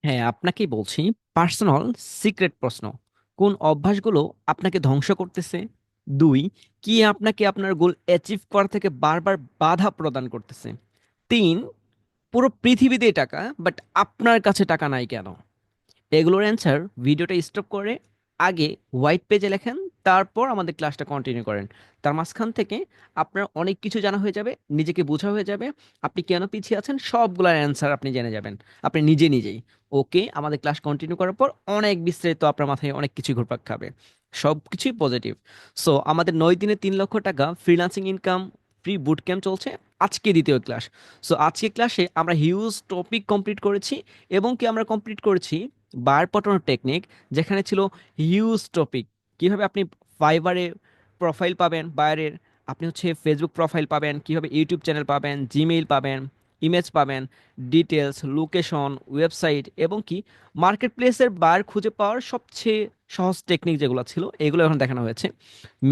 হ্যাঁ, আপনাকেই বলছি। পার্সোনাল সিক্রেট প্রশ্ন: কোন অভ্যাসগুলো আপনাকে ধ্বংস করতেছে? 2, কি আপনাকে আপনার গোল অ্যাচিভ করা থেকে বারবার বাধা প্রদান করতেছে? 3, পুরো পৃথিবীতে টাকা বাট আপনার কাছে টাকা নাই কেন? এগুলোর অ্যান্সার ভিডিওটা স্টপ করে আগে হোয়াইট পেজে লেখেন, তারপর আমাদের ক্লাসটা কন্টিনিউ করেন। তার মাঝখান থেকে আপনার অনেক কিছু জানা হয়ে যাবে, নিজেকে বোঝা হয়ে যাবে, আপনি কেন পিছিয়ে আছেন সবগুলোর অ্যান্সার আপনি জেনে যাবেন আপনি নিজে নিজেই। ওকে, আমাদের ক্লাস কন্টিনিউ করার পর অনেক বিস্তারিত আপনার মাথায় অনেক কিছু ঘুরপাক খাবে, সব কিছুই পজিটিভ। সো আমাদের 9 দিনে 3 লক্ষ টাকা freelancing income free boot camp চলছে, আজকে দ্বিতীয় ক্লাস। সো আজকে ক্লাসে আমরা হিউজ টপিক কমপ্লিট করেছি, এবং কি আমরা কমপ্লিট করেছি বার পটানোর টেকনিক, যেখানে ছিল হিউজ টপিক। কিভাবে আপনি ফাইবারে প্রোফাইল পাবেন বাইরের, আপনি হচ্ছে ফেসবুক প্রোফাইল পাবেন, কিভাবে ইউটিউব চ্যানেল পাবেন, জিমেইল পাবেন, ইমেজ পাবেন, ডিটেলস, লোকেশন, ওয়েবসাইট, এবং কি মার্কেট প্লেসের বার খুঁজে পাওয়ার সবচেয়ে সহজ টেকনিক যেগুলো ছিল এগুলো এখন দেখানো হয়েছে।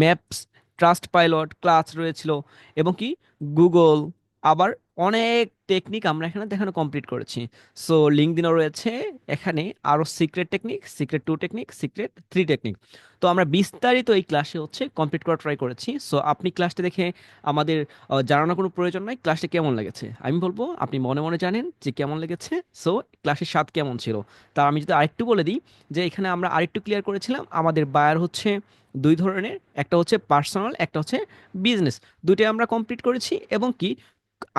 ম্যাপস, ট্রাস্ট পাইলট, ক্লাস রয়েছিল, এবং কি গুগল, আবার অনেক টেকনিক আমরা এখানে দেখানো কমপ্লিট করেছি। সো লিঙ্কডিনও রয়েছে এখানে, আরও secret technique, secret 2 technique, secret 3 technique. তো আমরা বিস্তারিত এই ক্লাসে হচ্ছে কমপ্লিট করা ট্রাই করেছি। সো আপনি ক্লাসটা দেখে আমাদের জানানোর কোনো প্রয়োজন নাই ক্লাসটা কেমন লেগেছে। আমি বলবো আপনি মনে মনে জানেন যে কেমন লেগেছে। সো ক্লাসের স্বাদ কেমন ছিল। তা আমি যদি আরেকটু বলে দিই, যে এখানে আমরা আরেকটু ক্লিয়ার করেছিলাম আমাদের বায়ার হচ্ছে দুই ধরনের, একটা হচ্ছে পার্সোনাল, একটা হচ্ছে বিজনেস। দুটোই আমরা কমপ্লিট করেছি, এবং কি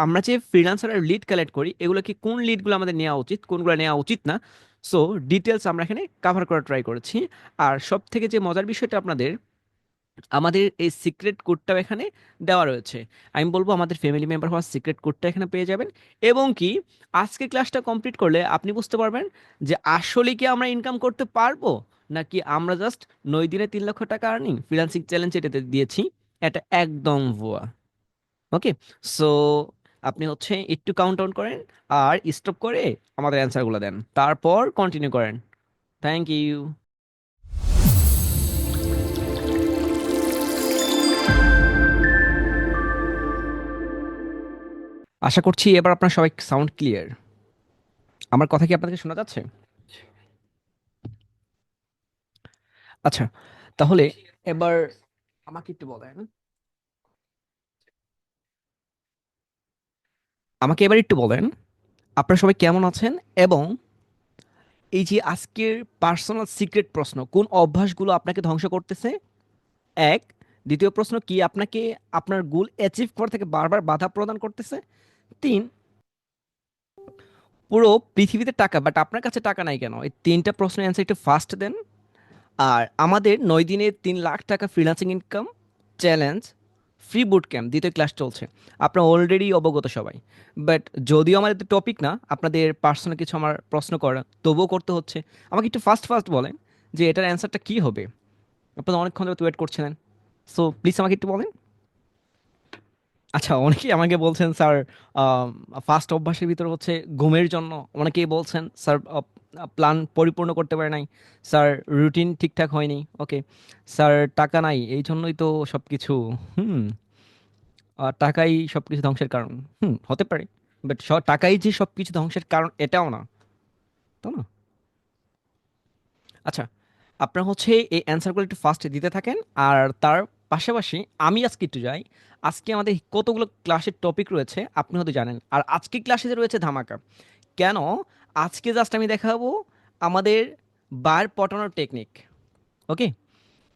আমরা যে ফ্রিল্যান্সারের লিড কালেক্ট করি এগুলো কি কোন লিডগুলো আমাদের নেওয়া উচিত, কোনগুলো নেওয়া উচিত না, সো ডিটেলস আমরা এখানে কাভার করার ট্রাই করেছি। আর সব থেকে যে মজার বিষয়টা আপনাদের, আমাদের এই সিক্রেট কোডটাও এখানে দেওয়া রয়েছে। আমি বলবো আমাদের ফ্যামিলি মেম্বার হওয়ার সিক্রেট কোডটা এখানে পেয়ে যাবেন। এবং কি আজকে ক্লাসটা কমপ্লিট করলে আপনি বুঝতে পারবেন যে আসলে কি আমরা ইনকাম করতে পারবো, নাকি আমরা জাস্ট 9 দিনে 3 লক্ষ টাকা আর্নিং ফ্রিল্যান্সিং চ্যালেঞ্জ এটাতে দিয়েছি, এটা একদম ভুয়া। ওকে। সো আপনি হচ্ছে একটু কাউন্ট ডাউন করেন, আর স্টপ করে আমাদের অ্যান্সারগুলো দেন, তারপর কন্টিনিউ করেন। Thank you. আশা করছি এবার আপনার সবাই সাউন্ড ক্লিয়ার। আমার কথা কি আপনাদের শোনা যাচ্ছে? আচ্ছা, তাহলে এবার আমাকে একটু বলেন, আমাকে এবার একটু বলেন আপনারা সবাই কেমন আছেন, এবং এই যে আজকের পার্সোনাল সিক্রেট প্রশ্ন, কোন অভ্যাসগুলো আপনাকে ধ্বংস করতেছে? এক। দ্বিতীয় প্রশ্ন, কি আপনাকে আপনার গোল অ্যাচিভ করা থেকে বারবার বাধা প্রদান করতেছে? 3, পুরো পৃথিবীতে টাকা বাট আপনার কাছে টাকা নাই কেন? এই 3টা প্রশ্নের অ্যান্সার একটু ফাস্ট দেন। আর আমাদের 9 দিনে 3 লাখ টাকা freelancing income challenge free boot camp দ্বিতীয় ক্লাস চলছে। আপনারা অলরেডি অবগত সবাই, বাট যদিও আমাদের টপিক না, আপনাদের পার্সোনাল কিছু আমার প্রশ্ন করা তবুও করতে হচ্ছে। আমাকে একটু ফাস্ট ফাস্ট বলেন যে এটার অ্যান্সারটা কি হবে। আপনারা অনেকক্ষণ ধরে ওয়েট করছিলেন, সো প্লিজ আমাকে একটু বলেন। আচ্ছা, অনেকেই আমাকে বলছেন স্যার, ফার্স্ট অভ্যাসের ভিতরে হচ্ছে ঘুমের জন্য। অনেকেই বলছেন স্যার প্ল্যান পরিপূর্ণ করতে পারে নাই, স্যার রুটিন ঠিকঠাক হয়নি। ওকে স্যার, টাকা নাই এই জন্যই তো সব কিছু। হুম। টাকাই সব কিছু ধ্বংসের কারণ। হতে পারে, বাট টাকাই যে সব কিছু ধ্বংসের কারণ এটাও না, তো না। আচ্ছা, আপনার হচ্ছে এই অ্যান্সারগুলো একটু ফার্স্ট দিতে থাকেন। আর তার পাশাপাশি আমি আজকে একটু যাই। আজকে আমাদের কতগুলো ক্লাসের টপিক রয়েছে আপনি হয়তো জানেন, আর আজকে ক্লাসে যে রয়েছে ধামাকা। কেন? আজকে জাস্ট আমি দেখাবো আমাদের বার পটানোর টেকনিক। ওকে,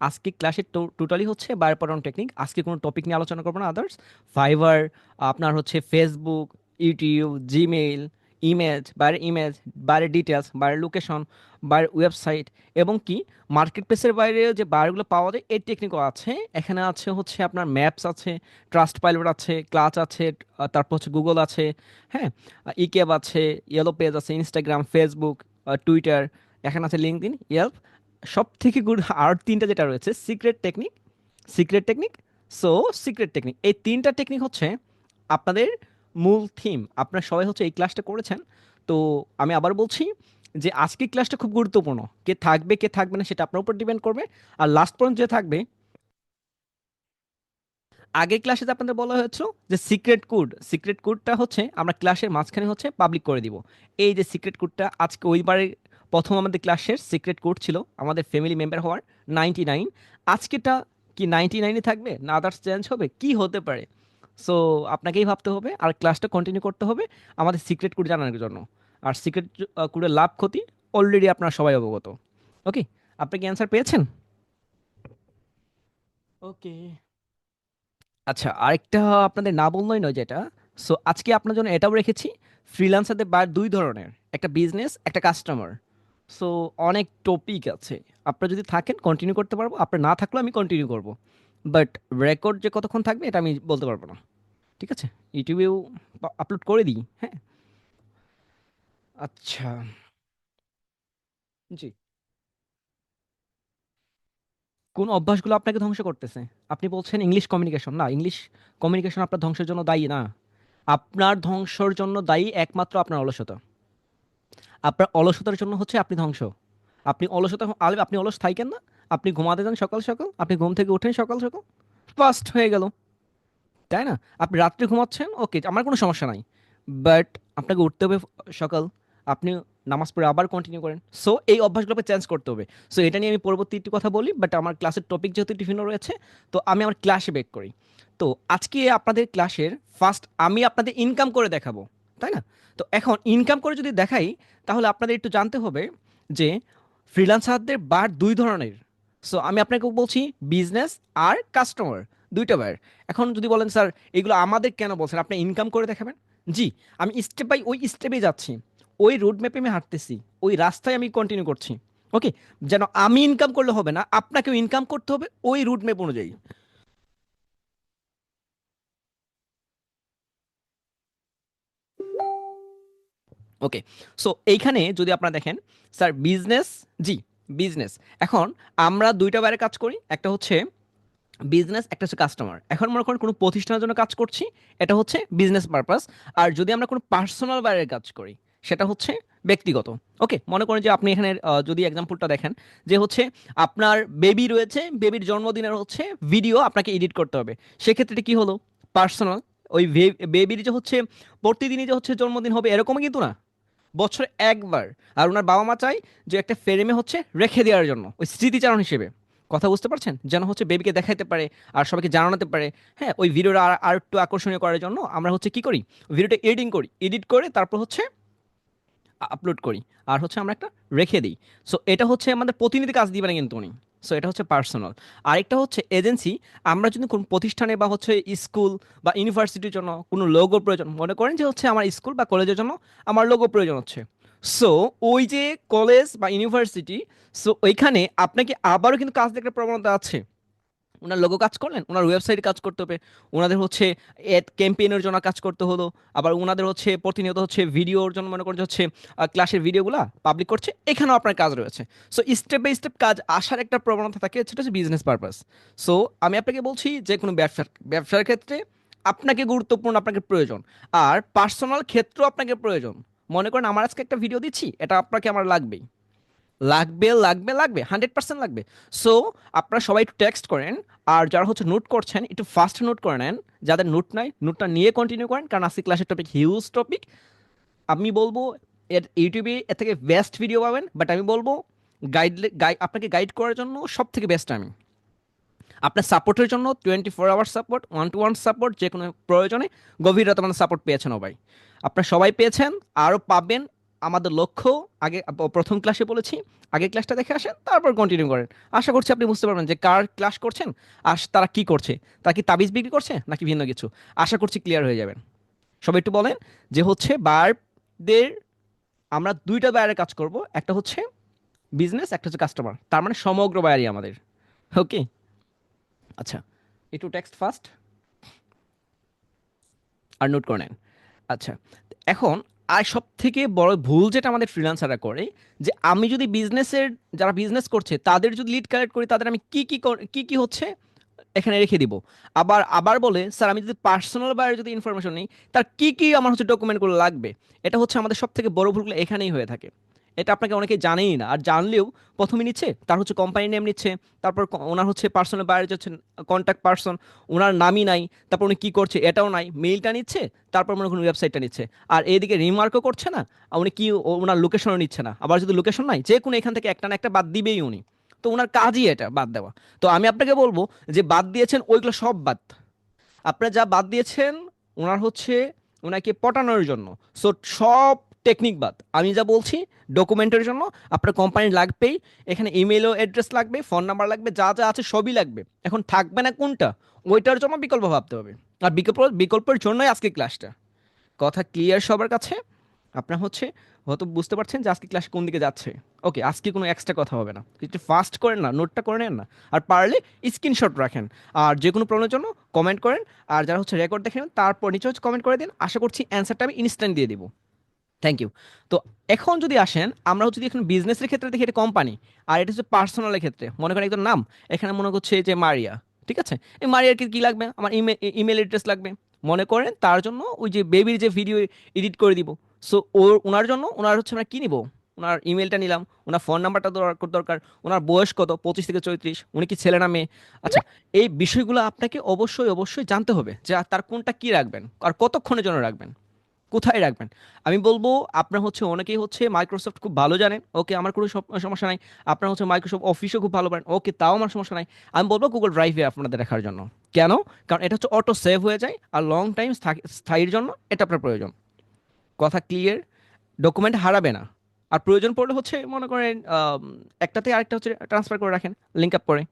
আজকে ক্লাসে টোটালি হচ্ছে বার পটানোর টেকনিক। আজকে কোনো টপিক নিয়ে আলোচনা করবো না আদার্স। ফাইবার, আপনার হচ্ছে ফেসবুক, ইউটিউব, জিমেইল, ইমেজ, বাইরের ডিটেলস, বাইরের লোকেশন, বাইরের ওয়েবসাইট, এবং কি মার্কেট প্লেসের বাইরে যে বারগুলো পাওয়া যায় এই টেকনিকও আছে। এখানে আছে হচ্ছে আপনার ম্যাপস আছে, ট্রাস্ট পাইলট আছে, ক্লাচ আছে, তারপর হচ্ছে গুগল আছে, হ্যাঁ, ইকেব আছে, ইয়েলো পেজ আছে, ইনস্টাগ্রাম, ফেসবুক, টুইটার, এখানে আছে লিঙ্কডইন, ইয়েল্প। সব থেকে গুড আর 3টা যেটা রয়েছে secret technique. So secret technique, এই 3টা টেকনিক হচ্ছে আপনাদের মূল থিম। আপনারা সবাই হচ্ছে এই ক্লাসটা করেছেন। তো আমি আবার বলছি যে আজকের ক্লাসটা খুব গুরুত্বপূর্ণ। কে থাকবে কে থাকবে না সেটা আপনার উপর ডিপেন্ড করবে। আর লাস্ট পর্যন্ত যে থাকবে আগের ক্লাসে যে আপনাদের বলা হয়েছিল যে সিক্রেট কোডটা হচ্ছে আমরা ক্লাসের মাঝখানে হচ্ছে পাবলিক করে দিব। এই যে সিক্রেট কোডটা আজকে ওইবারে প্রথম আমাদের ক্লাসের সিক্রেট কোড ছিল আমাদের ফ্যামিলি মেম্বার হওয়ার 99। আজকেটা কি 99ই থাকবে না আদার্স চেঞ্জ হবে কি হতে পারে? সো আপনাকেই ভাবতে হবে আর ক্লাসটা কন্টিনিউ করতে হবে আমাদের সিক্রেট কোড জানার জন্য। আর সিক্রেট কোডের লাভ ক্ষতি অলরেডি আপনারা সবাই অবগত। ওকে, আপনি কি অ্যান্সার পেয়েছেন? ওকে। আচ্ছা, আরেকটা আপনাদের না বললেই নয় যেটা, সো আজকে আপনার জন্য এটাও রেখেছি, ফ্রিল্যান্সারদের বার দুই ধরনের, একটা বিজনেস একটা কাস্টমার। সো অনেক টপিক আছে, আপনারা যদি থাকেন কন্টিনিউ করতে পারবো, আপনার না থাকলেও আমি কন্টিনিউ করব, বাট রেকর্ড যে কতক্ষণ থাকবে এটা আমি বলতে পারবো না। ঠিক আছে, ইউটিউবেও আপলোড করে দিই, হ্যাঁ। আচ্ছা। জি। কোন অভ্যাসগুলো আপনাকে ধ্বংস করতেছে? আপনি বলছেন ইংলিশ কমিউনিকেশন, না ইংলিশ কমিউনিকেশন আপনার ধ্বংসের জন্য দায়ী না। আপনার ধ্বংসর জন্য দায়ী একমাত্র আপনার অলসতা। আপনার অলসতার জন্য হচ্ছে আপনি ধ্বংস। আপনি অলসতা আপনি অলস থাকেন না, আপনি ঘুমাতে যান সকাল সকাল, আপনি ঘুম থেকে ওঠেন সকাল সকাল, ফার্স্ট হয়ে গেল, তাই না? আপনি রাত্রে ঘুমাচ্ছেন, ওকে, আমার কোনো সমস্যা নাই, বাট আপনাকে উঠতে হবে সকাল, আপনি নামাজ পড়ে আবার কন্টিনিউ করেন। সো এই অভ্যাসগুলোকে চেঞ্জ করতে হবে। সো এটা নিয়ে আমি পরবর্তী একটু কথা বলি, বাট আমার ক্লাসের টপিক যেহেতু টিফিনও রয়েছে, তো আমি আমার ক্লাসে ব্যাক করি। তো আজকে আপনাদের ক্লাসের ফার্স্ট আমি আপনাদের ইনকাম করে দেখাবো, তাই না? তো এখন ইনকাম করে যদি দেখাই, তাহলে আপনাদের একটু জানতে হবে যে ফ্রিল্যান্সারদের বার দুই ধরনের। সো আমি আপনাকে বলছি বিজনেস আর কাস্টমার, দুইটা বার। এখন যদি বলেন স্যার এগুলো আমাদের কেন বলছেন, আপনি ইনকাম করে দেখাবেন? জি, আমি স্টেপ বাই ওই স্টেপে যাচ্ছি, ওই রোড ম্যাপে আমি হাঁটতেছি, ওই রাস্তায় আমি কন্টিনিউ করছি। ওকে, যেন আমি ইনকাম করলে হবে না, আপনাকেও ইনকাম করতে হবে ওই রুট ম্যাপ অনুযায়ী। ওকে, সো এইখানে যদি আপনারা দেখেন, স্যার বিজনেস, জি বিজনেস। এখন আমরা দুইটা বাইরে কাজ করি, একটা হচ্ছে বিজনেস, একটা হচ্ছে কাস্টমার। এখন মনে করেন কোনো প্রতিষ্ঠানের জন্য কাজ করছি, এটা হচ্ছে বিজনেস পারপাস। আর যদি আমরা কোনো পার্সোনাল বাইরের কাজ করি, সেটা হচ্ছে ব্যক্তিগত। ওকে, মনে করেন যে আপনি এখানে যদি এক্সাম্পলটা দেখেন, যে হচ্ছে আপনার বেবি রয়েছে, বেবির জন্মদিনের হচ্ছে ভিডিও আপনাকে এডিট করতে হবে, সেক্ষেত্রে এটা কি হলো? পার্সোনাল। ওই বেবির যে হচ্ছে প্রতিদিনই যে হচ্ছে জন্মদিন হবে এরকমই কিন্তু না, বছরে একবার। আর ওনার বাবা মা চাই যে একটা ফ্রেমে হচ্ছে রেখে দেওয়ার জন্য, ওই স্মৃতিচারণ হিসেবে। কথা বুঝতে পারছেন? যেন হচ্ছে বেবিকে দেখাইতে পারে আর সবাইকে জানাতে পারে। হ্যাঁ, ওই ভিডিওটা আর আর একটু আকর্ষণীয় করার জন্য আমরা হচ্ছে কি করি, ভিডিওটা এডিট করে তারপর হচ্ছে আপলোড করি, আর হচ্ছে আমরা একটা রেখে দিই। সো এটা হচ্ছে আমাদের প্রতিনিধি কাজ দিবে না কিন্তু উনি। সো এটা হচ্ছে পার্সোনাল। আরেকটা হচ্ছে এজেন্সি। আমরা যদি কোন প্রতিষ্ঠানে বা হচ্ছে স্কুল বা ইউনিভার্সিটির জন্য কোনো লোগো প্রয়োজন, মনে করেন যে হচ্ছে আমার স্কুল বা কলেজের জন্য আমার লোগো প্রয়োজন হচ্ছে, সো ওই যে কলেজ বা ইউনিভার্সিটি, সো ওইখানে আপনাকে আবারও কিন্তু কাজ দেখার প্রবণতা আছে। ওনার লোগো কাজ করলেন, ওনার ওয়েবসাইটে কাজ করতে হবে, ওনাদের হচ্ছে এড ক্যাম্পেইনের জন্য কাজ করতে হলো, আবার ওনাদের হচ্ছে প্রতিনিয়ত হচ্ছে ভিডিওর জন্য মনে করেন যে হচ্ছে ক্লাসের ভিডিওগুলো পাবলিক করছে, এখানেও আপনার কাজ রয়েছে। সো স্টেপ বাই স্টেপ কাজ আসার একটা প্রবণতা থাকে, সেটা হচ্ছে বিজনেস পারপাস। সো আমি আপনাকে বলছি যে কোনো ব্যবসার ব্যবসার ক্ষেত্রে আপনাকে গুরুত্বপূর্ণ, আপনাকে প্রয়োজন। আর পার্সোনাল ক্ষেত্রেও আপনাকে প্রয়োজন। মনে করেন আমার আজকে একটা ভিডিও দিচ্ছি, এটা আপনাকে আমার লাগবেই, লাগবে লাগবে লাগবে, 100% লাগবে। সো আপনারা সবাই একটু টেক্সট করেন, আর যারা হচ্ছে নোট করছেন একটু ফাস্ট নোট করে নেন, যাদের নোট নাই নোটটা নিয়ে কন্টিনিউ করেন, কারণ আজকে ক্লাসের টপিক হিউজ টপিক। আমি বলবো এর ইউটিউবে এর থেকে বেস্ট ভিডিও পাবেন, বাট আমি বলবো আপনাকে গাইড করার জন্য সব থেকে বেস্ট আমি। আপনার সাপোর্টের জন্য 24 hour support, one to one support, যে কোনো প্রয়োজনে গভীর রাতে আমাদের সাপোর্ট পেয়েছেন সবাই, আপনারা সবাই পেয়েছেন, আরও পাবেন। আমাদের লক্ষ্য, আগে প্রথম ক্লাসে বলেছি, আগে ক্লাসটা দেখে আসেন তারপর কন্টিনিউ করেন। আশা করছি আপনি বুঝতে পারবেন যে কার ক্লাস করছেন আর তারা কি করছে, তারা কি তাবিজ বিক্রি করছে নাকি ভিন্ন কিছু। আশা করছি ক্লিয়ার হয়ে যাবেন। সবাই একটু বলেন যে হচ্ছে বায়ারদের, আমরা দুইটা বায়ারের কাজ করব, একটা হচ্ছে বিজনেস, একটা হচ্ছে কাস্টমার, তার মানে সমগ্র বায়ারই আমাদের। ওকে। আচ্ছা, একটু টেক্সট ফাস্ট আর নোট করে নেন। আচ্ছা, এখন আর সব থেকে বড় ভুল যেটা আমাদের ফ্রিল্যান্সাররা করে, যে আমি যদি বিজনেসের, যারা বিজনেস করছে তাদের যদি লিড কালেক্ট করি, তাদের আমি কি কি হচ্ছে এখানে রেখে দিব। আবার আবার বলে স্যার আমি যদি পার্সোনাল বাইরে যদি ইনফরমেশন নিই, তার কি কি আমার হচ্ছে ডকুমেন্টগুলো লাগবে। এটা হচ্ছে আমাদের সব থেকে বড় ভুলগুলো এখানেই হয়ে থাকে। এটা আপনাকে অনেকে জানেই না, আর জানলেও প্রথমে নিচ্ছে তার হচ্ছে কোম্পানি নেম নিচ্ছে, তারপর ওনার হচ্ছে পার্সোনাল বাইরে যাচ্ছেন কন্ট্যাক্ট পার্সন, ওনার নামই নাই, তারপর উনি কী করছে এটাও নাই, মেইলটা নিচ্ছে, তারপর মনে করুন ওয়েবসাইটটা নিচ্ছে, আর এইদিকে রিমার্কও করছে না, আর উনি কি ওনার লোকেশনও নিচ্ছে না, আবার যদি লোকেশন নাই যে কোনো এখান থেকে একটা না একটা বাদ দিবেই উনি। তো ওনার কাজই এটা বাদ দেওয়া। তো আমি আপনাকে বলবো যে বাদ দিয়েছেন ওইগুলো সব বাদ। আপনারা যা বাদ দিয়েছেন ওনার হচ্ছে ওনাকে পটানোর জন্য, সো সব টেকনিক বাদ। আমি যা বলছি ডকুমেন্টের জন্য আপনার কোম্পানি লাগবেই, এখানে ইমেলও অ্যাড্রেস লাগবে, ফোন নাম্বার লাগবে, যা যা আছে সবই লাগবে। এখন থাকবে না কোনটা, ওইটার জন্য বিকল্প ভাবতে হবে। আর বিকল্পের জন্যই আজকে ক্লাসটা। কথা ক্লিয়ার সবার কাছে? আপনার হচ্ছে হয়তো বুঝতে পারছেন যে আজকে ক্লাস কোন দিকে যাচ্ছে। ওকে, আজকে কোনো এক্সট্রা কথা হবে না, একটু ফাস্ট করেন না, নোটটা করে নেন না, আর পারলে স্ক্রিনশট রাখেন। আর যে কোনো প্রবলেমের জন্য কমেন্ট করেন, আর যারা হচ্ছে রেকর্ড দেখেন তারপর নিচে হচ্ছে কমেন্ট করে দিন, আশা করছি অ্যান্সারটা আমি ইনস্ট্যান্ট দিয়ে দিব। Thank you. তো এখন যদি আসেন, আমরা হচ্ছে যদি এখন বিজনেসের ক্ষেত্রে দেখি এটা কোম্পানি, আর এটা হচ্ছে পার্সোনালের ক্ষেত্রে, মনে করেন একজন নাম, এখানে মনে করছে যে মারিয়া, ঠিক আছে, এই মারিয়ার কি লাগবে, আমার ইমেল অ্যাড্রেস লাগবে, মনে করেন তার জন্য ওই যে বেবির যে ভিডিও এডিট করে দিব। সো ওনার জন্য ওনার হচ্ছে আমরা কি নিব, ওনার ইমেলটা নিলাম, ওনার ফোন নাম্বারটা দরকার, ওনার বয়স কত, 25 থেকে 34, উনি কি ছেলে না মেয়ে। আচ্ছা, এই বিষয়গুলো আপনাকে অবশ্যই অবশ্যই জানতে হবে যে তার কোনটা কি রাখবেন আর কতক্ষণের জন্য রাখবেন, কোথায় রাখবেন। আমি বলবো আপনার হচ্ছে অনেকেই হচ্ছে মাইক্রোসফট খুব ভালো জানেন, ওকে আমার কোনো সমস্যা নাই। আপনার হচ্ছে মাইক্রোসফট অফিসও খুব ভালো পারেন, ওকে তাও আমার সমস্যা নাই। আমি বলবো গুগল ড্রাইভে আপনাদের রাখার জন্য। কেন? কারণ এটা হচ্ছে অটো সেভ হয়ে যায়, আর লং টাইম স্থায়ীর জন্য এটা আপনার প্রয়োজন। কথা ক্লিয়ার? ডকুমেন্ট হারাবে না। আর প্রয়োজন পড়লে হচ্ছে মনে করেন একটাতে আরেকটা হচ্ছে ট্রান্সফার করে রাখেন, লিঙ্ক আপ করে।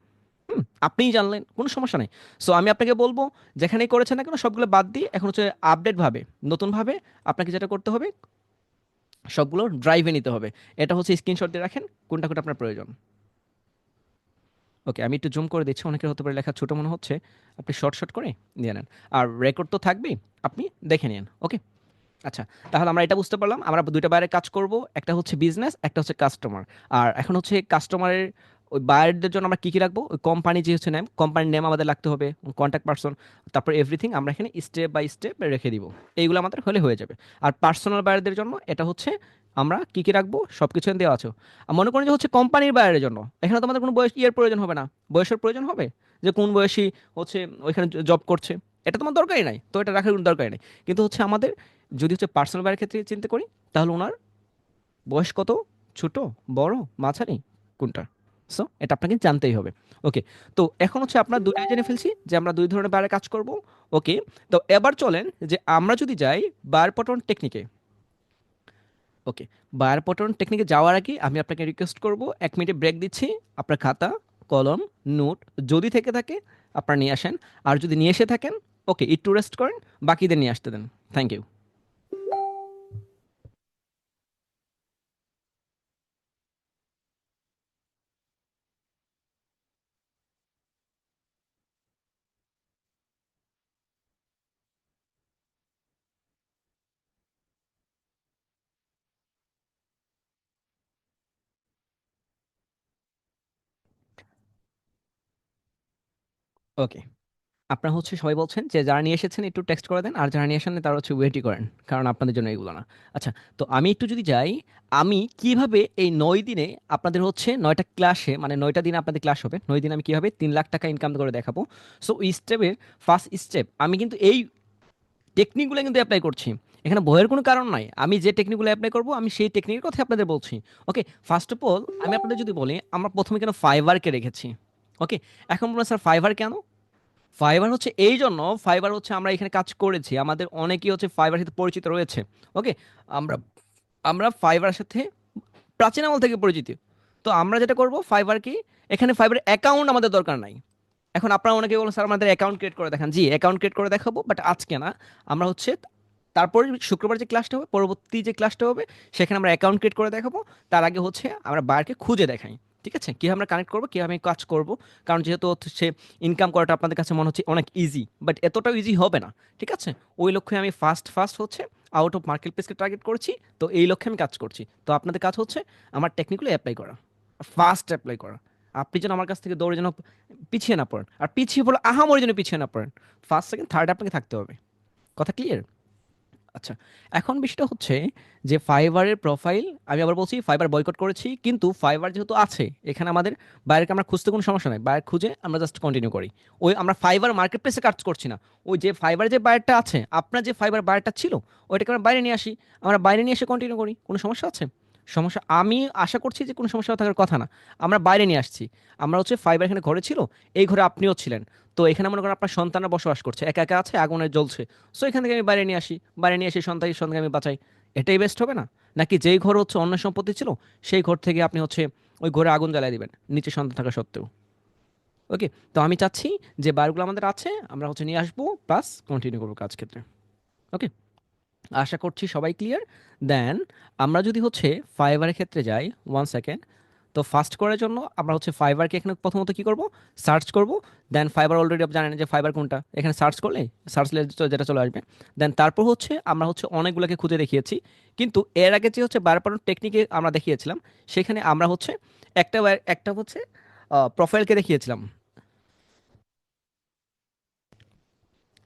আপনিই জানলেন, কোনো সমস্যা নেই। সো আমি আপনাকে বলবো যেখানেই করেছেন না কেন সবগুলো বাদ দিয়ে এখন হচ্ছে আপডেট ভাবে, নতুন ভাবে আপনাকে যেটা করতে হবে সবগুলো ড্রাইভে নিতে হবে। এটা হচ্ছে স্ক্রিনশট দিয়ে রাখেন কোনটা কোনটা আপনার প্রয়োজন। ওকে, আমি একটু জুম করে দিচ্ছি, অনেকের হতে পারে লেখা ছোট মনে হচ্ছে, আপনি শর্ট শর্ট করে নিয়ে নেন। আর রেকর্ড তো থাকবেই, আপনি দেখে নিন। ওকে, আচ্ছা, তাহলে আমরা এটা বুঝতে পারলাম আমরা দুইটা বাইরে কাজ করব, একটা হচ্ছে বিজনেস, একটা হচ্ছে কাস্টমার। আর এখন হচ্ছে কাস্টমারের ওই বায়ারদের জন্য আমরা কি কি রাখবো, ওই কোম্পানি যে হচ্ছে নেম, কোম্পানির নেম আমাদের লাগতে হবে, কন্ট্যাক্ট পার্সন, তারপর এভরিথিং আমরা এখানে স্টেপ বাই স্টেপ রেখে দিব। এইগুলো আমাদের হলে হয়ে যাবে। আর পার্সোনাল বায়ারদের জন্য এটা হচ্ছে আমরা কি কি রাখবো সব কিছু দেওয়া আছে। আর মনে করেন যে হচ্ছে কোম্পানির বায়ারের জন্য, এখানে তো আমাদের কোনো বয়স প্রয়োজন হবে না, বয়সের প্রয়োজন হবে যে কোন বয়সী হচ্ছে ওইখানে জব করছে, এটা তোমার দরকারই নাই, তো এটা রাখার কোনো দরকারই নেই। কিন্তু হচ্ছে আমাদের যদি হচ্ছে পার্সোনাল বায়ের ক্ষেত্রে চিন্তা করি, তাহলে ওনার বয়স কত, ছোট, বড়, মাঝারি, কোনটা। সো এটা আপনাকে জানতেই হবে। ওকে, তো এখন হচ্ছে আপনার দুটাই জেনে ফেলছি যে আমরা দুই ধরনের বারে কাজ করব। ওকে, তো এবার চলেন যে আমরা যদি যাই বায়ার পটন টেকনিকে। ওকে, বায়ার পটন টেকনিকে যাওয়ার আগে আমি আপনাকে রিকোয়েস্ট করব 1 মিনিটে ব্রেক দিচ্ছি, আপনার খাতা, কলম, নোট যদি থেকে থাকে আপনারা নিয়ে আসেন, আর যদি নিয়ে এসে থাকেন ওকে একটু রেস্ট করেন, বাকিদের নিয়ে আসতে দেন। Thank you. ওকে, আপনারা হচ্ছে সবাই বলছেন যে যারা নিয়ে এসেছেন একটু টেক্সট করে দেন, আর যারা নিয়ে আসেন তারা হচ্ছে ওয়েটই করেন, কারণ আপনাদের জন্য এগুলো না। আচ্ছা, তো আমি একটু যদি যাই, আমি কিভাবে এই 9 দিনে আপনাদের হচ্ছে 9টা ক্লাসে, মানে 9টা দিনে আপনাদের ক্লাস হবে, 9 দিনে আমি কিভাবে 3 লাখ টাকা ইনকাম করে দেখাবো। সো এই স্টেপের ফার্স্ট স্টেপ আমি কিন্তু এই টেকনিকগুলো কিন্তু অ্যাপ্লাই করছি, এখানে ভয়ের কোনো কারণ নাই। আমি যে টেকনিকগুলো অ্যাপ্লাই করবো আমি সেই টেকনিকের কথা আপনাদের বলছি। ওকে, ফার্স্ট অফ অল আমি আপনাদের যদি বলি আমরা প্রথমে কেন ফাইবারকে রেখেছি। ওকে, এখন বলুন স্যার ফাইবার কেন? ফাইবার হচ্ছে এই জন্য, ফাইবার হচ্ছে আমরা এখানে কাজ করেছি, আমাদের অনেকেই হচ্ছে ফাইবার সাথে পরিচিত রয়েছে। ওকে, আমরা আমরা ফাইবারের সাথে প্রাচীন আমল থেকে পরিচিত। তো আমরা যেটা করব ফাইবার কি, এখানে ফাইবার অ্যাকাউন্ট আমাদের দরকার নাই। এখন আপনারা অনেকে বলেন স্যার আমাদের অ্যাকাউন্ট ক্রিয়েট করে দেখান, জি অ্যাকাউন্ট ক্রিয়েট করে দেখাবো, বাট আজকে না। আমরা হচ্ছে তারপরে শুক্রবার যে ক্লাসটা হবে, পরবর্তী যে ক্লাসটা হবে সেখানে আমরা অ্যাকাউন্ট ক্রিয়েট করে দেখাবো। তার আগে হচ্ছে আমরা বায়ারকে খুঁজে দেখাই, ঠিক আছে, কীভাবে আমরা কানেক্ট করবো, কীভাবে আমি কাজ করব। কারণ যেহেতু হচ্ছে ইনকাম করাটা আপনাদের কাছে মনে হচ্ছে অনেক ইজি, বাট এতটাও ইজি হবে না, ঠিক আছে। ওই লক্ষ্যে আমি ফার্স্ট ফার্স্ট হচ্ছে আউট অফ মার্কেট প্লেসকে টার্গেট করছি। তো এই লক্ষ্যে আমি কাজ করছি। তো আপনাদের কাজ হচ্ছে আমার টেকনিক্যালি অ্যাপ্লাই করা, ফার্স্ট অ্যাপ্লাই করা। আপনি যেন আমার কাছ থেকে দৌড়ে যেন পিছিয়ে না পড়েন, আর পিছিয়ে পড়লে আহামরি যেন পিছিয়ে না পড়েন। ফার্স্ট সেকেন্ড থার্ড আপনাকে থাকতে হবে। কথা ক্লিয়ার? আচ্ছা, এখন বিষয়টা হচ্ছে যে ফাইবারের প্রোফাইল, আমি আবার বলছি ফাইবার বয়কট করেছি, কিন্তু ফাইবার যেহেতু আছে এখানে আমাদের বাইরেকে আমরা খুঁজতে কোনো সমস্যা নাই, বাইরে খুঁজে আমরা জাস্ট কন্টিনিউ করি। ওই আমরা ফাইবার মার্কেট প্লেসে কাজ করছি না, ওই যে ফাইবার যে বায়ারটা আছে, আপনার যে ফাইবার বায়ারটা ছিল ওইটাকে আমরা বাইরে নিয়ে আসি, আমরা বাইরে নিয়ে এসে কন্টিনিউ করি। কোনো সমস্যা আছে? সমস্যা আমি আশা করছি যে কোনো সমস্যা থাকার কথা না। আমরা বাইরে নিয়ে আসছি, আমরা হচ্ছে ফাইবার এখানে ঘরে ছিল, এই ঘরে আপনিও ছিলেন, তো এখানে মনে করেন আপনার সন্তানরা বসবাস করছে, একা একা আছে, আগুনে জ্বলছে, সো এখান থেকে আমি বাইরে নিয়ে আসি, বাইরে নিয়ে এসে সন্তানকে আমি বাঁচাই। এটাই বেস্ট হবে না? নাকি যেই ঘর হচ্ছে অন্য সম্পত্তি ছিল সেই ঘর থেকে আপনি হচ্ছে ওই ঘরে আগুন জ্বালিয়ে দিবেন নিচে সন্তান থাকা সত্ত্বেও? ওকে, তো আমি চাচ্ছি যে বারগুলো আমাদের আছে আমরা হচ্ছে নিয়ে আসবো, প্লাস কন্টিনিউ করবো কাজ ক্ষেত্রে। ওকে, আশা করছি সবাই ক্লিয়ার। দেন আমরা যদি হচ্ছে ফাইবারের ক্ষেত্রে যাই, 1 সেকেন্ড। তো ফার্স্ট করার জন্য আমরা হচ্ছে ফাইবারকে এখানে প্রথমত কি করব, সার্চ করব। দেন ফাইবার অলরেডি আপনি জানেন যে ফাইবার কোনটা, এখানে সার্চ করলে সার্চ যেটা চলে আসবে। দেন তারপর হচ্ছে আমরা হচ্ছে অনেকগুলোকে খুঁজে দেখিয়েছি, কিন্তু এর আগে যে হচ্ছে বারবার টেকনিকে আমরা দেখিয়েছিলাম, সেখানে আমরা হচ্ছে একটা হচ্ছে প্রোফাইলকে দেখিয়েছিলাম।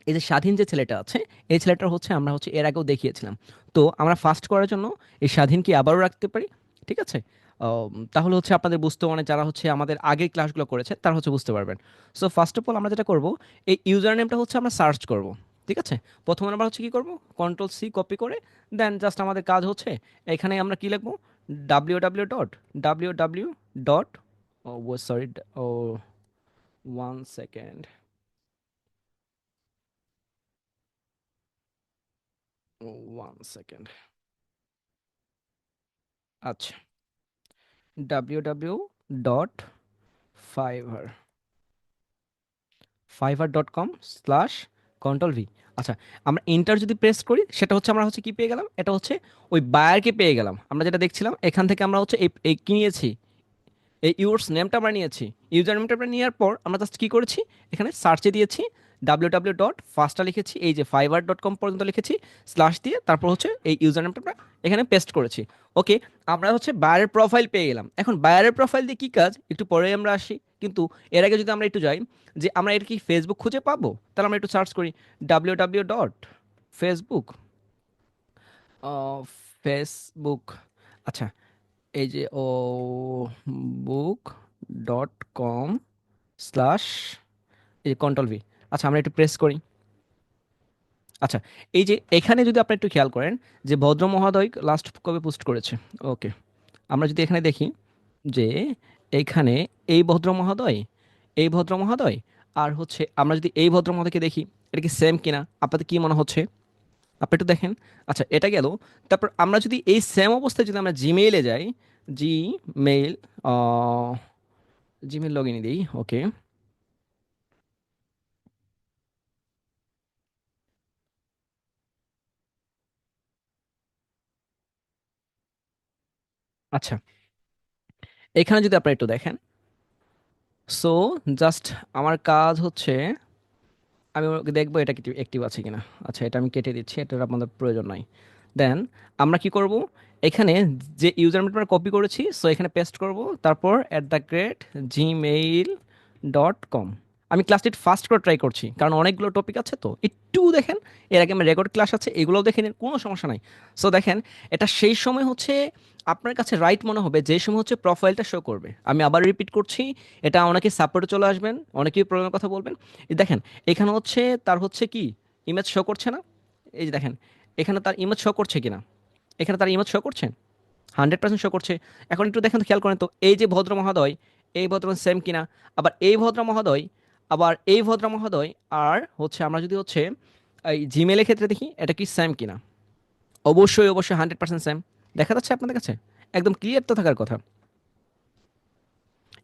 এই যে স্বাধীন যে ছেলেটা আছে, এই ছেলেটার হচ্ছে আমরা হচ্ছে এর আগেও দেখিয়েছিলাম। তো আমরা ফার্স্ট করার জন্য এই স্বাধীনকে আবারও রাখতে পারি, ঠিক আছে? তাহলে হচ্ছে আপনাদের বুঝতে, মানে যারা হচ্ছে আমাদের আগের ক্লাসগুলো করেছে তারা হচ্ছে বুঝতে পারবেন। সো ফার্স্ট অফ অল আমরা যেটা করব, এই ইউজার নেমটা হচ্ছে আমরা সার্চ করব, ঠিক আছে? প্রথমে আমরা হচ্ছে কি করব, কন্ট্রোল সি কপি করে দেন জাস্ট আমাদের কাজ হচ্ছে এখানে আমরা কি লিখবো, www.www. ও সরি, ও 1 সেকেন্ড, 1 সেকেন্ড। আচ্ছা, www.fiverr, fiverr.com/control v। আচ্ছা, আমরা এন্টার যদি প্রেস করি সেটা হচ্ছে আমরা হচ্ছে কি পেয়ে গেলাম, এটা হচ্ছে ওই বায়ারকে পেয়ে গেলাম। আমরা যেটা দেখছিলাম এখান থেকে আমরা হচ্ছে এই কি নিয়েছি, এই ইউর্স নেমটা আমরা নিয়েছি। ইউজার নেমটা আমরা নেওয়ার পর আমরা জাস্ট কী করেছি, এখানে সার্চে দিয়েছি www. লিখেছি, এই যে fiverr.com পর্যন্ত লিখেছি, স্ল্যাশ দিয়ে তারপর হচ্ছে এই ইউজার নেমটা আমরা এখানে পেস্ট করেছি। ওকে, আমরা হচ্ছে বায়ারের প্রোফাইল পেয়ে গেলাম। এখন বায়ারের প্রোফাইল দিয়ে কী কাজ একটু পরে আমরা আসি, কিন্তু এর আগে যদি আমরা একটু যাই যে আমরা এটা কি ফেসবুক খুঁজে পাবো, তাহলে আমরা একটু সার্চ করি www.facebook, ফেসবুক। আচ্ছা, এই যে ও book.com/, এই কন্ট্রোল ভি। আচ্ছা, আমরা একটু প্রেস করি। আচ্ছা, এই যে এখানে যদি আপনি একটু খেয়াল করেন যে ভদ্র মহোদয় লাস্ট কবে পোস্ট করেছে। ওকে, আমরা যদি এখানে দেখি যে এইখানে এই ভদ্র মহোদয়, এই ভদ্র মহোদয়, আর হচ্ছে আমরা যদি এই ভদ্র মহোদয়কে দেখি, এটা কি সেম কিনা আপনাদের কি মনে হচ্ছে? আপনি একটু দেখেন। আচ্ছা, এটা গেল। তারপর আমরা যদি এই সেম অবস্থায় যদি আমরা জিমেইলে যাই, জিমেইল, জিমেইল লগ ইন দিই। ওকে, আচ্ছা, এখানে যদি আপনারা একটু দেখেন, সো জাস্ট আমার কাজ হচ্ছে আমি ওকে দেখবো এটা কি অ্যাক্টিভ আছে কিনা। আচ্ছা, এটা আমি কেটে দিচ্ছি, এটার আপনাদের প্রয়োজন নাই। দেন আমরা কি করব, এখানে যে ইউজার নেমটা আমরা কপি করেছি, সো এখানে পেস্ট করব, তারপর @gmail.com। আমি ক্লাসটি ফাস্ট করে ট্রাই করছি কারণ অনেকগুলো টপিক আছে, তো একটু দেখেন। এর আগে আমার রেকর্ড ক্লাস আছে, এগুলোও দেখে নিন, কোনো সমস্যা নাই। সো দেখেন, এটা সেই সময় হচ্ছে আপনার কাছে রাইট মনে হবে যে সময় হচ্ছে প্রোফাইলটা শো করবে। আমি আবার রিপিট করছি, এটা অনেকে সাপোর্টে চলে আসবেন, অনেকেই প্রবলেমের কথা বলবেন। এই দেখেন, এখানে হচ্ছে তার হচ্ছে কি ইমেজ শো করছে না? এই যে দেখেন, এখানে তার ইমেজ শো করছে কিনা, এখানে তার ইমেজ শো করছে, 100% শো করছে। এখন একটু দেখেন তো, খেয়াল করেন তো, এই যে ভদ্র মহোদয়, এই ভদ্র সেম কিনা, আবার এই ভদ্র মহোদয়, আবার এই ভদ্র মহোদয়, আর হচ্ছে আমরা যদি হচ্ছে এই জিমেলের ক্ষেত্রে দেখি এটা কি সেম কিনা, অবশ্যই অবশ্যই 100% সেম দেখা যাচ্ছে আপনাদের কাছে, একদম ক্লিয়ার তো থাকার কথা।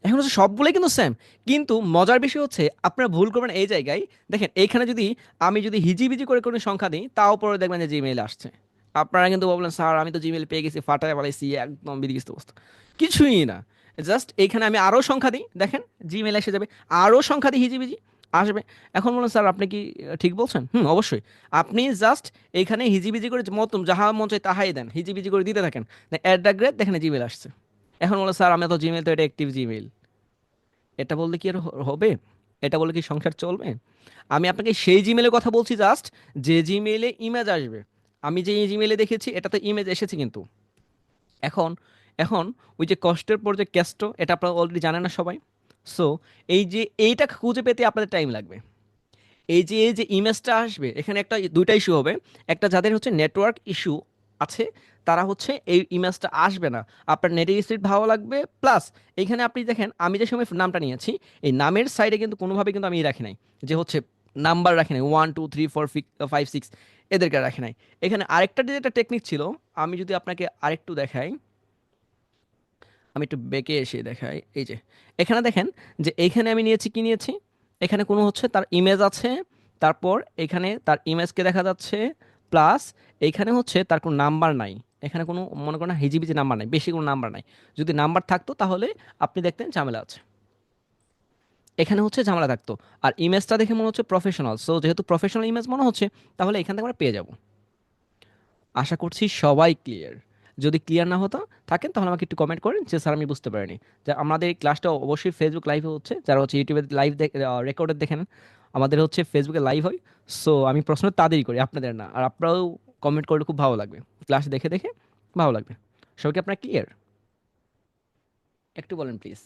এখন হচ্ছে সবগুলোই কিন্তু সেম, কিন্তু মজার বিষয় হচ্ছে আপনারা ভুল করবেন এই জায়গায়। দেখেন এইখানে যদি আমি যদি হিজিবিজি করে কোনো সংখ্যা দিই, তাও পরে দেখবেন যে জিমেইল আসছে। আপনারা কিন্তু বলবেন স্যার আমি তো জিমেইল পেয়ে গেছি, ফাটায় পালাইছি, একদম বিদিকিস্ত অবস্থা। কিছুই না, জাস্ট এইখানে আমি আরও সংখ্যা দিই, দেখেন জিমেইল এসে যাবে, আরও সংখ্যা দিই হিজিবিজি আসবে। এখন বলুন স্যার আপনি কি ঠিক বলছেন? অবশ্যই। আপনি জাস্ট এইখানে হিজিবিজি করে মতম যাহা মন চায় তাহাই দেন, হিজিবিজি করে দিতে থাকেন, অ্যাট দ্য গ্রেট দেখেন জিমেইল আসছে। এখন বলো স্যার আমি তো জিমেইল, তো এটা অ্যাক্টিভ জিমেইল, এটা বললে কি আর হবে? এটা বলে কি সংসার চলবে? আমি আপনাকে সেই জিমেলের কথা বলছি জাস্ট, যে জিমেইলে ইমেজ আসবে। আমি যে জিমেইলে দেখেছি এটাতে ইমেজ এসেছে কিন্তু। এখন এখন ওই যে কষ্টের পর যে ক্যাস্ট, এটা আপনারা অলরেডি জানেন না সবাই। সো এই যে এইটা খুঁজে পেতে আপনাদের টাইম লাগবে। এই যে ইমেজটা আসবে এখানে একটা দুইটা ইস্যু হবে। একটা যাদের হচ্ছে নেটওয়ার্ক ইস্যু আছে, তারা হচ্ছে এই ইমেজটা আসবে না, আপনার নেটের স্পিড ভালো লাগবে। প্লাস এইখানে আপনি দেখেন আমি যে সময় নামটা নিয়েছি, এই নামের সাইডে কিন্তু কোনোভাবে কিন্তু আমি রাখি নাই যে হচ্ছে নাম্বার রাখি নাই 1 2 3 4 5 6, এদেরকে রাখি নাই। এখানে আরেকটা যে একটা টেকনিক ছিল, আমি যদি আপনাকে আরেকটু দেখাই, আমি একটু বেঁকে এসে দেখাই। এই যে এখানে দেখেন যে এইখানে আমি নিয়েছি কি নিয়েছি, এখানে কোনো হচ্ছে তার ইমেজ আছে, তারপর এখানে তার ইমেজকে দেখা যাচ্ছে, প্লাস এইখানে হচ্ছে তার কোনো নাম্বার নাই। এখানে কোনো মনে করেন হিজিবিজি নাম্বার নাই, বেশি কোনো নাম্বার নাই। যদি নাম্বার থাকতো তাহলে আপনি দেখতেন ঝামেলা আছে, এখানে হচ্ছে ঝামেলা থাকতো। আর ইমেজটা দেখে মনে হচ্ছে প্রফেশনাল, সো যেহেতু প্রফেশনাল ইমেজ মনে হচ্ছে, তাহলে এখান থেকে আমরা পেয়ে যাব। আশা করছি সবাই ক্লিয়ার। যদি ক্লিয়ার না হতো থাকেন তাহলে আমাকে একটু কমেন্ট করেন যে স্যার আমি বুঝতে পারিনি। যে আমাদের এই ক্লাসটা অবশ্যই ফেসবুক লাইভে হচ্ছে, যারা হচ্ছে ইউটিউবে লাইভ রেকর্ডেড দেখেন, আমাদের হচ্ছে ফেসবুকে লাইভ হয়। সো আমি প্রশ্ন তাদেরই করি, আপনাদের না। আর আপনারাও কমেন্ট করলে খুব ভালো লাগবে, ক্লাস দেখে দেখে ভালো লাগবে। সবাইকে আপনার ক্লিয়ার একটু বলেন প্লিজ।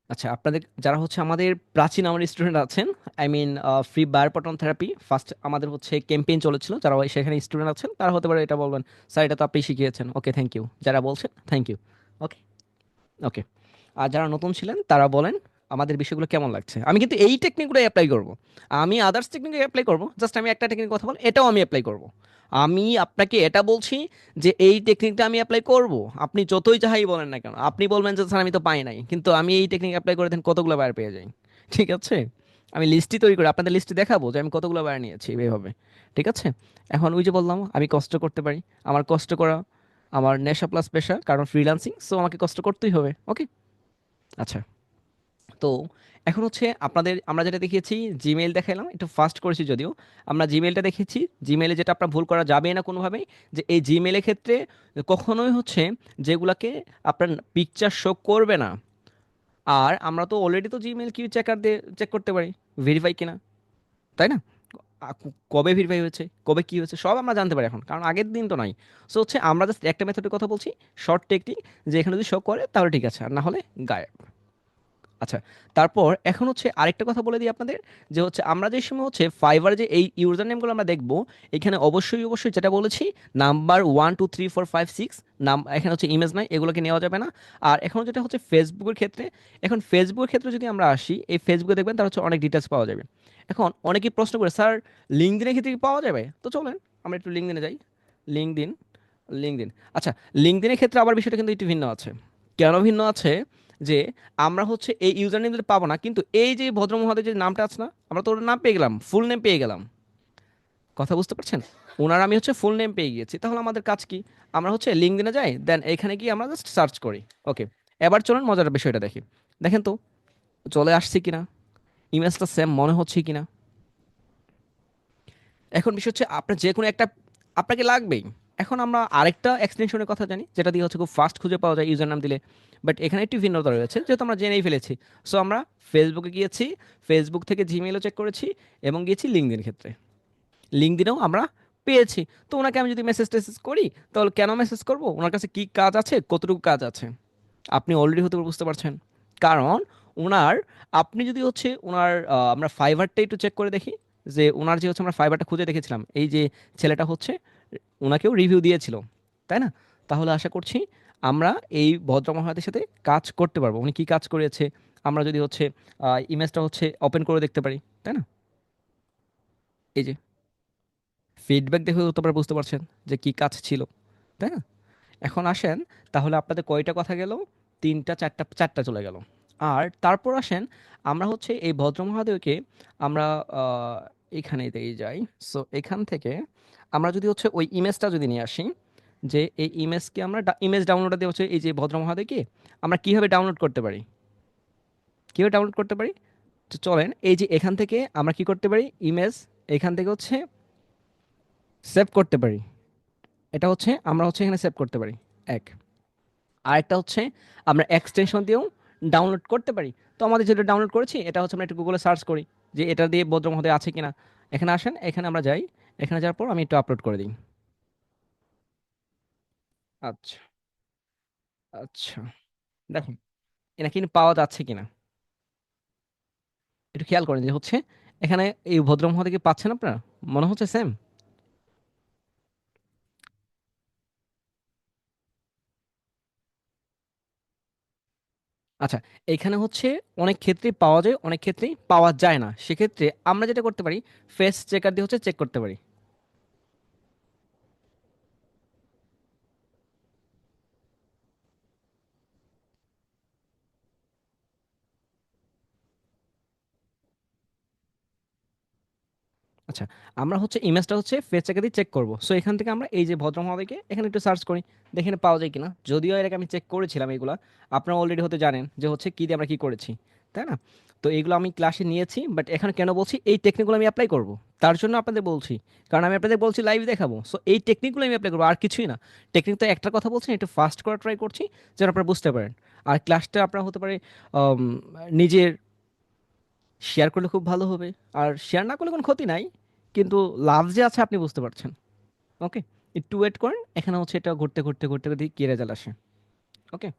আচ্ছা, আপনাদের যারা হচ্ছে আমাদের প্রাচীন আমার স্টুডেন্ট আছেন, আই মিন ফ্রি বায়োপটন থেরাপি ফার্স্ট আমাদের হচ্ছে ক্যাম্পেইন চলেছিল, যারা সেখানে স্টুডেন্ট আছেন তারা হতে পারে এটা বলবেন, স্যার এটা তো আপনি শিখিয়েছেন, ওকে থ্যাংক ইউ, যারা বলছেন থ্যাংক ইউ। ওকে, ওকে। আর যারা নতুন ছিলেন তারা বলেন আমাদের বিষয়গুলো কেমন লাগছে। আমি কিন্তু এই টেকনিকগুলো অ্যাপ্লাই করব, আমি আদার্স টেকনিক অ্যাপ্লাই করব, জাস্ট আমি একটা টেকনিক কথা বল, এটাও আমি অ্যাপ্লাই করব। আমি আপনাকে এটা বলছি যে এই টেকনিকটা আমি অ্যাপ্লাই করব। আপনি যতই যাহাই বলেন না কেন, আপনি বলবেন যে স্যার আমি তো পাই নাই, কিন্তু আমি এই টেকনিক অ্যাপ্লাই করে দেন কতগুলো বার পেয়ে যাই। ঠিক আছে, আমি লিস্টই তৈরি করি, আপনাদের লিস্টে দেখাবো যে আমি কতগুলো বার নিয়েছি এইভাবে। ঠিক আছে, এখন ওই যে বললাম আমি কষ্ট করতে পারি, আমার কষ্ট করা আমার নেশা প্লাস পেশা, কারণ ফ্রিল্যান্সিং, সো আমাকে কষ্ট করতেই হবে। ওকে, আচ্ছা। তো এখন হচ্ছে আপনাদের আমরা যেটা দেখিয়েছি, জিমেইল দেখালাম, একটু ফাস্ট করেছি যদিও। আমরা জিমেইলটা দেখেছি, জিমেইলে যেটা আপনার ভুল করা যাবে না কোনোভাবেই, যে এই জিমেইলের ক্ষেত্রে কখনোই হচ্ছে যেগুলাকে আপনার পিকচার শো করবে না। আর আমরা তো অলরেডি তো জিমেইল কিউ চেকার দিয়ে চেক করতে পারি ভেরিফাই কিনা, তাই না? কবে ভেরিফাই হয়েছে, কবে কি হয়েছে, সব আমরা জানতে পারি এখন, কারণ আগের দিন তো নাই। সো হচ্ছে আমরা জাস্ট একটা মেথডের কথা বলছি, শর্ট টেকনিক, যে এখানে যদি শো করে তাহলে ঠিক আছে, আর না হলে গায়েব। আচ্ছা, তারপর এখন হচ্ছে আরেকটা কথা বলে দিই আপনাদের, যে হচ্ছে আমরা যে সময় হচ্ছে ফাইবার যে এই ইউজার নেমগুলো আমরা দেখবো, এখানে অবশ্যই অবশ্যই যেটা বলেছি, নাম্বার 1 2 3 4 5 6 নাম, এখানে হচ্ছে ইমেজ নাই, এগুলোকে নেওয়া যাবে না। আর এখন যেটা হচ্ছে ফেসবুকের ক্ষেত্রে, এখন ফেসবুকের ক্ষেত্রে যদি আমরা আসি, এই ফেসবুকে দেখবেন তার হচ্ছে অনেক ডিটেলস পাওয়া যাবে। এখন অনেকেই প্রশ্ন করে স্যার লিঙ্কডিনের ক্ষেত্রে কি পাওয়া যাবে, তো চলেন আমরা একটু লিঙ্কডিনে যাই। লিঙ্কডিন, লিঙ্কডিন, আচ্ছা। লিঙ্কডিনের ক্ষেত্রে আবার বিষয়টা কিন্তু একটু ভিন্ন আছে। কেন ভিন্ন আছে, যে আমরা হচ্ছে এই ইউজার নেম পাবো না, কিন্তু এই যে ভদ্রমহোদয় যে নামটা আছে না, আমরা তো ওর নাম পেয়ে গেলাম, ফুল নেম পেয়ে গেলাম। কথা বুঝতে পারছেন? ওনার আমি হচ্ছে ফুল নেম পেয়ে গিয়েছি, তাহলে আমাদের কাজ কি? আমরা হচ্ছে লিঙ্কডিনে যাই, দেন এখানে গিয়ে আমরা জাস্ট সার্চ করি। ওকে, এবার চলুন মজার বিষয়টা দেখি। দেখেন তো চলে আসছে কিনা, ইমেজটা সেম মনে হচ্ছে কিনা। এখন বিষয় হচ্ছে আপনার যে কোনো একটা আপনাকে লাগবেই। এখন আমরা আরেকটা এক্সটেনশনের কথা জানি, যেটা দিয়ে হচ্ছে খুব ফাস্ট খুঁজে পাওয়া যায় ইউজার নাম দিলে। বাট এখানে একটি ভিন্নতা রয়েছে, যেহেতু আমরা জেনেই ফেলেছি। সো আমরা ফেসবুকে গিয়েছি, ফেসবুক থেকে জিমেইলও চেক করেছি, এবং গিয়েছি লিঙ্কডিন ক্ষেত্রে, লিঙ্কডিনেও আমরা পেয়েছি। তো ওনাকে আমি যদি মেসেজ টেসেজ করি, তাহলে কেন মেসেজ করব, ওনার কাছে কি কাজ আছে, কতটুকু কাজ আছে, আপনি অলরেডি হতে পারে বুঝতে পারছেন। কারণ ওনার, আপনি যদি হচ্ছে ওনার আমরা ফাইবারটা একটু চেক করে দেখি, যে ওনার যে হচ্ছে আমরা ফাইবারটা খুঁজে দেখেছিলাম, এই যে ছেলেটা হচ্ছে ওনাকেও রিভিউ দিয়েছিল, তাই না? তাহলে আশা করছি আমরা এই ভদ্র মহাদের সাথে কাজ করতে পারবো। উনি কি কাজ করেছে আমরা যদি হচ্ছে ইমেজটা হচ্ছে ওপেন করে দেখতে পারি, তাই না? এই যে ফিডব্যাক দেখে তো আপনারা বুঝতে পারছেন যে কি কাজ ছিল, তাই না? এখন আসেন, তাহলে আপনাদের কয়টা কথা গেল, তিনটা চারটা, চারটা চলে গেল। আর তারপর আসেন, আমরা হচ্ছে এই ভদ্র মহাদেবকে আমরা আহ, এখানে দিয়ে যাই। সো এখান থেকে আমরা যদি হচ্ছে ওই ইমেজটা যদি নিয়ে আসি, যে এই ইমেজকে আমরা ইমেজ ডাউনলোড দিয়ে হচ্ছে এই যে ভদ্র মহাদেবকে আমরা কিভাবে ডাউনলোড করতে পারি, কিভাবে ডাউনলোড করতে পারি। তো চলেন এই যে এখান থেকে আমরা কি করতে পারি, ইমেজ এখান থেকে হচ্ছে সেভ করতে পারি। এটা হচ্ছে আমরা হচ্ছে এখানে সেভ করতে পারি, এক। আরেকটা হচ্ছে আমরা এক্সটেনশন দিয়েও ডাউনলোড করতে পারি। তো আমাদের যেটা ডাউনলোড করেছি এটা হচ্ছে আমরা একটু গুগলে সার্চ করি যে এটা দিয়ে ভদ্র মহোদয় আছে কিনা। এখানে আসেন, এখানে আমরা যাই, এখানে যাওয়ার পর আমি একটু আপলোড করে দিই। আচ্ছা, আচ্ছা, দেখুন এটা কিন্তু পাওয়া যাচ্ছে কিনা একটু খেয়াল করেন যে হচ্ছে এখানে এই ভদ্র মহোদয়কে পাচ্ছেন আপনারা, মনে হচ্ছে সেম। আচ্ছা, এখানে হচ্ছে অনেক ক্ষেত্রেই পাওয়া যায়, অনেক ক্ষেত্রেই পাওয়া যায় না। সেক্ষেত্রে আমরা যেটা করতে পারি, ফেস চেকার দিয়ে হচ্ছে চেক করতে পারি। আচ্ছা, আমরা হচ্ছে ইমেজটা হচ্ছে ফেস চেকার দিয়ে চেক করবো। সো এখান থেকে আমরা এই যে ভদ্র মহোদয়কে এখানে একটু সার্চ করি, দেখি না পাওয়া যায় কিনা। যদিও এর আগে আমি চেক করেছিলাম এগুলা, আপনারা অলরেডি হতে জানেন যে হচ্ছে কি দিয়ে আমরা কি করেছি, তাই না? তো এইগুলো আমি ক্লাসে নিয়েছি, বাট এখানে কেন বলছি এই টেকনিকগুলো আমি অ্যাপ্লাই করব, তার জন্য আপনাদের বলছি। কারণ আমি আপনাদের বলছি লাইভ দেখাবো, সো এই টেকনিকগুলো আমি অ্যাপ্লাই করবো, আর কিছুই না। টেকনিক তো একটা কথা বলছি না, একটু ফাস্ট করা ট্রাই করছি যেন আপনারা বুঝতে পারেন। আর ক্লাসটা আপনার হতে পারে আম, নিজের শেয়ার করলে খুব ভালো হবে। আর শেয়ার না করলে কোনো ক্ষতি নাই, কিন্তু লাভ যে আছে আপনি বুঝতে পারছেন। ওকে, একটু ওয়েট করেন, এখানে হচ্ছে এটা ঘুরতে ঘুরতে ঘুরতে ঘুরতে কি রেজাল্ট আসে। ওকে।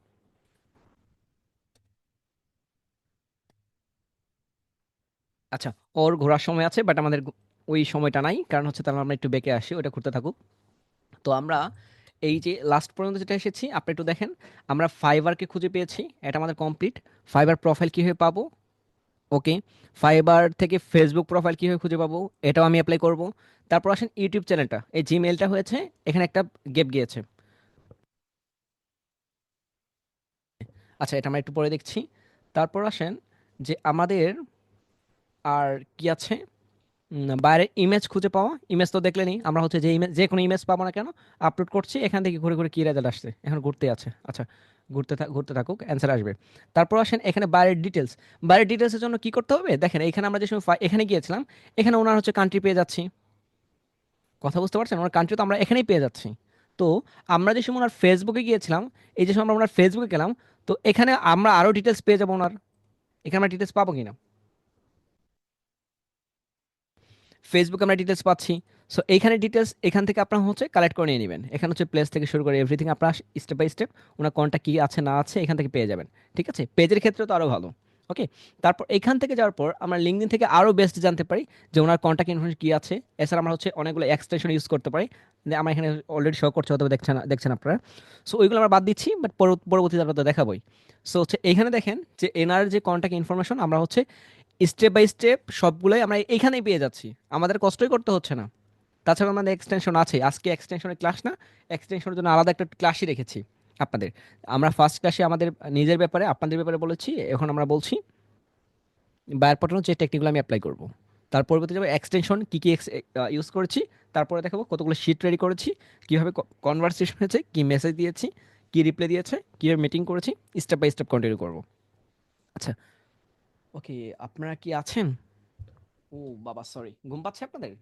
আচ্ছা, ওর ঘোরার সময় আছে, বাট আমাদের ওই সময়টা নাই, কারণ হচ্ছে তাহলে আমরা একটু বেঁকে আসি, ওটা ঘুরতে থাকুক। তো আমরা এই যে লাস্ট পর্যন্ত যেটা এসেছি আপনি একটু দেখেন, আমরা ফাইবারকে খুঁজে পেয়েছি, এটা আমাদের কমপ্লিট। ফাইবার প্রোফাইল কীভাবে পাবো? ওকে। ফাইবার থেকে ফেসবুক প্রোফাইল কীভাবে খুঁজে পাবো? এটাও আমি অ্যাপ্লাই করব। তারপর আসেন ইউটিউব চ্যানেলটা, এই জিমেলটা হয়েছে, এখানে একটা গেপ গিয়েছে। আচ্ছা, এটা আমরা একটু পরে দেখছি। তারপর আসেন যে আমাদের আর কি আছে, বাইরে ইমেজ খুঁজে পাওয়া। ইমেজ তো দেখলেনই, আমরা হচ্ছে যে ইমেজ, যে কোনো ইমেজ পাবো না কেন আপলোড করছি, এখান থেকে ঘুরে ঘুরে কি রেজাল্ট আসছে, এখন ঘুরতে আছে। আচ্ছা, ঘুরতে থাকুক, অ্যান্সার আসবে। তারপর আসেন এখানে বাইরের ডিটেলস। বাইরের ডিটেলসের জন্য কি করতে হবে দেখেন, এখানে আমরা যে সময় এখানে গিয়েছিলাম, এখানে ওনার হচ্ছে কান্ট্রি পেয়ে যাচ্ছি। কথা বুঝতে পারছেন, ওনার কান্ট্রি তো আমরা এখানেই পেয়ে যাচ্ছি। তো আমরা যে সময় ওনার ফেসবুকে গিয়েছিলাম, এই যে সময় আমরা ওনার ফেসবুকে গেলাম, তো এখানে আমরা আরও ডিটেলস পেয়ে যাবো ওনার। এখানে আমরা ডিটেলস পাবো কিনা, ফেসবুকে আমরা ডিটেলস পাচ্ছি। সো এইখানে ডিটেলস এখান থেকে আপনার হচ্ছে কালেক্ট করে নিয়ে নেবেন। এখানে হচ্ছে প্লেস থেকে শুরু করে এভরিথিং আপনার স্টেপ বাই স্টেপ ওনার কোনটা কি আছে না আছে এখান থেকে পেয়ে যাবেন। ঠিক আছে, পেজের ক্ষেত্রে তো আরও ভালো। ওকে। তারপর এখান থেকে যাওয়ার পর আমরা লিঙ্কডিন থেকে আরও বেস্ট জানতে পারি যে ওনার কন্ট্যাক্ট ইনফরমেশন কি আছে। এছাড়া আমরা হচ্ছে অনেকগুলো এক্সটেনশন ইউজ করতে পারি, যে আমার এখানে অলরেডি শো করছে, হয়তো দেখছেন দেখছেন আপনারা। সো ওইগুলো আমরা বাদ দিচ্ছি, বাট পরবর্তীতে আমরা তো দেখাবোই। সো হচ্ছে এখানে দেখেন যে এনার যে কন্ট্যাক্ট ইনফরমেশন আমরা হচ্ছে স্টেপ বাই স্টেপ সবগুলোই আমরা এখানেই পেয়ে যাচ্ছি, আমাদের কষ্টই করতে হচ্ছে না। তাছাড়া আমাদের এক্সটেনশন আছে, আজকে এক্সটেনশনের ক্লাস না, এক্সটেনশনের জন্য আলাদা একটা ক্লাসই রেখেছি আপনাদের। আমরা ফার্স্ট ক্লাসে আমাদের নিজের ব্যাপারে আপনাদের ব্যাপারে বলেছি, এখন আমরা বলছি বায়ার পাঠানোর যে টেকনিকগুলো আমি অ্যাপ্লাই করব। তার পরবর্তী যাবো এক্সটেনশন কী কী ইউজ করেছি, তারপরে দেখাবো কতগুলো শিট রেডি করেছি, কীভাবে কনভারসেশন হয়েছে, কী মেসেজ দিয়েছি, কী রিপ্লাই দিয়েছে, কীভাবে মিটিং করেছি, স্টেপ বাই স্টেপ কন্টিনিউ করবো। আচ্ছা, ওকে, আপনারা কি আছেন? ও বাবা, সরি, ঘুম পাচ্ছে আপনাদের?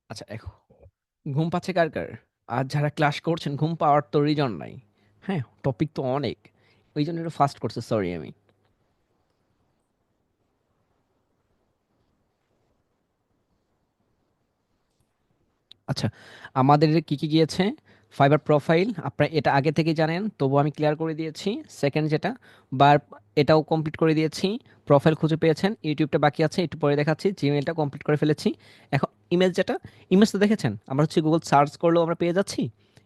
আচ্ছা, এখন ঘুম পাচ্ছে কার কার? আর যারা ক্লাস করছেন ঘুম পাওয়ার তো রিজন নাই। হ্যাঁ, টপিক তো অনেক, ওই জন্য একটু ফাস্ট করছে, সরি আমি। আচ্ছা, আমাদের কি কি গিয়েছে? ফাইবার প্রোফাইল আপনারা এটা আগে থেকে জানেন, তবু আমি ক্লিয়ার করে দিয়েছি। সেকেন্ড যেটা, বার, এটাও কমপ্লিট করে দিয়েছি। প্রোফাইল খুঁজে পেয়েছেন, ইউটিউবটা বাকি আছে, একটু পরে দেখাচ্ছি। জিমেলটা কমপ্লিট করে ফেলেছি। এখন ইমেজ যেটা, ইমেজ তো দেখেছেন, আমরা হচ্ছে গুগল সার্চ করলেও আমরা পেয়ে যাচ্ছি,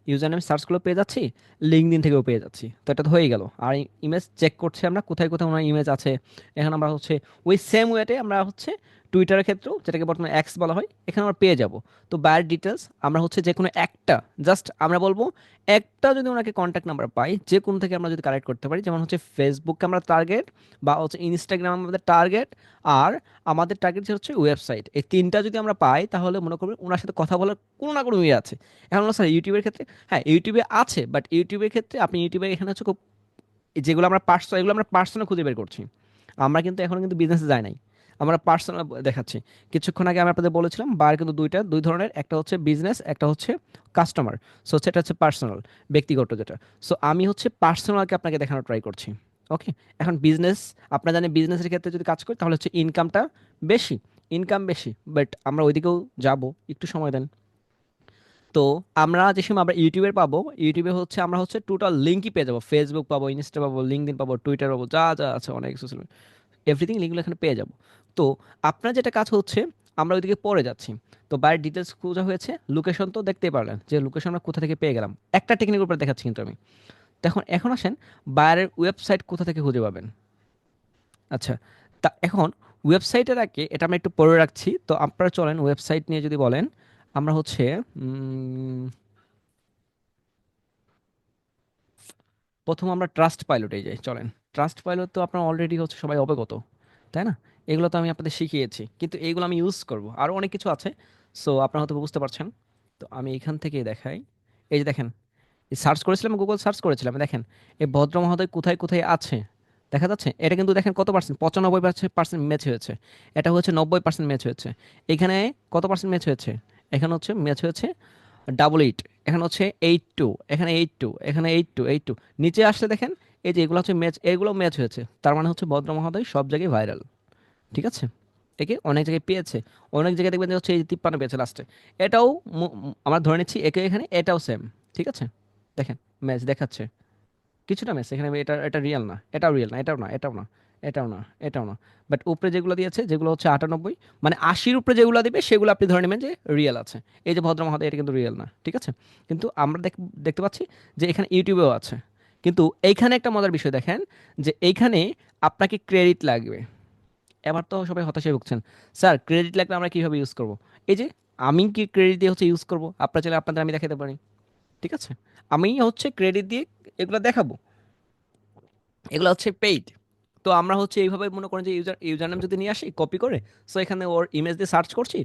ইউজার নেম সার্চ করলেও পেয়ে যাচ্ছি, লিঙ্কডিন থেকেও পেয়ে যাচ্ছি। তো এটা তো হয়েই গেল। আর ইমেজ চেক করছে আমরা কোথায় কোথায় ওনার ইমেজ আছে। এখন আমরা হচ্ছে ওই সেম ওয়েতে আমরা হচ্ছে টুইটারের ক্ষেত্রেও, যেটাকে বর্তমানে এক্স বলা হয়, এখানে আমরা পেয়ে যাব। তো বায়ার ডিটেলস আমরা হচ্ছে যে কোনো একটা, জাস্ট আমরা বলবো একটা যদি ওনাকে কন্ট্যাক্ট নাম্বার পাই, যে কোনো থেকে আমরা যদি কালেক্ট করতে পারি, যেমন হচ্ছে ফেসবুককে আমরা টার্গেট, বা হচ্ছে ইনস্টাগ্রাম আমাদের টার্গেট, আর আমাদের টার্গেট যে হচ্ছে ওয়েবসাইট, এই তিনটা যদি আমরা পাই, তাহলে মনে করবেন ওনার সাথে কথা বলার কোনো না কোনো ইয়ে আছে। এখন হলো স্যার ইউটিউবের ক্ষেত্রে, হ্যাঁ ইউটিউবে আছে, বাট ইউটিউবের ক্ষেত্রে আপনি ইউটিউবে এখানে হচ্ছে খুব, যেগুলো আমরা পার্সোনাল, এগুলো আমরা পার্সোনাল খুঁজে বের করছি। আমরা কিন্তু এখনো কিন্তু বিজনেসে যাই নাই, আমরা পার্সোনাল দেখাচ্ছি। কিছুক্ষণ আগে আমি আপনাদের বলেছিলাম বার কিন্তু দুই ধরনের, একটা হচ্ছে বিজনেস, একটা হচ্ছে কাস্টমার। সো সেটা হচ্ছে পার্সোনাল, ব্যক্তিগত যেটা। সো আমি হচ্ছে পার্সোনালকে আপনাকে দেখানোর ট্রাই করছি। ওকে। এখন বিজনেস, আপনারা জানেন বিজনেসের ক্ষেত্রে যদি কাজ করি তাহলে হচ্ছে ইনকামটা বেশি, ইনকাম বেশি, বাট আমরা ওইদিকেও যাব, একটু সময় দেন। তো আমরা যে সময় আমরা ইউটিউবের পাবো, ইউটিউবে হচ্ছে আমরা হচ্ছে টোটাল লিঙ্কই পেয়ে যাবো, ফেসবুক পাবো, ইনস্টা পাবো, লিঙ্কডইন পাবো, টুইটার পাবো, যা যা আছে অনেক সোশ্যাল, এভরিথিং লিঙ্কগুলো এখানে পেয়ে যাবো। তো আপনার যেটা কাজ হচ্ছে, আমরা ওইদিকে পরে যাচ্ছি। তো বাইরের ডিটেলস খোঁজা হয়েছে, লোকেশন তো দেখতেই পারলেন যে লোকেশন আমরা কোথা থেকে পেয়ে গেলাম, একটা টেকনিকের উপর দেখাচ্ছি কিন্তু আমি। তখন এখন আসেন বাইরের ওয়েবসাইট কোথা থেকে খুঁজে পাবেন। আচ্ছা, তা এখন ওয়েবসাইটের আগে এটা আমরা একটু পরে রাখছি, তো আপনারা চলেন ওয়েবসাইট নিয়ে যদি বলেন, আমরা হচ্ছে প্রথম আমরা ট্রাস্ট পাইলটে যাই, চলেন। ট্রাস্ট পাইলট তো আপনার অলরেডি হচ্ছে সবাই অবগত, তাই না? এগুলো তো আমি আপনাদের শিখিয়েছি, কিন্তু এইগুলো আমি ইউজ করব, আরও অনেক কিছু আছে। সো আপনারা হয়তো বুঝতে পারছেন। তো আমি এখান থেকেই দেখাই। এই যে দেখেন, সার্চ করেছিলাম, গুগল সার্চ করেছিলাম, দেখেন এই ভদ্র মহোদয় কোথায় কোথায় আছে দেখা যাচ্ছে। এটা কিন্তু দেখেন কত পার্সেন্ট, 95% ম্যাচ হয়েছে। এটা হচ্ছে 90% ম্যাচ হয়েছে। এখানে কত পার্সেন্ট ম্যাচ হয়েছে? এখানে হচ্ছে ম্যাচ হয়েছে 88, এখানে হচ্ছে 82, এখানে 82, এখানে 82, 82। নিচে আসলে দেখেন এই যে এগুলো হচ্ছে ম্যাচ, এগুলো ম্যাচ হয়েছে, তার মানে হচ্ছে ভদ্র মহোদয় সব জায়গায় ভাইরাল। ঠিক আছে, একে অনেক জায়গায় পেয়েছে, অনেক জায়গায় দেখবেন যে হচ্ছে এই যে 53 পেয়েছে লাস্টে। এটাও আমরা ধরে নিচ্ছি একে, এখানে এটাও সেম। ঠিক আছে, দেখেন ম্যাচ দেখাচ্ছে, কিছুটা ম্যাচ এখানে, এটা এটা রিয়েল না, এটাও রিয়েল না, এটাও না, এটাও না, এটাও না, এটাও না। বাট উপরে যেগুলো দিয়েছে, যেগুলো হচ্ছে 98, মানে 80-র উপরে যেগুলো দিবে সেগুলো আপনি ধরে নেবেন যে রিয়েল আছে। এই যে ভদ্র মহোদয়, এটা কিন্তু রিয়েল না। ঠিক আছে, কিন্তু আমরা দেখতে পাচ্ছি যে এখানে ইউটিউবেও আছে। কিন্তু এইখানে একটা মজার বিষয় দেখেন, যে এইখানে আপনাকে ক্রেডিট লাগবে। এবার তো সবাই হতাশায় ভুগছেন, স্যার ক্রেডিট লাগলে আমরা কিভাবে ইউজ করব? এই যে আমি কি ক্রেডিট দিয়ে হচ্ছে ইউজ করব, আপনার চাইলে আপনাদের আমি দেখাতে পারি। ঠিক আছে, আমি হচ্ছে ক্রেডিট দিয়ে এগুলো দেখাবো, এগুলো হচ্ছে পেইড। তো আমরা হচ্ছে এইভাবে মনে করেন যে ইউজার নাম যদি নিয়ে আসি কপি করে, সো এখানে ওর ইমেজ দিয়ে সার্চ করছি,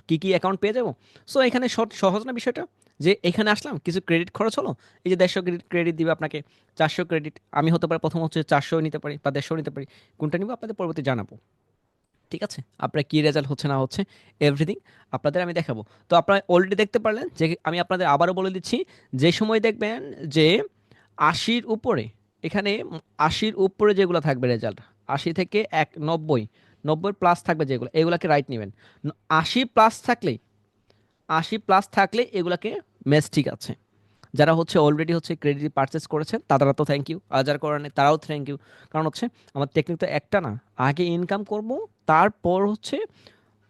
কি কি অ্যাকাউন্ট পেয়ে যাবো। সো এখানে সহজ না বিষয়টা, যে এখানে আসলাম, কিছু ক্রেডিট খরচ হলো, এই যে 150 ক্রেডিট দিবে আপনাকে, 400 ক্রেডিট, আমি হতে পারে প্রথম হচ্ছে 400 নিতে পারি বা 150 নিতে পারি, কোনটা নিব আপনাদের পরবর্তী জানাবো। ঠিক আছে, আপনার কি রেজাল্ট হচ্ছে না হচ্ছে, এভরিথিং আপনাদের আমি দেখাবো। তো আপনারা অলরেডি দেখতে পারলেন যে আমি আপনাদের আবারও বলে দিচ্ছি, যে সময় দেখবেন যে 80-র উপরে, এখানে 80-র উপরে যেগুলো থাকবে রেজাল্ট, 80 থেকে 90, 90 প্লাস থাকবে যেগুলো, এগুলাকে রাইট নেবেন। 80 প্লাস থাকলেই, 80 প্লাস থাকলে এগুলাকে মেস ঠিক আছে। যারা হচ্ছে অলরেডি হচ্ছে ক্রেডিট পারচেস করেছেন তারা তো থ্যাংক ইউ, আর যারা করেন তারাও থ্যাংক ইউ। কারণ হচ্ছে আমার টেকনিক তো একটা না, আগে ইনকাম করব, তারপর হচ্ছে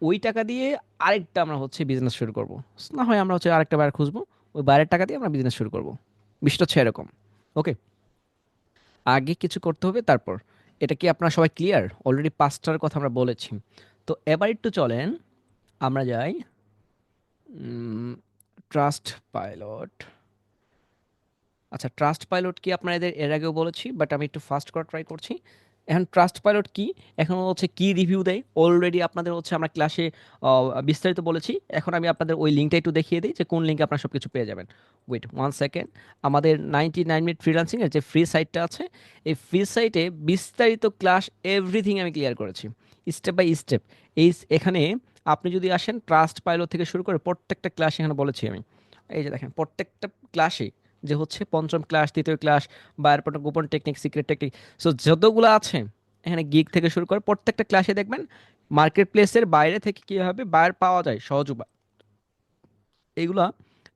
ওই টাকা দিয়ে আরেকটা আমরা হচ্ছে বিজনেস শুরু করব। না হয় আমরা হচ্ছে আরেকটা বাইরে খুঁজবো, ওই বাইরের টাকা দিয়ে আমরা বিজনেস শুরু করব। বিষয়টা হচ্ছে এরকম। ওকে, আগে কিছু করতে হবে তারপর। এটা কি আপনারা সবাই ক্লিয়ার? অলরেডি পাঁচটার কথা আমরা বলেছি। তো এবার একটু চলেন আমরা যাই ট্রাস্ট পাইলট। আচ্ছা, ট্রাস্ট পাইলট কি আপনাদের এর আগেও বলেছি, বাট আমি একটু ফাস্ট করা ট্রাই করছি। এখন ট্রাস্ট পাইলট কি, এখন হচ্ছে কি রিভিউ দেয়, অলরেডি আপনাদের হচ্ছে আমরা ক্লাসে বিস্তারিত বলেছি। এখন আমি আপনাদের ওই লিঙ্কটা একটু দেখিয়ে দিই, যে কোন লিঙ্কে আপনারা সব কিছু পেয়ে যাবেন। ওয়েট 1 সেকেন্ড, আমাদের 99 মিনিট ফ্রিল্যান্সিং এর যে ফ্রি সাইটটা আছে, এই ফ্রি সাইটে বিস্তারিত ক্লাস এভরিথিং আমি ক্লিয়ার করেছি, স্টেপ বাই স্টেপ। এখানে আপনি যদি আসেন, ট্রাস্ট পাইলট থেকে শুরু করে প্রত্যেকটা ক্লাস এখানে বলেছি আমি। এই যে দেখেন প্রত্যেকটা ক্লাসে, যে হচ্ছে পঞ্চম ক্লাস, তৃতীয় ক্লাস, বা এরপর গোপন টেকনিক, সিক্রেট টেকনিক, সো যতগুলো আছে এখানে গিগ থেকে শুরু করে প্রত্যেকটা ক্লাসে দেখবেন মার্কেট প্লেসের বাইরে থেকে কীভাবে বায়ার পাওয়া যায় সহজ উপায়, এইগুলা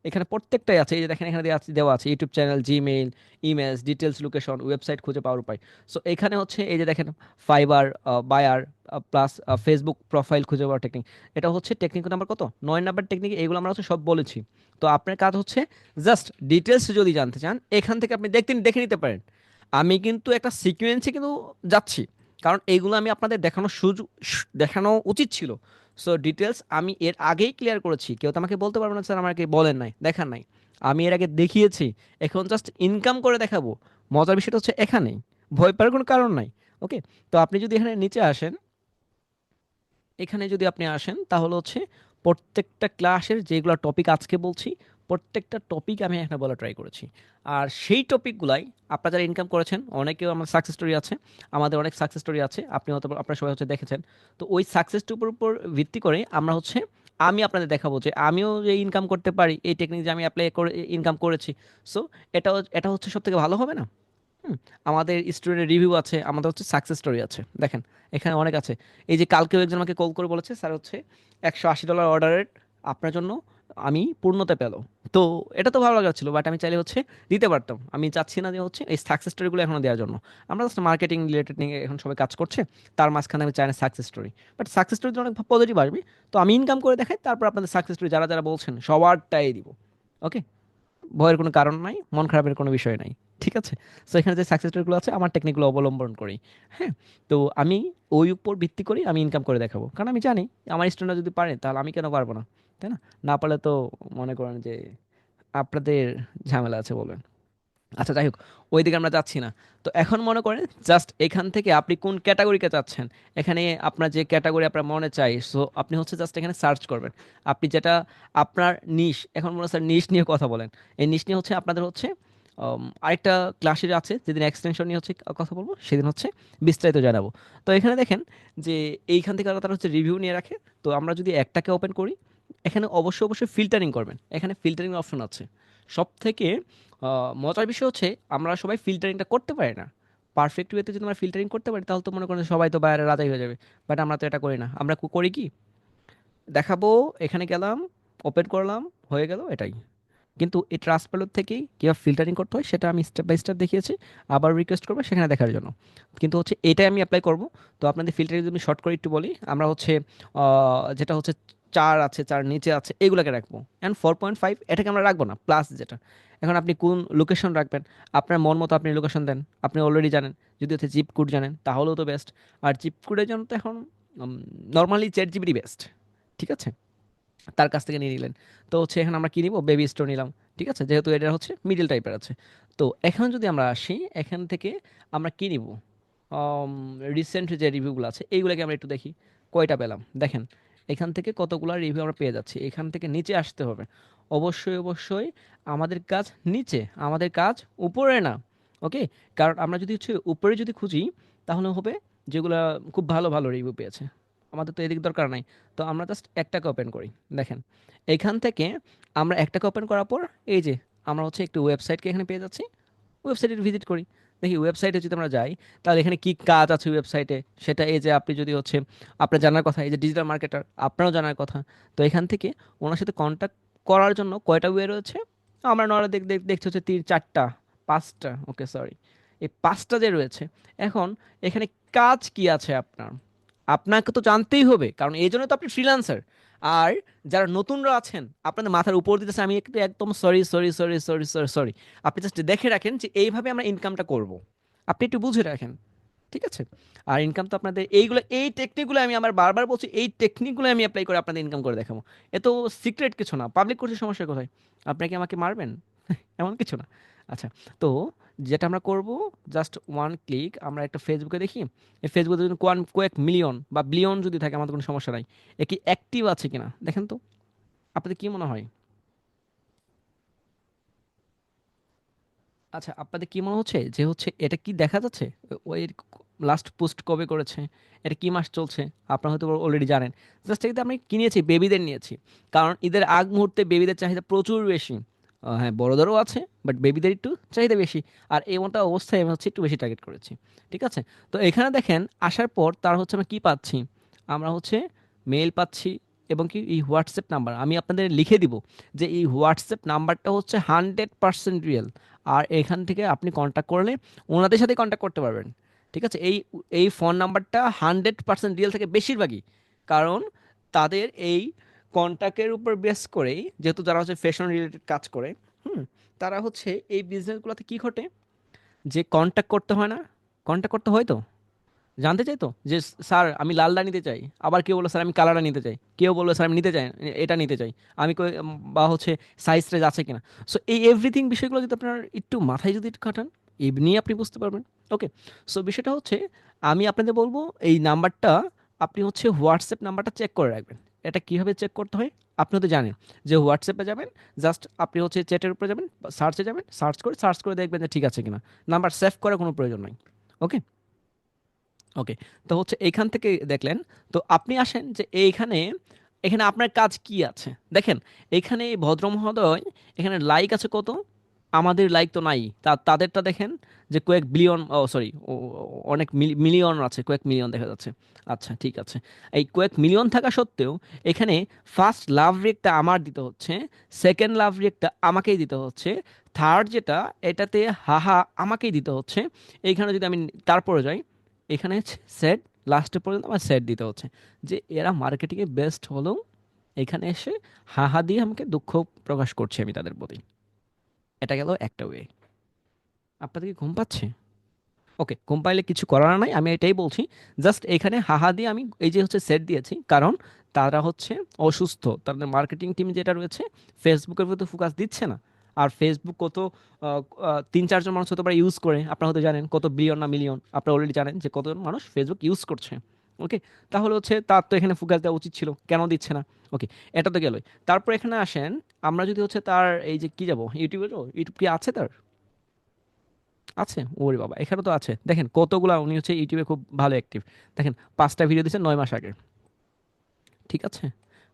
এখানে প্রত্যেকটাই আছে। এই যে দেখেন এখানে দেওয়া আছে YouTube channel, Gmail, image, details, location, website খুঁজে পাওয়ার উপায়। সো এখানে হচ্ছে এই যে দেখেন Fiverr, buyer, plus Facebook profile খুঁজে পাওয়ার টেকনিক। এটা হচ্ছে টেকনিক নাম্বার কত, 9 নাম্বার টেকনিক। এগুলো আমরা হচ্ছে সব বলেছি। তো আপনার কাজ হচ্ছে জাস্ট ডিটেলস যদি জানতে চান, এখান থেকে আপনি দেখে নিতে পারেন। আমি কিন্তু একটা সিকোয়েন্সে কিন্তু যাচ্ছি, কারণ এইগুলো আমি আপনাদের দেখানোর সুযোগ দেখানো উচিত ছিল। সো ডিটেলস আমি এর আগেই ক্লিয়ার করেছি, কেউ তো আমাকে বলতে পারবে না স্যার আমাকে বলেন নাই, দেখান নাই। আমি এর আগে দেখিয়েছি, এখন জাস্ট ইনকাম করে দেখাবো। মজার বিষয়টা হচ্ছে এখানেই, ভয় পাওয়ার কোনো কারণ নাই। ওকে, তো আপনি যদি এখানে নিচে আসেন, এখানে যদি আপনি আসেন তাহলে হচ্ছে প্রত্যেকটা ক্লাসের যেগুলো টপিক আজকে বলছি, প্রত্যেকটা টপিক আমি এখানে বলা ট্রাই করেছি। আর সেই টপিকগুলাই আপনারা যারা ইনকাম করেছেন, অনেকেও আমার সাকসেস স্টোরি আছে, আমাদের অনেক সাকসেস স্টোরি আছে, আপনি হয়তো আপনারা সবাই হচ্ছে দেখেছেন। তো ওই সাকসেসটির উপর ভিত্তি করে আমরা হচ্ছে আমি আপনাদের দেখাবো যে আমিও যে ইনকাম করতে পারি, এই টেকনিক যে আমি অ্যাপ্লাই করে ইনকাম করেছি। সো এটা হচ্ছে সব থেকে ভালো হবে না? হুম, আমাদের স্টুডেন্টের রিভিউ আছে, আমাদের হচ্ছে সাকসেস স্টোরি আছে, দেখেন এখানে অনেক আছে। এই যে কালকেও একজন আমাকে কল করে বলেছে স্যার হচ্ছে $180 অর্ডারের আপনার জন্য আমি পূর্ণতা পেল। তো এটা তো ভালো লাগা ছিল, বাট আমি চাইলে হচ্ছে দিতে পারতাম, আমি চাচ্ছি না যে হচ্ছে এই সাকসেস স্টোরিগুলো এখনো দেওয়ার জন্য। আমরা জাস্ট মার্কেটিং রিলেটেড নিয়ে এখন সবাই কাজ করছে, তার মাঝখানে আমি চাই না success story. But success story অনেক পজিটিভ আসবে। তো আমি ইনকাম করে দেখাই, তারপর আপনাদের সাকসেস স্টোরি যারা যারা বলছেন সবারটাই দিব। ওকে, ভয়ের কোনো কারণ নাই, মন খারাপের কোনো বিষয় নাই। ঠিক আছে, সো এখানে যে সাকসেস স্টোরিগুলো আছে আমার টেকনিকগুলো অবলম্বন করি। হ্যাঁ, তো আমি ওই উপর ভিত্তি করি আমি ইনকাম করে দেখাবো, কারণ আমি জানি আমার স্টুডেন্টরা যদি পারে তাহলে আমি কেন পারবো না, তাই না? না পারলে তো মনে করেন যে আপনাদের ঝামেলা আছে বলবেন। আচ্ছা যাই হোক, ওইদিকে আমরা যাচ্ছি না। তো এখন মনে করেন জাস্ট এখান থেকে আপনি কোন ক্যাটাগরিকে চাচ্ছেন, এখানে আপনার যে ক্যাটাগরি আপনার মনে চাই, সো আপনি হচ্ছে জাস্ট এখানে সার্চ করবেন। আপনি যেটা আপনার নিশ, এখন মনে হয় স্যার নিশ নিয়ে কথা বলেন। এই নিশ নিয়ে হচ্ছে আপনাদের হচ্ছে আরেকটা ক্লাসের আছে, যেদিন এক্সটেনশন নিয়ে হচ্ছে কথা বলবো সেদিন হচ্ছে বিস্তারিত জানাবো। তো এখানে দেখেন যে এইখান থেকে তারা হচ্ছে রিভিউ নিয়ে রাখে। তো আমরা যদি একটাকে ওপেন করি, এখানে অবশ্যই অবশ্যই ফিল্টারিং করবেন, এখানে ফিল্টারিং অপশন আছে। সব থেকে মজার বিষয় হচ্ছে আমরা সবাই ফিল্টারিংটা করতে পারি না। পারফেক্ট ওয়েতে যদি আমরা ফিল্টারিং করতে পারি তাহলে তো মনে করেন সবাই তো বাইরে রাজাই হয়ে যাবে। বাট আমরা তো এটা করি না, আমরা করি কি, দেখাবো, এখানে গেলাম, ওপেন করলাম, হয়ে গেল এটাই। কিন্তু এই ট্রান্সপারেন্ট থেকেই কীভাবে ফিল্টারিং করতে হয় সেটা আমি স্টেপ বাই স্টেপ দেখিয়েছি, আবার রিকোয়েস্ট করবো সেখানে দেখার জন্য। কিন্তু হচ্ছে এটাই আমি অ্যাপ্লাই করব। তো আপনাদের ফিল্টারিং যদি শর্ট করে একটু বলি, আমরা হচ্ছে যেটা হচ্ছে চার আছে, চার নিচে আছে, এগুলোকে রাখবো। অ্যান্ড 4.5 এটাকে আমরা রাখবো না, প্লাস যেটা। এখন আপনি কোন লোকেশন রাখবেন, আপনার মন মতো আপনি লোকেশন দেন, আপনি অলরেডি জানেন। যদি হচ্ছে জিপ কোড জানেন তাহলেও তো বেস্ট। আর জিপ কোডের জন্য তো এখন নর্মালি চ্যাট জিপিটি বেস্ট। ঠিক আছে, তার কাছ থেকে নিয়ে নিলেন। তো হচ্ছে এখানে আমরা কি নিব, বেবি স্টোর নিলাম। ঠিক আছে, যেহেতু এটা হচ্ছে মিডল টাইপের আছে। তো এখন যদি আমরা আসি, এখান থেকে আমরা কি নিব, রিসেন্ট যে রিভিউগুলো আছে এইগুলোকে আমরা একটু দেখি কয়টা পেলাম। দেখেন এখান থেকে কতগুলো রিভিউ আমরা পেয়ে যাচ্ছি। এখান থেকে নিচে আসতে হবে, অবশ্যই অবশ্যই আমাদের কাজ নিচে, আমাদের কাজ উপরে না। ওকে, কারণ আমরা যদি হচ্ছে উপরে যদি খুঁজি তাহলে হবে যেগুলা খুব ভালো ভালো রিভিউ পেয়েছে, আমাদের তো এদিক দরকার নাই। তো আমরা জাস্ট একটাকে ওপেন করি। দেখেন এখান থেকে আমরা একটাকে ওপেন করার পর এই যে আমরা হচ্ছে একটু ওয়েবসাইটকে এখানে পেয়ে যাচ্ছি, ওয়েবসাইটে ভিজিট করি। দেখি ওয়েবসাইটে যদি আমরা যাই তাহলে এখানে কি কাজ আছে ওয়েবসাইটে, সেটা এই যে আপনি যদি হচ্ছে আপনার জানার কথা, এই যে ডিজিটাল মার্কেটার আপনারও জানার কথা। তো এখান থেকে ওনার সাথে কন্ট্যাক্ট করার জন্য কয়টা ওয়ে রয়েছে, আমরা নরা দেখছি হচ্ছে তিন চারটা, পাঁচটা, ওকে সরি, এই পাঁচটা যে রয়েছে। এখন এখানে কাজ কি আছে আপনার, আপনাকে তো জানতেই হবে, কারণ এই জন্য তো আপনি ফ্রিল্যান্সার। আর যারা নতুনরা আছেন আপনাদের মাথার উপর দিতেছে, আমি একটু একদম sorry sorry sorry sorry sorry sorry, আপনি জাস্ট দেখে রাখেন যে এইভাবে আমরা ইনকামটা করব, আপনি একটু বুঝে রাখেন। ঠিক আছে, আর ইনকাম তো আপনাদের এইগুলো, এই টেকনিকগুলো আমি আমার বারবার বলছি, এই টেকনিকগুলো আমি অ্যাপ্লাই করে আপনাদের ইনকাম করে দেখাবো। এ তো সিক্রেট কিছু না, পাবলিক করছে সমস্যা কোথায়, আপনাকে আমাকে মারবেন এমন কিছু না। আচ্ছা, তো যেটা আমরা করব, জাস্ট ওয়ান ক্লিক আমরা একটা ফেসবুকে দেখি, এই ফেসবুকে যদি কয়েক মিলিয়ন বা বিলিয়ন যদি থাকে আমাদের কোনো সমস্যা নাই। এ কি অ্যাক্টিভ আছে কিনা দেখেন তো, আপনাদের কি মনে হয়? আচ্ছা, আপনাদের কি মনে হচ্ছে যে হচ্ছে এটা কি দেখা যাচ্ছে? ওই লাস্ট পোস্ট কবে করেছে, এটা কি মাস চলছে, আপনারা হয়তো অলরেডি জানেন। জাস্ট এটাতে আমি কি নিয়েছি, বেবিদের নিয়েছি। কারণ ঈদের আগ মুহূর্তে বেবিদের চাহিদা প্রচুর বেশি। হ্যাঁ, বড়দেরও আছে, বাট বেবিদের একটু চাহিদা বেশি। আর এই মতো অবস্থায় আমি হচ্ছে একটু বেশি টার্গেট করেছি। ঠিক আছে, তো এখানে দেখেন আসার পর তার হচ্ছে আমরা কি পাচ্ছি, আমরা হচ্ছে মেল পাচ্ছি, এবং কি এই হোয়াটসঅ্যাপ নাম্বার আমি আপনাদের লিখে দিব যে এই হোয়াটসঅ্যাপ নাম্বারটা হচ্ছে 100% রিয়েল। আর এখান থেকে আপনি কন্ট্যাক্ট করলে ওনাদের সাথে কন্ট্যাক্ট করতে পারবেন। ঠিক আছে, এই এই ফোন নাম্বারটা 100% রিয়েল থেকে বেশিরভাগই, কারণ তাদের এই কন্ট্যাক্টের উপর বেস করেই, যেহেতু যারা হচ্ছে ফ্যাশন রিলেটেড কাজ করে, হুম, তারা হচ্ছে এই বিজনেসগুলোতে কি ঘটে, যে কন্ট্যাক্ট করতে হয় না, কন্ট্যাক্ট করতে হয় তো, জানতে চাই তো যে স্যার আমি লালটা নিতে চাই, আবার কেউ বললো স্যার আমি কালারটা নিতে চাই, কেউ বললো স্যার আমি নিতে চাই এটা নিতে চাই, আমি বা হচ্ছে সাইজ টাইজ আছে কিনা। সো এই এভরিথিং বিষয়গুলো যদি আপনার একটু মাথায় যদি একটু খাটান, এমনি আপনি বুঝতে পারবেন। ওকে, সো বিষয়টা হচ্ছে আমি আপনাদের বলবো এই নাম্বারটা আপনি হচ্ছে হোয়াটসঅ্যাপ নাম্বারটা চেক করে রাখবেন। এটা কিভাবে চেক করতে হয় আপনি তো জানেন, যে হোয়াটসঅ্যাপে যাবেন, জাস্ট আপনি হচ্ছে চ্যাটের উপরে যাবেন, সার্চে যাবেন, সার্চ করে দেখবেন যে ঠিক আছে কিনা, নাম্বার সেভ করার কোনো প্রয়োজন নাই। ওকে, ওকে, তো হচ্ছে এইখান থেকে দেখলেন। তো আপনি আসেন যে এইখানে, এখানে আপনার কাজ কি আছে দেখেন। এখানে এই ভদ্র মহোদয়, এখানে লাইক আছে কত, আমাদের লাইক তো নাই, তাদেরটা দেখেন যে কয়েক বিলিয়ন, ও সরি, অনেক মিলিয়ন আছে, কয়েক মিলিয়ন দেখা যাচ্ছে। আচ্ছা ঠিক আছে, এই কয়েক মিলিয়ন থাকা সত্ত্বেও এখানে ফার্স্ট লাভ রেটটা আমার দিতে হচ্ছে, সেকেন্ড লাভ রেটটা আমাকেই দিতে হচ্ছে, থার্ড যেটা এটাতে হাহা আমাকেই দিতে হচ্ছে। এইখানে যদি আমি তারপরে যাই, এখানে সেট, লাস্টে পর্যন্ত আমার সেট দিতে হচ্ছে, যে এরা মার্কেটিংয়ে বেস্ট হলেও এখানে এসে হাহা দিয়ে আমাকে দুঃখ প্রকাশ করছি আমি তাদের প্রতি। এটা গেল একটা ওয়ে। আপনাদের কি ঘুম পাচ্ছে? ওকে, ঘুম পাইলে কিছু করার নাই, আমি এটাই বলছি। জাস্ট এখানে হাহা দিয়ে আমি এই যে হচ্ছে সেট দিয়েছি, কারণ তারা হচ্ছে অসুস্থ, তাদের মার্কেটিং টিম যেটা রয়েছে ফেসবুকের প্রতি ফোকাস দিচ্ছে না। আর ফেসবুক কত 3-4 জন মানুষ হতে পারে ইউজ করে, আপনারা হয়তো জানেন কত বিলিয়ন না মিলিয়ন, আপনারা অলরেডি জানেন যে কতজন মানুষ ফেসবুক ইউজ করছে। ওকে, তাহলে হচ্ছে তার তো এখানে ফোকাস দেওয়া উচিত ছিল, কেন দিচ্ছে না? ওকে, এটা তো গেলই। তারপর এখানে আসেন, আমরা যদি হচ্ছে তার এই যে কি যাব, ইউটিউবে, তো ইউটিউব কি আছে তার? আছে, ওরে বাবা, এখানে তো আছে, দেখেন কতগুলা, উনি হচ্ছে ইউটিউবে খুব ভালো অ্যাক্টিভ। দেখেন 5টা ভিডিও দিয়েছে 9 মাস আগে, ঠিক আছে,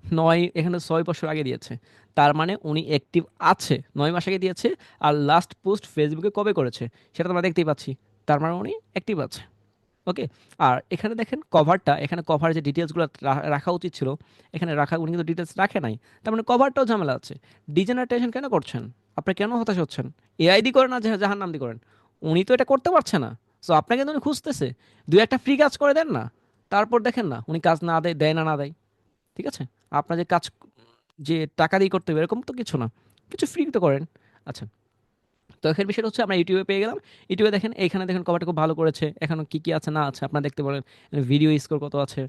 নয়, এখানে 6 বছর আগে দিয়েছে। তার মানে উনি অ্যাক্টিভ আছে, 9 মাস আগে দিয়েছে। আর লাস্ট পোস্ট ফেসবুকে কবে করেছে সেটা তো আমরা দেখতেই পাচ্ছি, তার মানে উনি অ্যাক্টিভ আছে। ওকে, আর এখানে দেখেন কভারটা, এখানে কভার যে ডিটেলসগুলো রাখা উচিত ছিল, এখানে রাখা, উনি কিন্তু ডিটেলস রাখে নাই। তার মানে কভারটাও ঝামেলা আছে। ডিজেনারেটেশন কেন করছেন? আপনি কেন হতাশ হচ্ছেন? এআই দি করেন না, জাহার নাম দি করেন, উনি তো এটা করতে পারছে না। সো আপনাকে কিন্তু উনি খুঁজতেছে, দুই একটা ফ্রি কাজ করে দেন না, তারপর দেখেন না উনি কাজ না দেয়, দেয় না, না দেয়। ঠিক আছে, আপনার যে কাজ, যে টাকা দিয়ে করতে হবে এরকম তো কিছু না, কিছু ফ্রি তো করেন। আচ্ছা, তো এখানে বিষয়টা হচ্ছে আমরা ইউটিউবে পেয়ে গেলাম। ইউটিউবে দেখেন, এখানে দেখেন কভারটা খুব ভালো করেছে, এখানে কি কি আছে না আছে আপনারা দেখতে পারেন। ভিডিও স্কোর কত আছে,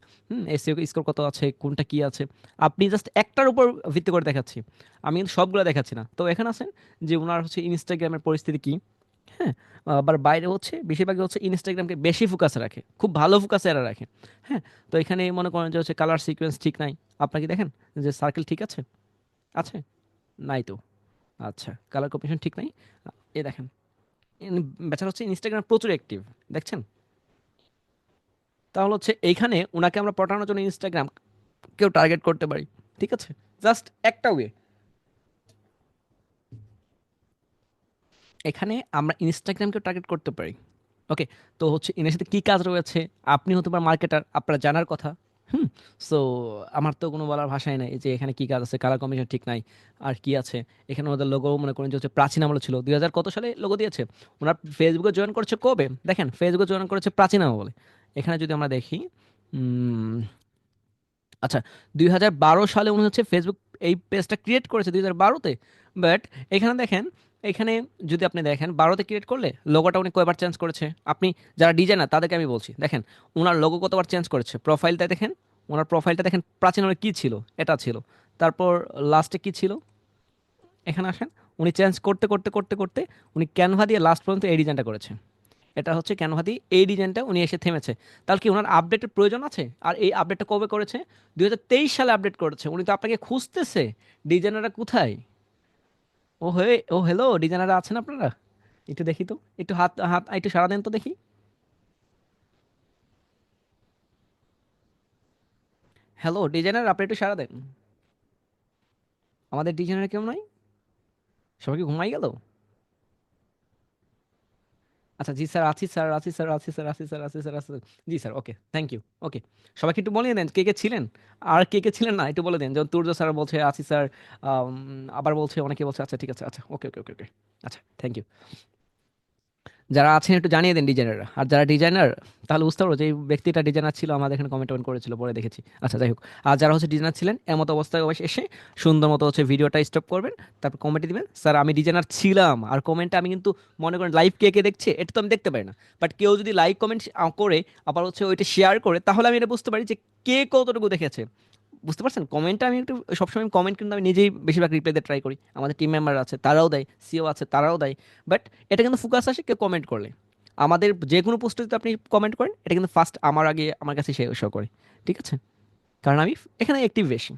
এসইও স্কোর কত আছে, কোনটা কি আছে। আপনি জাস্ট একটার উপর ভিত্তি করে দেখাচ্ছি, আমি কিন্তু সবগুলো দেখাচ্ছি না। তো এখানে আছেন যে ওনার হচ্ছে ইনস্টাগ্রামের পরিস্থিতি কি। হ্যাঁ, আবার বাইরে হচ্ছে বেশিরভাগই হচ্ছে ইনস্টাগ্রামকে বেশি ফোকাসে রাখে, খুব ভালো ফোকাসে এরা রাখে। হ্যাঁ, তো এখানে মনে করেন যে হচ্ছে কালার সিকোয়েন্স ঠিক নাই, আপনার কি দেখেন যে সার্কেল ঠিক আছে? আছে? নাই তো। আচ্ছা, কালার কম্বিনেশন ঠিক নাই। এ দেখেন, বেচারা হচ্ছে ইনস্টাগ্রাম প্রচুর অ্যাক্টিভ, দেখছেন? তাহলে হচ্ছে এইখানে ওনাকে আমরা পটানোর জন্য ইনস্টাগ্রাম কেউ টার্গেট করতে পারি। ঠিক আছে, জাস্ট একটা ওয়ে, এখানে আমরা ইনস্টাগ্রামকেও টার্গেট করতে পারি। ওকে, তো হচ্ছে এনার সাথে কী কাজ রয়েছে, আপনি হতে পারেন মার্কেটার, আপনার জানার কথা। হুম, সো আমার তো কোনো বলার ভাষাই নাই যে এখানে কী কাজ আছে, কালার কম্বিনেশন ঠিক নাই, আর কি আছে। এখানে ওদের লোগো মনে করেন যে হচ্ছে প্রাচীন আমলে ছিল, 2000 কত সালে লোগো দিয়েছে। ওনার ফেসবুকে জয়েন করেছে কবে দেখেন, ফেসবুকে জয়েন করেছে প্রাচীন আমলে। এখানে যদি আমরা দেখি, উম, আচ্ছা, 2012 সালে উনি হচ্ছে ফেসবুক এই পেজটা ক্রিয়েট করেছে 2012-তে। বাট এখানে দেখেন, এখানে যদি আপনি দেখেন 12-তে ক্রিয়েট করলে লোগোটা উনি কয়বার চেঞ্জ করেছে। আপনি যারা ডিজাইনার তাদেরকে আমি বলছি, দেখেন ওনার লোগো কতবার চেঞ্জ করেছে। প্রোফাইলটা দেখেন, ওনার প্রোফাইলটা দেখেন, প্রাচীন আমলে কী ছিল, এটা ছিল, তারপর লাস্টে কি ছিল, এখানে আসেন। উনি চেঞ্জ করতে করতে করতে করতে উনি ক্যানভা দিয়ে লাস্ট পর্যন্ত এই ডিজাইনটা করেছে। এটা হচ্ছে ক্যানভা দিয়ে এই ডিজাইনটা উনি এসে থেমেছে। তাহলে কি ওনার আপডেটের প্রয়োজন আছে? আর এই আপডেটটা কবে করেছে? 2023 সালে আপডেট করেছে। উনি তো আপনাকে খুঁজতেছে, ডিজাইনাররা কোথায়? ও হ্যালো, ডিজাইনাররা আছেন আপনারা? একটু দেখি তো, একটু হাত হাত একটু সারা দেন তো দেখি। হ্যালো ডিজাইনার, আপনি একটু সারা দেন। আমাদের ডিজাইনার কেউ নাই? সবাই কি ঘুমাই গেল? আচ্ছা, জি স্যার, আছি স্যার, আছি স্যার, আছি স্যার, আছি স্যার, আছি স্যার, আছি স্যার। জি sir, okay, thank you. Okay, সবাইকে একটু বলিয়ে দেন কে কে ছিলেন, আর কে কে ছিলেন না একটু বলে দেন। যেমন তুর্য স্যার বলছে আছি স্যার, আবার বলছে, অনেকে বলছে, আচ্ছা ঠিক আছে, আচ্ছা, ওকে ওকে ওকে ওকে, আচ্ছা থ্যাংক ইউ। যারা আছেন একটু জানিয়ে দেন ডিজাইনাররা, আর যারা ডিজাইনার তাহলে বুঝতে পারবো যে এই ব্যক্তিটা ডিজাইনার ছিল, আমাদের এখানে কমেন্ট টমেন্ট করেছিল, পরে দেখেছি। আচ্ছা যাই হোক, আর যারা হচ্ছে ডিজাইনার ছিলেন এমত অবস্থায় অবশ্যই এসে সুন্দর মতো হচ্ছে ভিডিওটা স্টপ করবেন, তারপর কমেন্টে দিবেন স্যার আমি ডিজাইনার ছিলাম। আর কমেন্টে আমি কিন্তু, মনে করেন লাইভ কে কে দেখছে এটা তো আমি দেখতে পারি না, বাট কেউ যদি লাইক কমেন্ট করে আবার হচ্ছে ওইটা শেয়ার করে, তাহলে আমি এটা বুঝতে পারি যে কে কতটুকু দেখেছে। বুঝতে পারছেন, কমেন্টটা আমি একটু সবসময় কমেন্ট কিন্তু আমি নিজেই বেশিরভাগ রিপ্লাই দিয়ে ট্রাই করি, আমাদের টিম মেম্বার আছে তারাও দেয়, সিও আছে তারাও দেয়। বাট এটা কিন্তু ফোকাস আসে কেউ কমেন্ট করলে। আমাদের যে কোনো পোস্টে যদি আপনি কমেন্ট করেন, এটা কিন্তু ফার্স্ট আমার আগে আমার কাছে শো করে। ঠিক আছে, কারণ আমি এখানে অ্যাক্টিভ বেশি।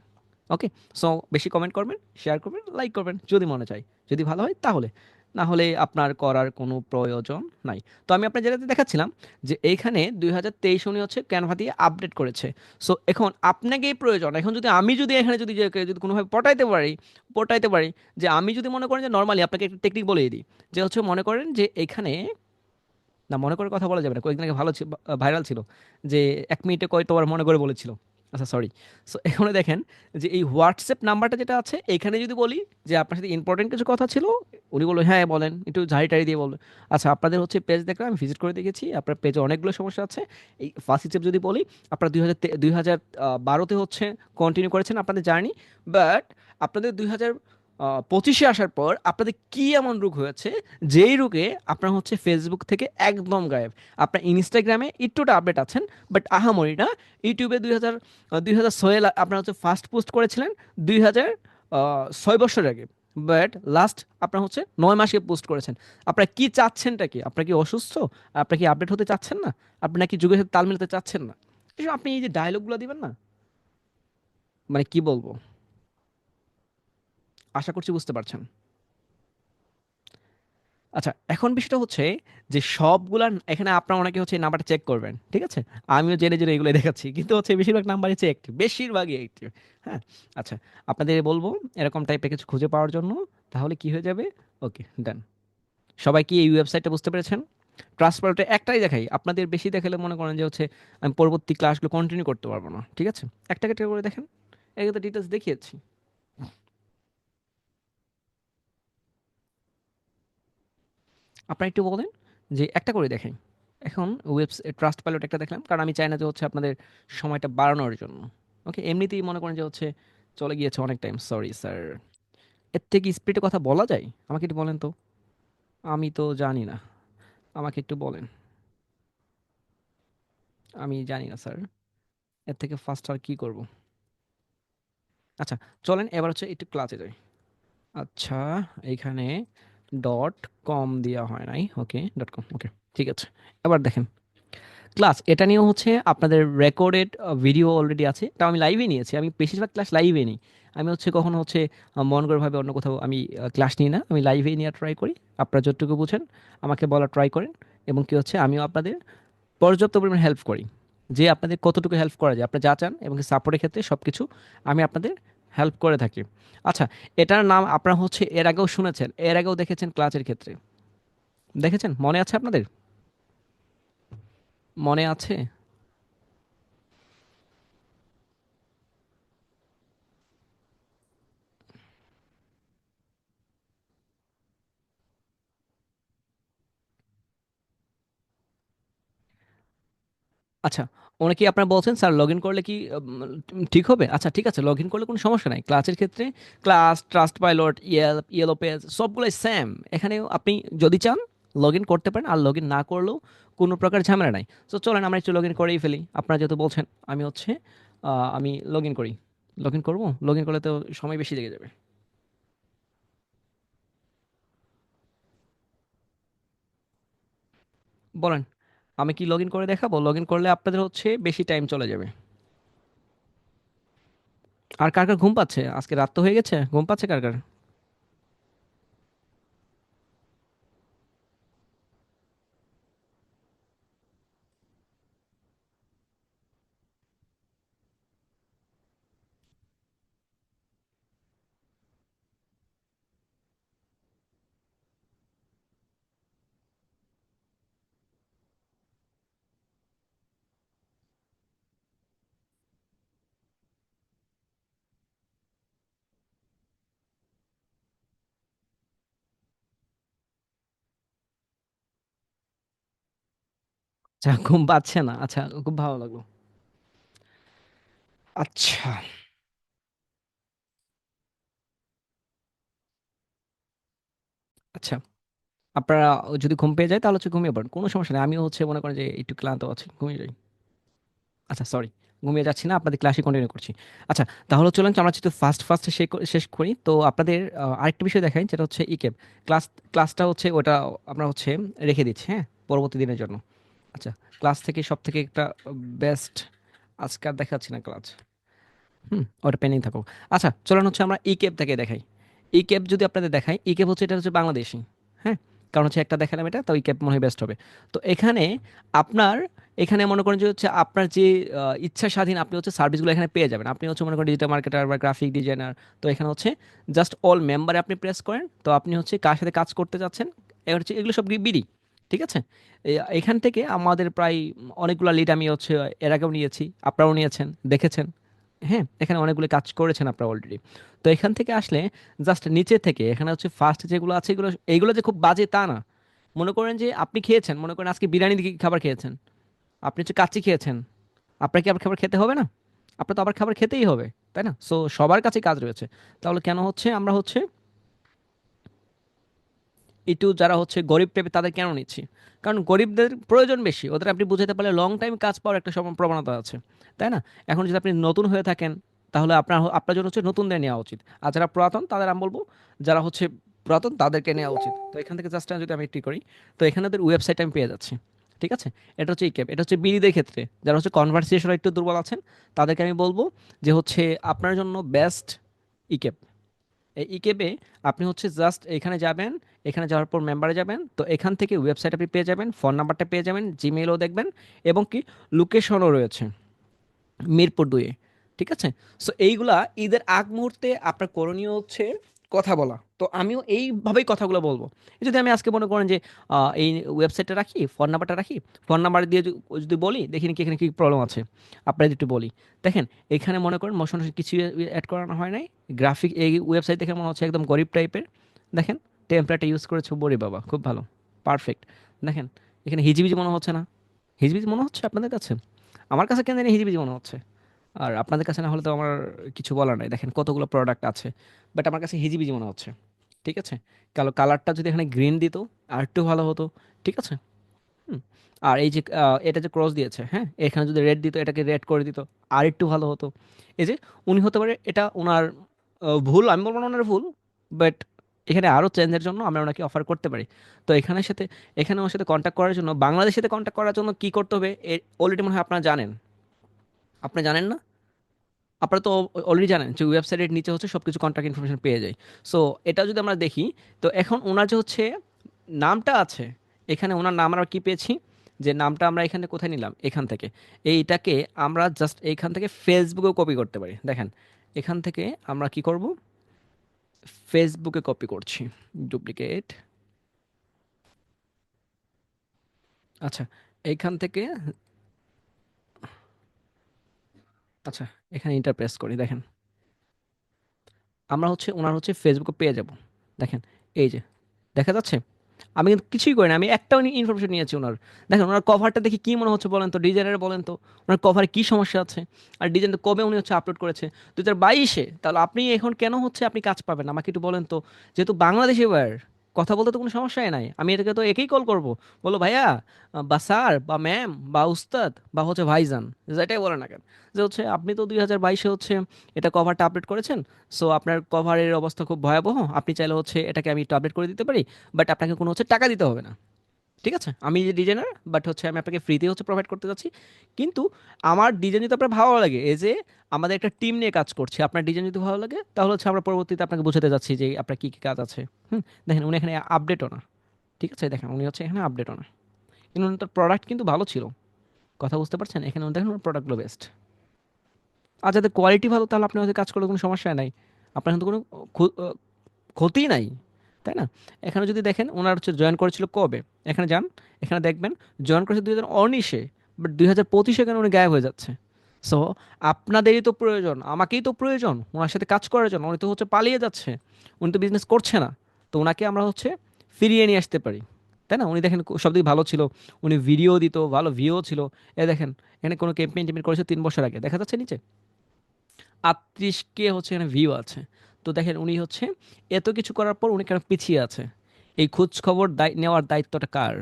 ওকে, সো বেশি কমেন্ট করবেন, শেয়ার করবেন, লাইক করবেন যদি মনে চায়, যদি ভালো হয় তাহলে, না হলে আপনার করার কোনো প্রয়োজন নাই। তো আমি আপনার যেটাতে দেখাচ্ছিলাম যে এইখানে 2023 উনি হচ্ছে ক্যানভা দিয়ে আপডেট করেছে। সো এখন আপনাকেই প্রয়োজন, এখন যদি আমি যদি এখানে যদি যদি কোনোভাবে পটাইতে পারি যে আমি যদি মনে করেন যে নর্মালি আপনাকে একটা টেকনিক বলে দিই, যে হচ্ছে মনে করেন যে এইখানে, না মনে করে কথা বলা যাবে না, কয়েকদিন আগে ভালো ভাইরাল ছিল যে 1 মিনিটে কয়বার মনে করে বলেছিল। আচ্ছা সরি। সো এখানে দেখেন যে এই হোয়াটসঅ্যাপ নাম্বারটা যেটা আছে এখানে যদি বলি যে আপনার সাথে ইম্পর্টেন্ট কিছু কথা ছিল, উনি বললো হ্যাঁ বলেন, একটু ঝাড়ি টাড়ি দিয়ে বললো। আচ্ছা আপনাদের হচ্ছে পেজ দেখলাম, আমি ভিজিট করে দেখেছি আপনার পেজে অনেকগুলো সমস্যা আছে। এই ফার্স্ট স্টেপ যদি বলি, আপনারা 2012-তে হচ্ছে কন্টিনিউ করেছেন আপনাদের জার্নি, বাট আপনাদের 2025-এ আসার পর আপনাদের কি এমন রোগ হয়েছে যেই রোগে আপনার হচ্ছে ফেসবুক থেকে একদম গায়েব। আপনার ইনস্টাগ্রামে একটুটা আপডেট আছেন, বাট আহামরি না। ইউটিউবে 2006 আপনার হচ্ছে ফার্স্ট পোস্ট করেছিলেন 2006 বছর আগে, বাট লাস্ট আপনার হচ্ছে 9 মাসে পোস্ট করেছেন। আপনারা কি চাচ্ছেনটা কি? আপনার কি অসুস্থ? আপনার কি আপডেট হতে চাচ্ছেন না? আপনি নাকি যুগের সাথে তাল মিলাতে চাচ্ছেন না? এসব আপনি এই যে ডায়লগগুলো দিবেন না, মানে কি বলবো, আশা করছি বুঝতে পারছেন। আচ্ছা এখন বিষয়টা হচ্ছে যে সবগুলা এখানে আপনার অনেকে হচ্ছে এই নাম্বারটা চেক করবেন, ঠিক আছে? আমিও জেনে জেনে এগুলো দেখাচ্ছি, কিন্তু হচ্ছে বেশিরভাগ নাম্বার হচ্ছে অ্যাক্টিভ, বেশিরভাগই অ্যাক্টিভ। হ্যাঁ, আচ্ছা আপনাদের বলবো এরকম টাইপের কিছু খুঁজে পাওয়ার জন্য, তাহলে কি হয়ে যাবে? ওকে ডান। সবাই কি এই ওয়েবসাইটটা বুঝতে পেরেছেন? ট্রান্সপারেন্টে একটাই দেখাই, আপনাদের বেশি দেখালে মনে করেন যে হচ্ছে আমি পরবর্তী ক্লাসগুলো কন্টিনিউ করতে পারবো না। ঠিক আছে, একটা একটা করে দেখেন, এগুলো তো ডিটেলস দেখিয়েছি। আপনারা একটু বলেন যে একটা করে দেখেন। এখন ট্রাস্ট পাইলট একটা দেখলাম, কারণ আমি চাই না যে হচ্ছে আপনাদের সময়টা বাড়ানোর জন্য। ওকে, এমনিতেই মনে করেন যে হচ্ছে চলে গিয়েছে অনেক টাইম, সরি স্যার। এর থেকে স্পিডে কথা বলা যায়? আমাকে একটু বলেন তো, আমি তো জানি না, আমাকে একটু বলেন। আমি জানি না স্যার, এর থেকে ফাস্ট আর কি করব। আচ্ছা চলেন এবার হচ্ছে একটু ক্লাসে যাই। আচ্ছা এইখানে ডট কম দেওয়া হয় নাই, ওকে ডট কম, ওকে ঠিক আছে। এবার দেখেন ক্লাস, এটা নিয়েও হচ্ছে আপনাদের রেকর্ডেড ভিডিও অলরেডি আছে, তা আমি লাইভে নিয়েছি, আমি বেশিরভাগ ক্লাস লাইভে নিই। আমি হচ্ছে কখনো হচ্ছে মন করে ভাবে অন্য কোথাও আমি ক্লাস নিই না, আমি লাইভেই নেওয়ার ট্রাই করি। আপনারা যতটুকু বুঝেন আমাকে বলার ট্রাই করেন, এবং কি হচ্ছে আমিও আপনাদের পর্যাপ্ত পরিমাণ হেল্প করি, যে আপনাদের কতটুকু হেল্প করা যায় আপনারা যা চান, এবং সাপোর্টের ক্ষেত্রে সব কিছু আমি আপনাদের হেল্প করে থাকি। আচ্ছা, এটার নাম আপনারা হচ্ছে এর আগেও শুনেছেন, এর আগেও দেখেছেন ক্লাসের ক্ষেত্রে, দেখেছেন, মনে আছে আপনাদের? মনে আছে? আচ্ছা, অনেকেই আপনারা বলছেন স্যার লগ ইন করলে কি ঠিক হবে? আচ্ছা ঠিক আছে, লগ ইন করলে কোনো সমস্যা নাই ক্লাসের ক্ষেত্রে। Class, trust pilot, yellow page সবগুলোই সেম। এখানেও আপনি যদি চান লগ ইন করতে পারেন, আর লগ ইন না করলেও কোনো প্রকার ঝামেলা নাই। তো চলেন আমরা একটু লগ ইন করেই ফেলি, আপনারা যেহেতু বলছেন। আমি হচ্ছে আমি লগ ইন করি। লগ ইন করবো, লগ ইন করলে তো সময় বেশি লেগে যাবে। বলেন, আমি কি লগ ইন করে দেখাবো? লগ ইন করলে আপনাদের হচ্ছে বেশি টাইম চলে যাবে। আর কার কার ঘুম পাচ্ছে? আজকে রাত তো হয়ে গেছে, ঘুম পাচ্ছে কার কার? আচ্ছা, ঘুম পাচ্ছে না, আচ্ছা খুব ভালো লাগলো। আচ্ছা। আচ্ছা, আপনারা যদি ঘুম পেয়ে যায় তাহলে হচ্ছে ঘুমিয়ে পড়েন, কোনো সমস্যা নেই। আমিও হচ্ছে মনে করেন যে একটু ক্লান্ত আছি, ঘুমিয়ে যাই। আচ্ছা সরি, ঘুমিয়ে যাচ্ছি না, আপনাদের ক্লাসে কন্টিনিউ করছি। আচ্ছা, তাহলে চলুন আমরা যেহেতু ফার্স্ট ফার্স্টে শেষ করি, তো আপনাদের আরেকটা বিষয় দেখাই, যেটা হচ্ছে ইকেপ ক্লাস। ক্লাসটা হচ্ছে ওটা আমরা হচ্ছে রেখে দিচ্ছি, হ্যাঁ, পরবর্তী দিনের জন্য। আচ্ছা, ক্লাস থেকে সব থেকে একটা বেস্ট, আজকে আর দেখাচ্ছি না ক্লাস। ওটা পেন্ডিং থাকুক। আচ্ছা চলুন হচ্ছে আমরা ই ক্যাব থেকে দেখাই। ই ক্যাব যদি আপনাদের দেখাই, ই ক্যাব হচ্ছে, এটা হচ্ছে বাংলাদেশি। হ্যাঁ, কারণ হচ্ছে একটা দেখালাম এটা, তো ই ক্যাব মনে হয় বেস্ট হবে। তো এখানে আপনার, এখানে মনে করেন যে হচ্ছে আপনার যে ইচ্ছা স্বাধীন আপনি হচ্ছে সার্ভিসগুলো এখানে পেয়ে যাবেন। আপনি হচ্ছে মনে করেন ডিজিটাল মার্কেটার বা গ্রাফিক ডিজাইনার, তো এখানে হচ্ছে জাস্ট অল মেম্বারে আপনি প্রেস করেন, তো আপনি হচ্ছে কার সাথে কাজ করতে যাচ্ছেন, এবার হচ্ছে এগুলো সব বিডি। ঠিক আছে। এখান থেকে আমাদের প্রায় অনেকগুলো লিড আমি হচ্ছে এর আগেও নিয়েছি, আপনারাও নিয়েছেন, দেখেছেন। হ্যাঁ, এখানে অনেকগুলো কাজ করেছেন আপনারা অলরেডি। তো এখান থেকে আসলে জাস্ট নিচে থেকে এখানে হচ্ছে ফার্স্ট যেগুলো আছে, এগুলো এইগুলো যে খুব বাজে তা না। মনে করেন যে আপনি খেয়েছেন, মনে করেন আজকে বিরিয়ানি দিয়ে খাবার খেয়েছেন, আপনি হচ্ছে কাচ্চি খেয়েছেন, আপনার কি আবার খাবার খেতে হবে না? আপনার তো আবার খাবার খেতেই হবে, তাই না? সো সবার কাছে কাজ রয়েছে। তাহলে কেন হচ্ছে আমরা হচ্ছে একটু যারা হচ্ছে গরিব টাইপের তাদের কেন নিচ্ছি? কারণ গরিবদের প্রয়োজন বেশি, ওদের আপনি বুঝাতে পারলে লং টাইম কাজ পাওয়ার একটা প্রবণতা আছে, তাই না? এখন যদি আপনি নতুন হয়ে থাকেন, তাহলে আপনার আপনার জন্য হচ্ছে নতুনদের নেওয়া উচিত। আর যারা পুরাতন তাদের আমি বলবো, যারা হচ্ছে পুরাতন তাদেরকে নেওয়া উচিত। তো এখান থেকে জাস্ট যদি আমি একটি করি, তো এখানে ওদের ওয়েবসাইট আমি পেয়ে যাচ্ছি। ঠিক আছে। এটা হচ্ছে ইক্যাপ, এটা হচ্ছে বিড়িদের ক্ষেত্রে যারা হচ্ছে কনভার্সেশন একটু দুর্বল আছেন, তাদেরকে আমি বলবো যে হচ্ছে আপনার জন্য বেস্ট ইক্যাপ। এই ইকেবে আপনি হচ্ছে জাস্ট এখানে যাবেন, এখানে যাওয়ার পর মেম্বারে যাবেন, তো এখান থেকে ওয়েবসাইট আপনি পেয়ে যাবেন, ফোন নাম্বারটা পেয়ে যাবেন, জিমেইলও দেখবেন, এবং কি লোকেশনও রয়েছে মিরপুর 2-এ। ঠিক আছে। সো এইগুলা ঈদের আগ মুহূর্তে আপনার করণীয় হচ্ছে কথা বলা। তো আমিও এইভাবেই কথাগুলো বলবো। এই যদি আমি আজকে মনে করেন যে এই ওয়েবসাইটটা রাখি, ফোন নাম্বারটা রাখি, ফোন নাম্বার দিয়ে যদি বলি দেখিনি কি এখানে কি প্রবলেম আছে, আপনাদের একটু বলি। দেখেন, এখানে মনে করেন মোশন কিছু অ্যাড করানো হয় নাই। গ্রাফিক এই ওয়েবসাইট দেখে মনে হচ্ছে একদম গরিব টাইপের। দেখেন, টেমপ্লেটটা ইউজ করেছে, বড়ি বাবা খুব ভালো, পারফেক্ট। দেখেন, এখানে হিজিবিজি মনে হচ্ছে না? হিজিবিজি মনে হচ্ছে আপনাদের কাছে? আমার কাছে কেন জানি হিজিবিজি মনে হচ্ছে। আর আপনাদের কাছে না হলে তো আমার কিছু বলার নাই, দেখেন কতগুলো প্রোডাক্ট আছে, বাট আমার কাছে হিজিবিজি মনে হচ্ছে। ঠিক আছে। কালো কালারটা যদি এখানে গ্রিন দিত আর একটু ভালো হতো। ঠিক আছে। হুম। আর এই যে এটা যে ক্রস দিয়েছে, হ্যাঁ, এখানে যদি রেড দিত, এটাকে রেড করে দিত, আর একটু ভালো হতো। এই যে উনি হতে পারে এটা ওনার ভুল, আমি বলবো না ওনার ভুল, বাট এখানে আরও চেঞ্জের জন্য আমরা ওনাকে অফার করতে পারি। তো এখানের সাথে, এখানে ওর সাথে কন্ট্যাক্ট করার জন্য, বাংলাদেশের সাথে কন্ট্যাক্ট করার জন্য কি করতে হবে অলরেডি মনে হয় আপনারা জানেন। আপনি জানেন না? আপনারা তো অলরেডি জানেন যে ওয়েবসাইটের নিচে হচ্ছে সব কিছু কন্ট্যাক্ট ইনফরমেশন পেয়ে যায়। সো এটা যদি আমরা দেখি, তো এখন ওনার যে হচ্ছে নামটা আছে, এখানে ওনার নাম আমরা কি পেয়েছি, যে নামটা আমরা এখানে কোথায় নিলাম, এখান থেকে। এইটাকে আমরা জাস্ট এইখান থেকে ফেসবুকেও কপি করতে পারি। দেখেন, এখান থেকে আমরা কি করব, ফেসবুকে কপি করছি, ডুপ্লিকেট। আচ্ছা, এইখান থেকে, আচ্ছা, এখানে ইন্টারপ্রেস করি, দেখেন আমরা হচ্ছে ওনার হচ্ছে ফেসবুকে পেয়ে যাব। দেখেন, এই যে দেখা যাচ্ছে, আমি কিন্তু কিছুই করি না, আমি একটাও ইনফরমেশন নিয়েছি ওনার। দেখেন ওনার কভারটা দেখি কি মনে হচ্ছে বলেন তো, ডিজাইনার বলেন তো, ওনার কভারে কি সমস্যা আছে? আর ডিজাইনটা কবে উনি হচ্ছে আপলোড করেছে? 2022-এ। তাহলে আপনি এখন কেন হচ্ছে আপনি কাজ পাবেন আমাকে একটু বলেন তো। যেহেতু বাংলাদেশি ওয়্যার, কথা বলতে তো কোনো সমস্যাই নাই, আমি এটাকে তো একেই কল করব, বলো ভাইয়া, বা স্যার বা ম্যাম বা উস্তাদ বা হচ্ছে ভাইজান, যেটাই বলেন না কেন, যে হচ্ছে আপনি তো 2022-এ হচ্ছে এটা কভারটা আপডেট করেছেন। সো আপনার কভারের অবস্থা খুব ভয়াবহ, আপনি চাইলে হচ্ছে এটাকে আমি একটু আপডেট করে দিতে পারি, বাট আপনাকে কোনো হচ্ছে টাকা দিতে হবে না। ঠিক আছে, আমি যে ডিজাইনার, বাট হচ্ছে আমি আপনাকে ফ্রিতে হচ্ছে প্রোভাইড করতে যাচ্ছি। কিন্তু আমার ডিজাইন যদি আপনার ভালো লাগে, এই যে আমাদের একটা টিম নিয়ে কাজ করছে, আপনার ডিজাইন যদি ভালো লাগে, তাহলে হচ্ছে আমরা পরবর্তীতে আপনাকে বোঝাতে যাচ্ছি যে আপনার কী কী কাজ আছে। দেখেন উনি এখানে আপডেটও না। ঠিক আছে, দেখেন উনি হচ্ছে এখানে আপডেটও না, কিন্তু তার প্রোডাক্ট কিন্তু ভালো ছিল। কথা বুঝতে পারছেন? এখানে দেখেন ওনার প্রোডাক্টগুলো বেস্ট। আর যাদের কোয়ালিটি ভালো, তাহলে আপনি হয়তো কাজ করলে কোনো সমস্যা নাই, আপনার কিন্তু কোনো ক্ষতি নাই, তাই না? এখানে যদি দেখেন ওনার হচ্ছে জয়েন করেছিল কবে, এখানে যান, এখানে দেখবেন জয়েন করেছে 2019-এ, বাট 2025-এ কেন উনি গায়েব হয়ে যাচ্ছে? সো আপনাদেরই তো প্রয়োজন, আমাকেই তো প্রয়োজন ওনার সাথে কাজ করার জন্য, উনি তো হচ্ছে পালিয়ে যাচ্ছে, উনি তো বিজনেস করছে না। তো ওনাকে আমরা হচ্ছে ফিরিয়ে নিয়ে আসতে পারি। তাই না? উনি দেখেন সব দিক ভালো ছিল, উনি ভিডিও দিত, ভালো ভিউ ছিল। এ দেখেন এখানে কোনো ক্যাম্পেইন টেম্পেইন করেছে 3 বছর আগে, দেখা যাচ্ছে নিচে 38K হচ্ছে এখানে ভিউ আছে। তো দেখেন উনি হচ্ছে এত কিছু করার পর উনি কেন পিছিয়ে আছে? এই খোঁজ খবর নেওয়ার দায়িত্বটা কার?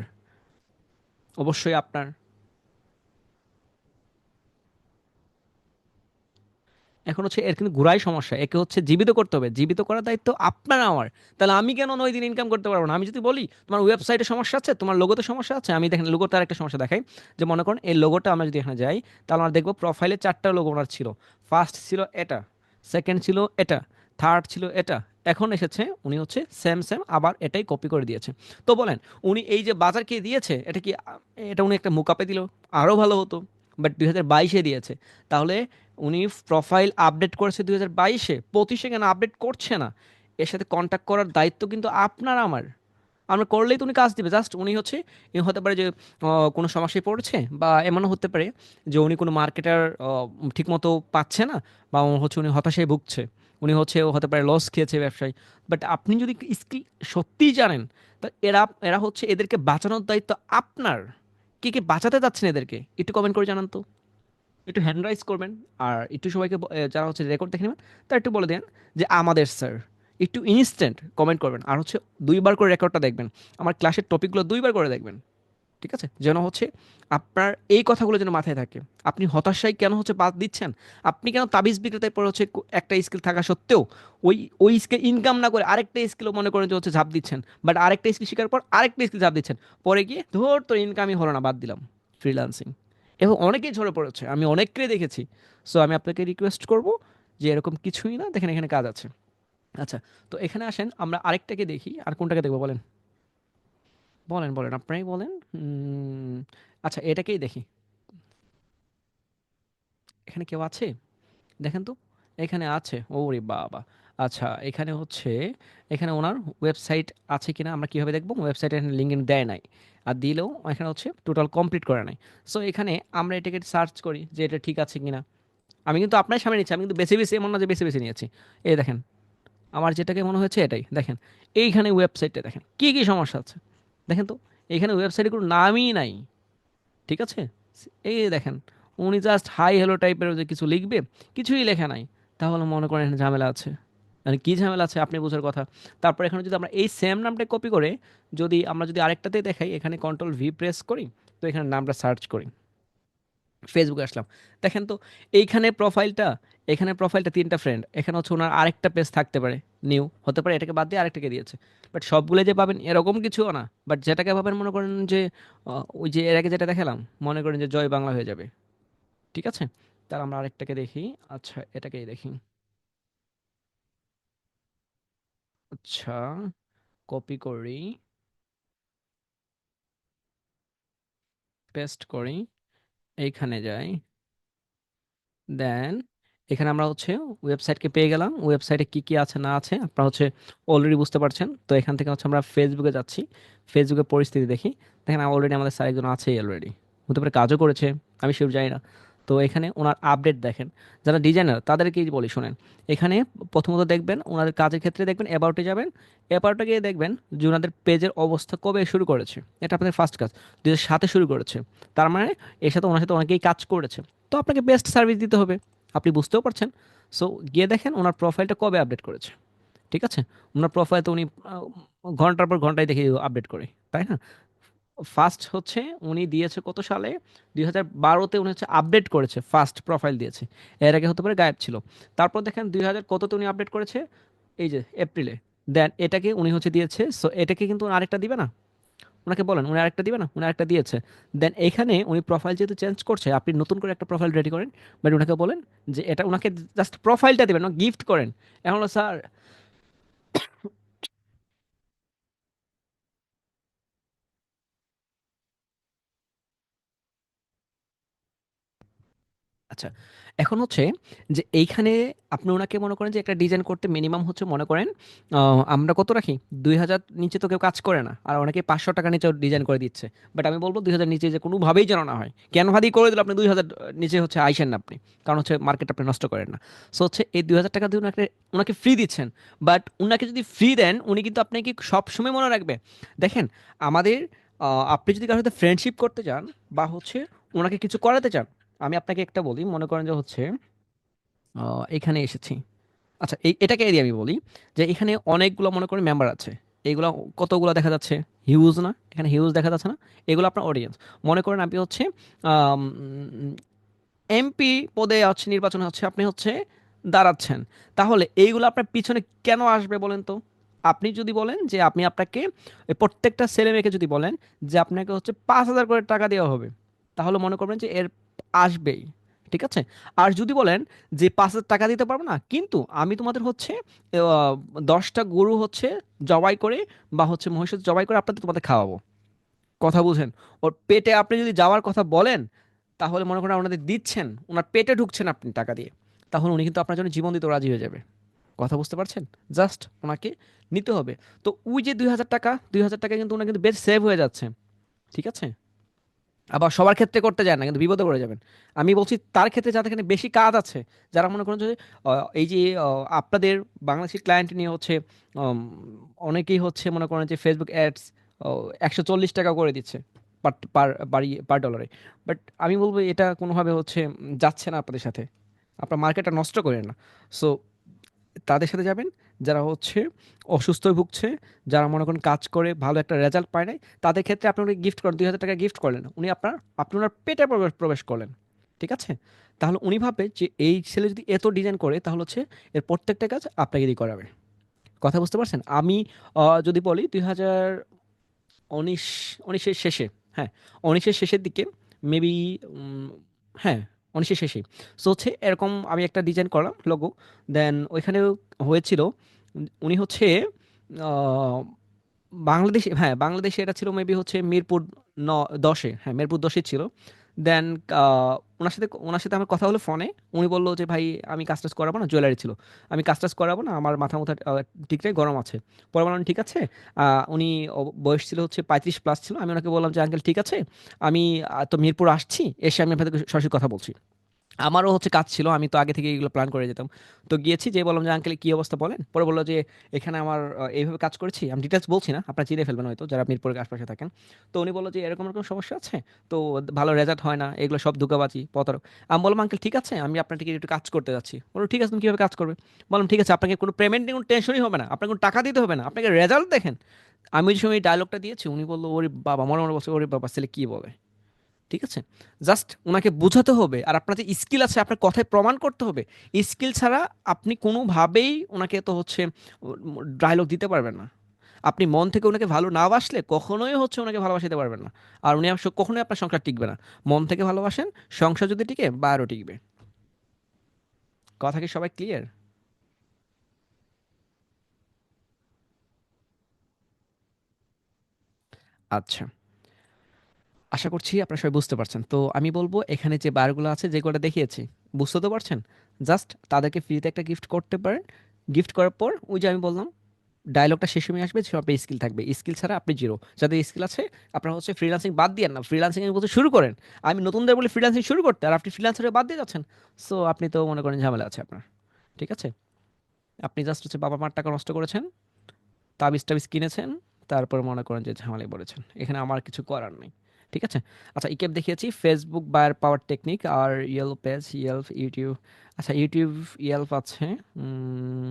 অবশ্যই আপনার। এখন হচ্ছে এর কিন্তু ঘোরাই সমস্যা, একে হচ্ছে জীবিত করতে হবে, জীবিত করার দায়িত্ব আপনার আমার। তাহলে আমি কেন 9 দিন ইনকাম করতে পারবো না? আমি যদি বলি তোমার ওয়েবসাইটে সমস্যা আছে, তোমার লোগোতে সমস্যা আছে, আমি দেখেন লোগোতে আর একটা সমস্যা দেখাই। যে মনে করেন এই লোগোটা আমরা যদি এখানে যাই, তাহলে আমরা দেখবো প্রোফাইলে 4টা লোগো ওনার ছিল। ফার্স্ট ছিল এটা, সেকেন্ড ছিল এটা, থার্ড ছিল এটা। এখন এসেছে উনি হচ্ছে সেম সেম আবার এটাই কপি করে দিয়েছে। তো বলেন, উনি এই যে বাজারকে দিয়েছে এটা কি এটা উনি একটা মুকাপে দিল আরো ভালো হতো, বাট 2022-এ দিয়েছে। তাহলে উনি প্রোফাইল আপডেট করেছে 2022-এ, 25-এ কেন আপডেট করছে না? এর সাথে কন্ট্যাক্ট করার দায়িত্ব কিন্তু আপনার আমার। আমরা করলেই তো উনি কাজ দিবে। জাস্ট উনি হচ্ছে এ হতে পারে যে কোনো সমস্যায় পড়েছে, বা এমনও হতে পারে যে উনি কোনো মার্কেটার ঠিকমতো পাচ্ছে না, বা হচ্ছে উনি হতাশায় ভুগছে, উনি হচ্ছে ও হতে পারে লস খেয়েছে ব্যবসায়। বাট আপনি যদি স্কিল সত্যিই জানেন, তা এরা এরা হচ্ছে এদেরকে বাঁচানোর দায়িত্ব আপনার। কে কে বাঁচাতে চাচ্ছেন এদেরকে একটু কমেন্ট করে জানান তো। একটু হ্যান্ড রাইজ করবেন, আর একটু সবাইকে যারা হচ্ছে রেকর্ড দেখে নেবেন তারা একটু বলে দেন যে আমাদের স্যার। একটু ইনস্ট্যান্ট কমেন্ট করবেন, আর হচ্ছে 2বার করে রেকর্ডটা দেখবেন, আমার ক্লাসের টপিকগুলো 2বার করে দেখবেন। ঠিক আছে, যেন হচ্ছে আপনার এই কথাগুলো যেন মাথায় থাকে। আপনি হতাশায় কেন হচ্ছে বাদ দিচ্ছেন? আপনি কেন তাবিজ বিক্রেতায় পরে হচ্ছে একটা স্কিল থাকা সত্ত্বেও ওই ওই স্কিল ইনকাম না করে আরেকটা স্কিল মনে করেন যে হচ্ছে ঝাঁপ দিচ্ছেন, বাট আরেকটা স্কিল শেখার পর আরেকটা স্কিল ঝাঁপ দিচ্ছেন, পরে গিয়ে ধর তোর ইনকামই হলো না, বাদ দিলাম ফ্রিল্যান্সিং। এবং অনেকেই ঝরে পড়েছে, আমি অনেককেই দেখেছি। সো আমি আপনাকে রিকোয়েস্ট করব যে এরকম কিছুই না, দেখেন এখানে কাজ আছে। আচ্ছা, তো এখানে আসেন আমরা আরেকটাকে দেখি, আর কোনটাকে দেখবো বলেন? বলেন বলেন আপনারাই বলেন। আচ্ছা, এটাকেই দেখি। এখানে কেউ আছে? দেখেন তো, এখানে আছে, ওরে বাবা। আচ্ছা, এখানে হচ্ছে এখানে ওনার ওয়েবসাইট আছে কিনা আমরা কিভাবে দেখবো? ওয়েবসাইটে এখানে লিঙ্ক দেয় নাই, আর দিলেও এখানে হচ্ছে টোটাল কমপ্লিট করে নাই। সো এখানে আমরা এটাকে সার্চ করি যে এটা ঠিক আছে কিনা। আমি কিন্তু আপনার সামনে নিচ্ছি, আমি কিন্তু বেছে বেছে এমন না যে বেছে বেছে নিয়েছি। এই দেখেন, আমার যেটাকে মনে হয়েছে এটাই দেখেন। এইখানে ওয়েবসাইটে দেখেন কি কি সমস্যা আছে। দেখেন তো, এইখানে ওয়েবসাইটে কোনো নামই নাই। ঠিক আছে, এই দেখেন, উনি জাস্ট হাই হ্যালো টাইপের যে কিছু লিখবে, কিছুই লেখা নাই। তাহলে মনে করেন এখানে ঝামেলা আছে। মানে কি ঝামেলা আছে আপনি বোঝার কথা। তারপর এখানে যদি আমরা এই সেম নামটা কপি করে যদি আমরা যদি আরেকটাতে দেখাই, এখানে কন্ট্রোল V প্রেস করি, তো এখানে নামটা সার্চ করি, ফেসবুকে আসলাম, দেখেন তো এইখানে প্রোফাইলটা, এখানে প্রোফাইলটা 3টা ফ্রেন্ড, এখানে হচ্ছে ওনার আরেকটা পেজ থাকতে পারে, নিউ হতে পারে, এটাকে বাদ দিয়ে আরেকটাকে দিয়েছে। বাট সবগুলো যে পাবেন এরকম কিছুও না। বাট যেটাকে পাবেন মনে করেন যে ওই যে এর আগে যেটা দেখালাম, মনে করেন যে জয় বাংলা হয়ে যাবে। ঠিক আছে, তাহলে আমরা আরেকটাকে দেখি। আচ্ছা, এটাকেই দেখি। আচ্ছা, কপি করি, পেস্ট করি, এইখানে যাই, দেন এখানে আমরা হচ্ছে ওয়েবসাইটকে পেয়ে গেলাম। ওয়েবসাইটে কি কি আছে না আছে আপনারা হচ্ছে অলরেডি বুঝতে পারছেন। তো এখান থেকে হচ্ছে আমরা ফেসবুকে যাচ্ছি, ফেসবুকের পরিস্থিতি দেখি। দেখেন অলরেডি আমাদের স্যার একজন আছেই অলরেডি, হতে পারে কাজও করেছে, আমি শিওর জানি না। তো এখানে ওনার আপডেট দেখেন। যারা ডিজাইনার তাদেরকেই বলি শোনেন, এখানে প্রথমত দেখবেন ওনাদের কাজের ক্ষেত্রে দেখবেন অ্যাবাউটে যাবেন, অ্যাবাউটে গিয়ে দেখবেন যে ওনাদের পেজের অবস্থা কবে শুরু করেছে। এটা আপনাদের ফার্স্ট কাজ, 2007-এ শুরু করেছে, তার মানে এর সাথে ওনার সাথে অনেকেই কাজ করেছে। তো আপনাকে বেস্ট সার্ভিস দিতে হবে, আপনি বুঝতেও পারছেন। সো গিয়ে দেখেন ওনার প্রোফাইলটা কবে আপডেট করেছে। ঠিক আছে, ওনার প্রোফাইল তো উনি ঘন্টার পর ঘন্টায় দেখে আপডেট করে, তাই না? ফার্স্ট হচ্ছে উনি দিয়েছে কত সালে? 2012-তে উনি হচ্ছে আপডেট করেছে, ফার্স্ট প্রোফাইল দিয়েছে। এর আগে হতে পারে গায়েব ছিল। তারপর দেখেন 2000 কততে উনি আপডেট করেছে, এই যে এপ্রিলে। দেন এটাকে উনি হচ্ছে দিয়েছে, সো এটাকে কিন্তু আরেকটা দিবে না? ওনাকে বলেন উনি আরেকটা দিবে না? উনি আরেকটা দিয়েছে। দেন এখানে উনি প্রোফাইল যেহেতু চেঞ্জ করছে, আপনি নতুন করে একটা প্রোফাইল রেডি করেন। বাট ওনাকে বলেন যে এটা ওনাকে জাস্ট প্রোফাইলটা দিবেন, গিফট করেন। এখন হলো, স্যার আচ্ছা, এখন হচ্ছে যে এইখানে আপনি ওনাকে মনে করেন যে একটা ডিজাইন করতে মিনিমাম হচ্ছে মনে করেন আমরা কত রাখি, 2,000 নিচে তো কেউ কাজ করে না, আর অনেকে 500 টাকা নিচে ডিজাইন করে দিচ্ছে। বাট আমি বলবো 2,000 নিচে যে কোনোভাবেই যেন না হয়, কেন ভাদি করে দিল আপনি 2,000 নিচে হচ্ছে আইসেন না আপনি, কারণ হচ্ছে মার্কেট আপনি নষ্ট করেন না। সো হচ্ছে এই 2,000 টাকা দিয়ে ওনাকে ওনাকে ফ্রি দিচ্ছেন। বাট ওনাকে যদি ফ্রি দেন উনি কিন্তু আপনাকে সবসময় মনে রাখবে। দেখেন আমাদের আপনি যদি কারোর সাথে ফ্রেন্ডশিপ করতে চান বা হচ্ছে ওনাকে কিছু করাতে চান, আমি আপনাকে একটা বলি, মনে করেন যে হচ্ছে এখানে এসেছি। আচ্ছা এটাকে দিয়ে আমি বলি যে এখানে অনেকগুলো মনে করেন মেম্বার আছে। এইগুলা কতগুলো দেখা যাচ্ছে, হিউজ না, এখানে হিউজ দেখা যাচ্ছে না? এগুলো আপনার অডিয়েন্স। মনে করেন আপনি হচ্ছে এমপি পদে হচ্ছে নির্বাচন হচ্ছে, আপনি হচ্ছে দাঁড়াচ্ছেন। তাহলে এইগুলো আপনার পিছনে কেন আসবে বলেন তো? আপনি যদি বলেন যে আপনি আপনাকে এই প্রত্যেকটা ছেলে মেয়েকে যদি বলেন যে আপনাকে হচ্ছে 5,000 করে টাকা দেওয়া হবে, তাহলে মনে করবেন যে এর আসবেই। ঠিক আছে? আর যদি বলেন যে 5,000 টাকা দিতে পারবো না, কিন্তু আমি তোমাদের হচ্ছে 10টা গরু হচ্ছে জবাই করে বা হচ্ছে মহিষ জবাই করে আপনাদের তোমাদের খাওয়াবো, কথা বুঝেন? ওর পেটে আপনি যদি যাওয়ার কথা বলেন, তাহলে মনে করেন ওনাদের দিচ্ছেন, ওনার পেটে ঢুকছেন আপনি টাকা দিয়ে, তাহলে উনি কিন্তু আপনার জন্য জীবন দিতে রাজি হয়ে যাবে। কথা বুঝতে পারছেন? জাস্ট ওনাকে নিতে হবে। তো ওই যে 2,000 টাকা, 2,000 টাকা কিন্তু ওনার কিন্তু বেশ সেভ হয়ে যাচ্ছে। ঠিক আছে? আবার সবার ক্ষেত্রে করতে যায় না, কিন্তু বিপদে পড়ে যাবেন। আমি বলছি তার ক্ষেত্রে যাদের এখানে বেশি কাজ আছে, যারা মনে করেন যে এই যে আপনাদের বাংলাদেশি ক্লায়েন্ট নিয়ে হচ্ছে উম, অনেকেই হচ্ছে মনে করেন যে ফেসবুক অ্যাডস 140 টাকা করে দিচ্ছে পার পার পার ডলারে। বাট আমি বলবো এটা কোনোভাবে হচ্ছে যাচ্ছে না আপনাদের সাথে, আপনার মার্কেটটা নষ্ট করেন না। সো তাদের সাথে যাবেন যারা হচ্ছে অসুস্থ হয়ে ভুগছে, যারা মনে করেন কাজ করে ভালো একটা রেজাল্ট পায় নাই, তাদের ক্ষেত্রে আপনি উনি গিফট করেন, 2,000 টাকা গিফট করলেন, উনি আপনি ওনার পেটে প্রবেশ প্রবেশ করলেন। ঠিক আছে? তাহলে উনি ভাববে যে এই ছেলে যদি এত ডিজাইন করে তাহলে হচ্ছে এর প্রত্যেকটা কাজ আপনাকে দিয়ে করাবে। কথা বুঝতে পারছেন? আমি যদি বলি 2019 উনিশের শেষে, হ্যাঁ 19-এর শেষের দিকে মেবি, হ্যাঁ 19-এর শেষে। সো হচ্ছে এরকম আমি একটা ডিজাইন করলাম লোগো, দেন ওইখানে হয়েছিল উনি হচ্ছে আহ, বাংলাদেশে, হ্যাঁ বাংলাদেশে এটা ছিল মেবি হচ্ছে মিরপুর 10-এ, হ্যাঁ মিরপুর 10-এ ছিল। দেন ওনার সাথে আমার কথা হলো ফোনে। উনি বললো যে ভাই আমি কাজ টাজ করাবো না, জুয়েলারি ছিল, আমি কাজ টাজ করাবো না, আমার মাথা মুথা ঠিক নেই, গরম আছে। পরে বললাম ঠিক আছে। উনি বয়স ছিল হচ্ছে 35+ ছিল। আমি ওনাকে বললাম যে আঙ্কেল ঠিক আছে, আমি তো মিরপুর আসছি, এসে আমি আপনাদের সরাসরি কথা বলছি। আমারও হচ্ছে কাজ ছিল, আমি তো আগে থেকে এগুলো প্ল্যান করে যেতাম। তো গিয়েছি, যে বললাম যে আঙ্কেল কি অবস্থা বলেন। পরে বললো যে এখানে আমার এইভাবে কাজ করেছি, আমি ডিটেলস বলছি না, আপনারা চিনে ফেলবেন হয়তো যারা মিরপুরের আশপাশে থাকেন। তো উনি বললো যে এরকম এরকম সমস্যা আছে, তো ভালো রেজাল্ট হয় না, এগুলো সব ধোঁকাবাজি প্রতারক। আমি বললাম আঙ্কেল ঠিক আছে, আমি আপনার থেকে একটু কাজ করতে যাচ্ছি। বললো ঠিক আছে, তুমি কীভাবে কাজ করবে? বললাম ঠিক আছে, আপনাকে কোনো পেমেন্ট নিয়ে কোনো টেনশনই হবে না, আপনাকে কোনো টাকা দিতে হবে না, আপনাকে রেজাল্ট দেখেন। আমি ওই সময় ডায়লগটা দিয়েছি, উনি বললো ওরে বাবা, মনে মনে বলছে ওরে বাবা ছেলে কি বলে। ঠিক আছে? জাস্ট উনাকে বোঝাতে হবে, আর আপনার যে স্কিল আছে আপনার কথায় প্রমাণ করতে হবে। স্কিল ছাড়া আপনি কোনোভাবেই ওনাকে তো হচ্ছে ডায়লগ দিতে পারবেন না। আপনি মন থেকে ওনাকে ভালো না বাসলে কখনোই হচ্ছে ওনাকে ভালোবাসতে পারবেন না। আর উনি কখনোই আপনার সংসার টিকবে না। মন থেকে ভালোবাসেন, সংসার যদি টিকে বাইরেও টিকবে। কথা কি সবাই ক্লিয়ার? আচ্ছা, আশা করছি আপনারা সবাই বুঝতে পারছেন। তো আমি বলবো এখানে যে বারগুলো আছে যেগুলো দেখিয়েছি, বুঝতে তো পারছেন? জাস্ট তাদেরকে ফ্রিতে একটা গিফট করতে পারেন। গিফট করার পর ওই যে আমি বললাম ডায়লগটা শেষ সময় আসবে, সব স্কিল থাকবে, স্কিল ছাড়া আপনি জিরো। যাদের স্কিল আছে আপনারা হচ্ছে ফ্রিল্যান্সিং বাদ দিয়ে না, ফ্রিল্যান্সিং এর বলতে শুরু করেন। আমি নতুনদের বলি ফ্রিল্যান্সিং শুরু করতে, আর আপনি ফ্রিল্যান্সারে বাদ দিয়ে যাচ্ছেন। সো আপনি তো মনে করেন ঝামেলা আছে আপনার। ঠিক আছে? আপনি জাস্ট হচ্ছে বাবা মার টাকা নষ্ট করেছেন, তাবিজ টাবিজ কিনেছেন, তারপর মনে করেন যে ঝামেলায় পড়েছেন, এখানে আমার কিছু করার নেই। ঠিক আছে? আচ্ছা ইকেপ দেখিয়েছি, ফেসবুক বায়ার পাওয়ার টেকনিক, আর ইয়েলো পেজ, ইয়েলফ, ইউটিউব। আচ্ছা ইউটিউব, ইয়েলফ আছে। উম,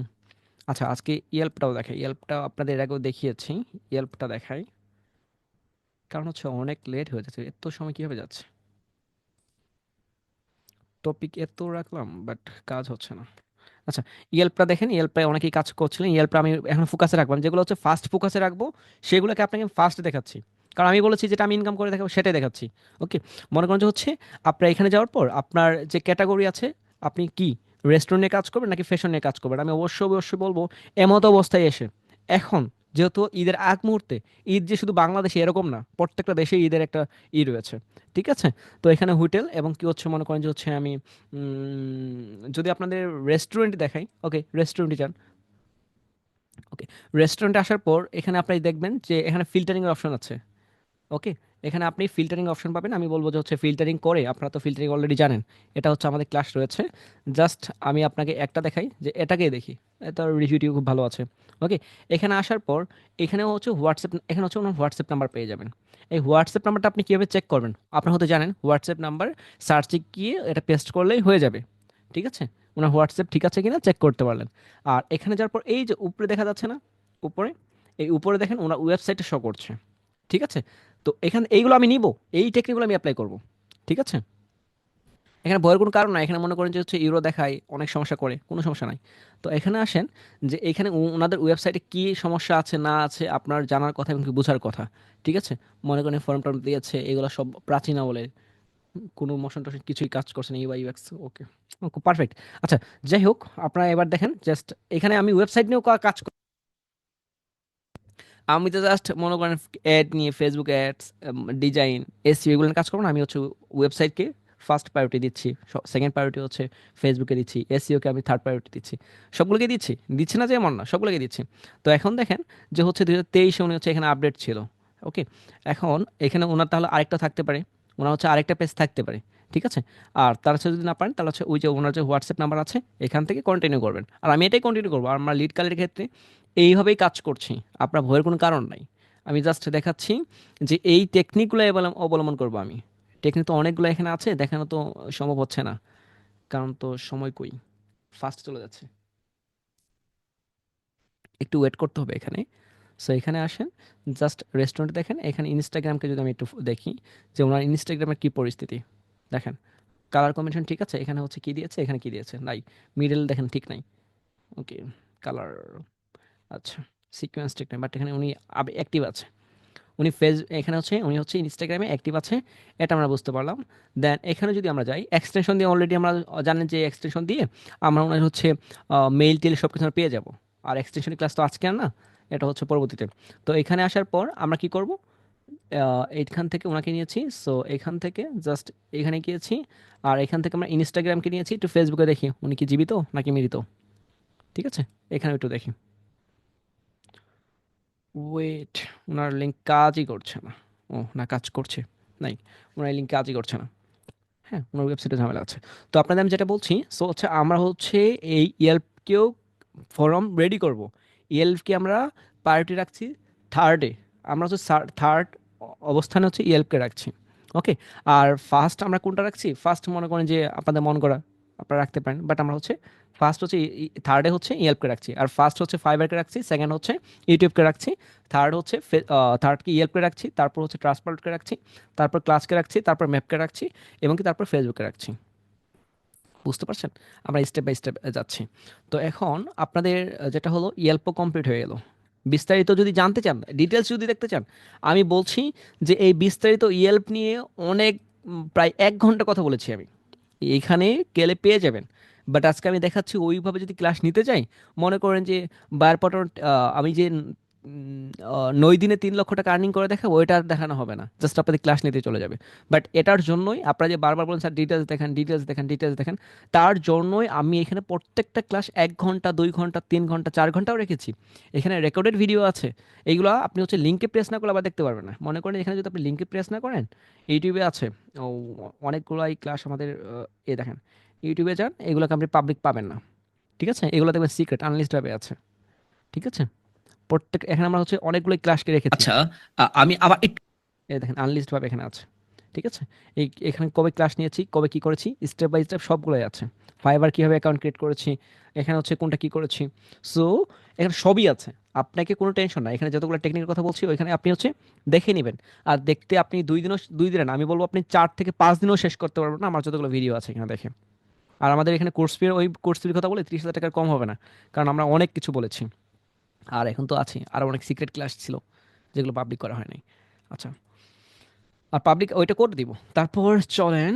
আচ্ছা আজকে ইয়েল্পটাও দেখাই, ইয়েল্পটা আপনাদের এর আগেও দেখিয়েছি। ইয়েল্পটা দেখাই, কারণ হচ্ছে অনেক লেট হয়ে যাচ্ছে, এত সময় কিভাবে যাচ্ছে। টপিক এত রাখলাম বাট কাজ হচ্ছে না। আচ্ছা ইয়েল্পটা দেখেন, ইয়েল্পে অনেকেই কাজ করছিলেন, ইয়েল্পটা আমি এখন ফোকাসে রাখলাম, যেগুলো হচ্ছে ফার্স্ট ফোকাসে রাখবো সেগুলোকে আপনাকে ফার্স্ট দেখাচ্ছি। কারণ আমি বলেছি যেটা আমি ইনকাম করে দেখাবো সেটাই দেখাচ্ছি। ওকে? মনে করেন যে হচ্ছে আপনার এখানে যাওয়ার পর আপনার যে ক্যাটাগরি আছে, আপনি কি রেস্টুরেন্টে কাজ করবেন নাকি ফ্যাশন নিয়ে কাজ করবেন, আমি অবশ্যই অবশ্যই বলবো এমত অবস্থায় এসে এখন যেহেতু ঈদের আগ মুহূর্তে, ঈদ যে শুধু বাংলাদেশে এরকম না, প্রত্যেকটা দেশে ঈদের একটা ই রয়েছে। ঠিক আছে? তো এখানে হোটেল এবং কি হচ্ছে মনে করেন যে হচ্ছে আমি যদি আপনাদের রেস্টুরেন্ট দেখাই, ওকে রেস্টুরেন্টে যান। ওকে, রেস্টুরেন্টে আসার পর এখানে আপনি দেখবেন যে এখানে ফিল্টারিং এর অপশন আছে। ওকে, এখানে আপনি ফিল্টারিং অপশন পাবেন। আমি বলবো যে হচ্ছে ফিল্টারিং করে, আপনারা তো ফিল্টারিং অলরেডি জানেন, এটা হচ্ছে আমাদের ক্লাস রয়েছে। জাস্ট আমি আপনাকে একটা দেখাই, যে এটাকেই দেখি, এটা রিভিউটিও খুব ভালো আছে। ওকে, এখানে আসার পর এখানে হচ্ছে হোয়াটসঅ্যাপ, এখানে হচ্ছে ওনার হোয়াটসঅ্যাপ নাম্বার পেয়ে যাবেন। এই হোয়াটসঅ্যাপ নাম্বারটা আপনি কীভাবে চেক করবেন? আপনার হতে জানেন হোয়াটসঅ্যাপ নাম্বার সার্চে গিয়ে এটা পেস্ট করলেই হয়ে যাবে। ঠিক আছে? ওনার হোয়াটসঅ্যাপ ঠিক আছে কিনা চেক করতে পারলেন। আর এখানে যাওয়ার পর এই যে উপরে দেখা যাচ্ছে না, উপরে, এই উপরে দেখেন ওনার ওয়েবসাইটে শো করছে। ঠিক আছে? তো এখানে এইগুলো আমি নিব, এই টেকনিকগুলো আমি অ্যাপ্লাই করব। ঠিক আছে? এখানে ভয়ের কোনো কারণ নাই। এখানে মনে করেন যে হচ্ছে ইউরো দেখায়, অনেক সমস্যা করে, কোনো সমস্যা নাই। তো এখানে আসেন, যে এখানে ওনাদের ওয়েবসাইটে কি সমস্যা আছে না আছে আপনার জানার কথা এবং কি বোঝার কথা। ঠিক আছে? মনে করেন ফর্ম টর্ম দিয়েছে, এগুলো সব প্রাচীন আমলে, কোনো মোশন টোশন কিছুই কাজ করছে না, ইউআই ইউএক্স ওকে, ওকে পারফেক্ট। আচ্ছা, যাই হোক, আপনারা এবার দেখেন জাস্ট এখানে আমি ওয়েবসাইট নিয়েও কাজ, আমি তো জাস্ট মনে করেন অ্যাড নিয়ে, ফেসবুক অ্যাডস, ডিজাইন, এসইও এগুলো নিয়ে কাজ করবো না। আমি হচ্ছে ওয়েবসাইটকে ফার্স্ট প্রায়োরিটি দিচ্ছি, সেকেন্ড প্রায়োরিটি হচ্ছে ফেসবুকে দিচ্ছি, এসইওকে আমি থার্ড প্রায়োরিটি দিচ্ছি। সবগুলোকে দিচ্ছি, দিচ্ছি না যে এমন না, সবগুলোকে দিচ্ছি। তো এখন দেখেন যে হচ্ছে 2023-এ উনি হচ্ছে এখানে আপডেট ছিল। ওকে, এখন এখানে ওনার তাহলে আরেকটা থাকতে পারে, ওনার হচ্ছে আরেকটা পেজ থাকতে পারে। ঠিক আছে? আর তার সাথে যদি না পারেন, তাহলে হচ্ছে ওই যে ওনার যে হোয়াটসঅ্যাপ নাম্বার আছে, এখান থেকে কন্টিনিউ করবেন। আর আমি এটাই কন্টিনিউ করবো। আর আমরা লিড কালের ক্ষেত্রে এইভাবেই কাজ করছি, আপনার ভয়ের কোনো কারণ নাই। আমি জাস্ট দেখাচ্ছি যে এই টেকনিকগুলো অবলম্বন করব আমি। টেকনিক তো অনেকগুলো এখানে আছে, দেখানো তো সম্ভব হচ্ছে না, কারণ তো সময় কই, ফাস্ট চলে যাচ্ছে, একটু ওয়েট করতে হবে এখানে। সো এখানে আসেন, জাস্ট রেস্টুরেন্ট দেখেন, এখানে ইনস্টাগ্রামকে যদি আমি একটু দেখি যে ওনার ইনস্টাগ্রামের কি পরিস্থিতি। দেখেন কালার কম্বিনেশন ঠিক আছে, এখানে হচ্ছে কি দিয়েছে, এখানে কি দিয়েছে, নাই, মিডল দেখেন ঠিক নাই। ওকে, কালার, আচ্ছা, সিকোয়েন্স ঠিক নাই, বাট এখানে উনি অ্যাক্টিভ আছে। উনি এখানে হচ্ছে উনি হচ্ছে ইনস্টাগ্রামে অ্যাক্টিভ আছে, এটা আমরা বুঝতে পারলাম। দেন এখানে যদি আমরা যাই এক্সটেনশন দিয়ে, অলরেডি আমরা জানেন যে এক্সটেনশন দিয়ে আমরা ওনার হচ্ছে মেইল টেল সব কিছু আমরা পেয়ে যাব। আর এক্সটেনশনের ক্লাস তো আজকে আর না, এটা হচ্ছে পরবর্তীতে। তো এখানে আসার পর আমরা কি করব, এইখান থেকে ওনাকে নিয়েছি, সো এখান থেকে জাস্ট এখানে গিয়েছি। আর এখান থেকে আমরা ইনস্টাগ্রামকে নিয়েছি, একটু ফেসবুকে দেখি উনি কি জীবিত নাকি মৃত। ঠিক আছে? এখানে একটু দেখি, ওয়েট, ওনার লিঙ্ক কাজই করছে না। ও না, কাজ করছে, নাই, ওনার লিঙ্ক কাজই করছে না। হ্যাঁ, ওনার ওয়েবসাইটে ঝামেলা আছে। তো আপনাদের আমি যেটা বলছি, সো হচ্ছে আমরা হচ্ছে এই ইয়েল্পকেও ফরম রেডি করব। ইয়েল্পকে আমরা প্রায়োরিটি রাখছি থার্ডে, আমরা হচ্ছে থার্ড অবস্থানে হচ্ছে ইয়েল্পকে রাখছি। ওকে, আর ফার্স্ট আমরা কোনটা রাখছি, ফার্স্ট মনে করেন যে আপনাদের মন করা আপনারা রাখতে পারেন, বাট আমরা হচ্ছে ফার্স্ট হচ্ছে থার্ডে হচ্ছে ইয়েল্পকে রাখছি, আর ফার্স্ট হচ্ছে ফাইবারকে রাখছি, সেকেন্ড হচ্ছে ইউটিউবকে রাখছি, থার্ড হচ্ছে থার্ডকে ইয়েল্পকে রাখছি, তারপর হচ্ছে ট্রান্সপারেন্টকে রাখছি, তারপর ক্লাসকে রাখছি, তারপর ম্যাপকে রাখছি, এবং কি তারপর ফেসবুকে রাখছি। বুঝতে পারছেন? আমরা স্টেপ বাই স্টেপ যাচ্ছি। তো এখন আপনাদের যেটা হলো ইয়েল্পও কমপ্লিট হয়ে গেল। বিস্তারিত যদি জানতে চান, ডিটেলস যদি দেখতে চান, আমি বলছি যে এই বিস্তারিত ইয়েল্প নিয়ে অনেক, প্রায় 1 ঘন্টা কথা বলেছি আমি, এইখানে গেলে পেয়ে যাবেন। বাট আজকে আমি দেখাচ্ছি ওইভাবে যদি ক্লাস নিতে চাই, মনে করেন যে বায়ারপটর, আমি যে 9 দিনে 3 লক্ষ টাকা আর্নিং করে দেখাবো, ওইটা আর দেখানো হবে না, জাস্ট আপনাদের ক্লাস নিতে চলে যাবে। বাট এটার জন্যই আপনারা যে বারবার বলেন স্যার ডিটেলস দেখেন, ডিটেলস দেখেন, ডিটেলস দেখেন, তার জন্যই আমি এখানে প্রত্যেকটা ক্লাস 1 ঘন্টা, 2 ঘন্টা, 3 ঘন্টা, 4 ঘন্টাও রেখেছি। এখানে রেকর্ডেড ভিডিও আছে, এইগুলো আপনি হচ্ছে লিঙ্কে প্রেস না করলে আবার দেখতে পারবেন না। মনে করেন এখানে যদি আপনি লিঙ্কে প্রেস না করেন, ইউটিউবে আছে ও, অনেকগুলাই ক্লাস আমাদের, দেখেন, ইউটিউবে যান, এগুলোকে আপনি পাবলিক পাবেন না। ঠিক আছে? এগুলো দেখবেন সিক্রেট আনলিস্ট ভাবে আছে। ঠিক আছে? প্রত্যেক এখানে আমরা হচ্ছে অনেকগুলো ক্লাসকে রেখেছি। আচ্ছা, আমি আবার একটু এই দেখেন আনলিস্ট ভাবে এখানে আছে। ঠিক আছে? এখানে কবে ক্লাস নিয়েছি, কবে কি করেছি, স্টেপ বাই স্টেপ সবগুলোই আছে। ফাইবার কিভাবে অ্যাকাউন্ট ক্রিয়েট করেছি, এখানে হচ্ছে কোনটা কি করেছি। সো এখানে সবই আছে, আপনাকে কোনো টেনশন না। এখানে যতগুলো টেকনিকের কথা বলছি ওইখানে আপনি হচ্ছে দেখে নেবেন। আর দেখতে আপনি 2 দিনও, 2 দিনে না, আমি বলবো আপনি 4 থেকে 5 দিনও শেষ করতে পারবেন না আমার যতগুলো ভিডিও আছে এখানে দেখে। আর আমাদের এখানে কোর্স ফি, ওই কোর্স ফির কথা বলে 30,000 টাকার কম হবে না, কারণ আমরা অনেক কিছু বলেছি। আর এখন তো আছি, আরও অনেক সিক্রেট ক্লাস ছিল যেগুলো পাবলিক করা হয় নাই। আচ্ছা, আর পাবলিক ওইটা করে দিব। তারপর চলেন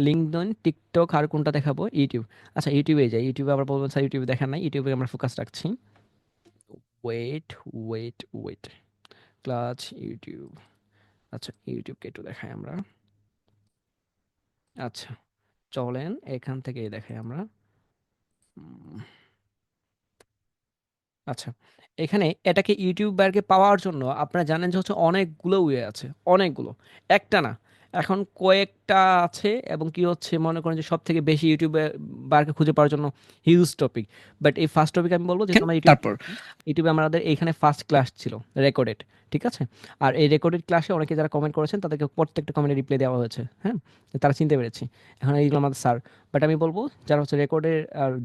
লিঙ্কডইন, টিকটক, আর কোনটা দেখাবো, ইউটিউব। আচ্ছা, ইউটিউবে যাই। ইউটিউবে আবার বলবেন স্যার ইউটিউবে দেখান নাই, ইউটিউবে আমরা ফোকাস রাখছি। Wait, wait, wait. ক্লাচ ইউটিউব। আচ্ছা, ইউটিউবকে একটু দেখাই আমরা। আচ্ছা, চলেন এখান থেকেই দেখাই আমরা। উম, আচ্ছা, এখানে এটাকে ইউটিউবারকে পাওয়ার জন্য আপনারা জানেন যে হচ্ছে অনেকগুলো ওয়ে আছে, অনেকগুলো, একটা না, এখন কয়েকটা আছে। এবং কি হচ্ছে মনে করেন যে সব থেকে বেশি ইউটিউবারকে খুঁজে পাওয়ার জন্য হিউজ টপিক। বাট এই ফার্স্ট টপিক আমি বলবো, যেহেতু আমরা ইউটিউব, তারপর ইউটিউবে আমাদের এইখানে ফার্স্ট ক্লাস ছিল রেকর্ডেড, ঠিক আছে? আর এই রেকর্ডেড ক্লাসে অনেকে যারা কমেন্ট করেছেন তাদেরকে প্রত্যেকটা কমেন্টে রিপ্লাই দেওয়া হয়েছে, হ্যাঁ, তারা চিনতে পেরেছি। এখন এইগুলো আমাদের স্যার। বাট আমি বলবো যারা হচ্ছে রেকর্ডে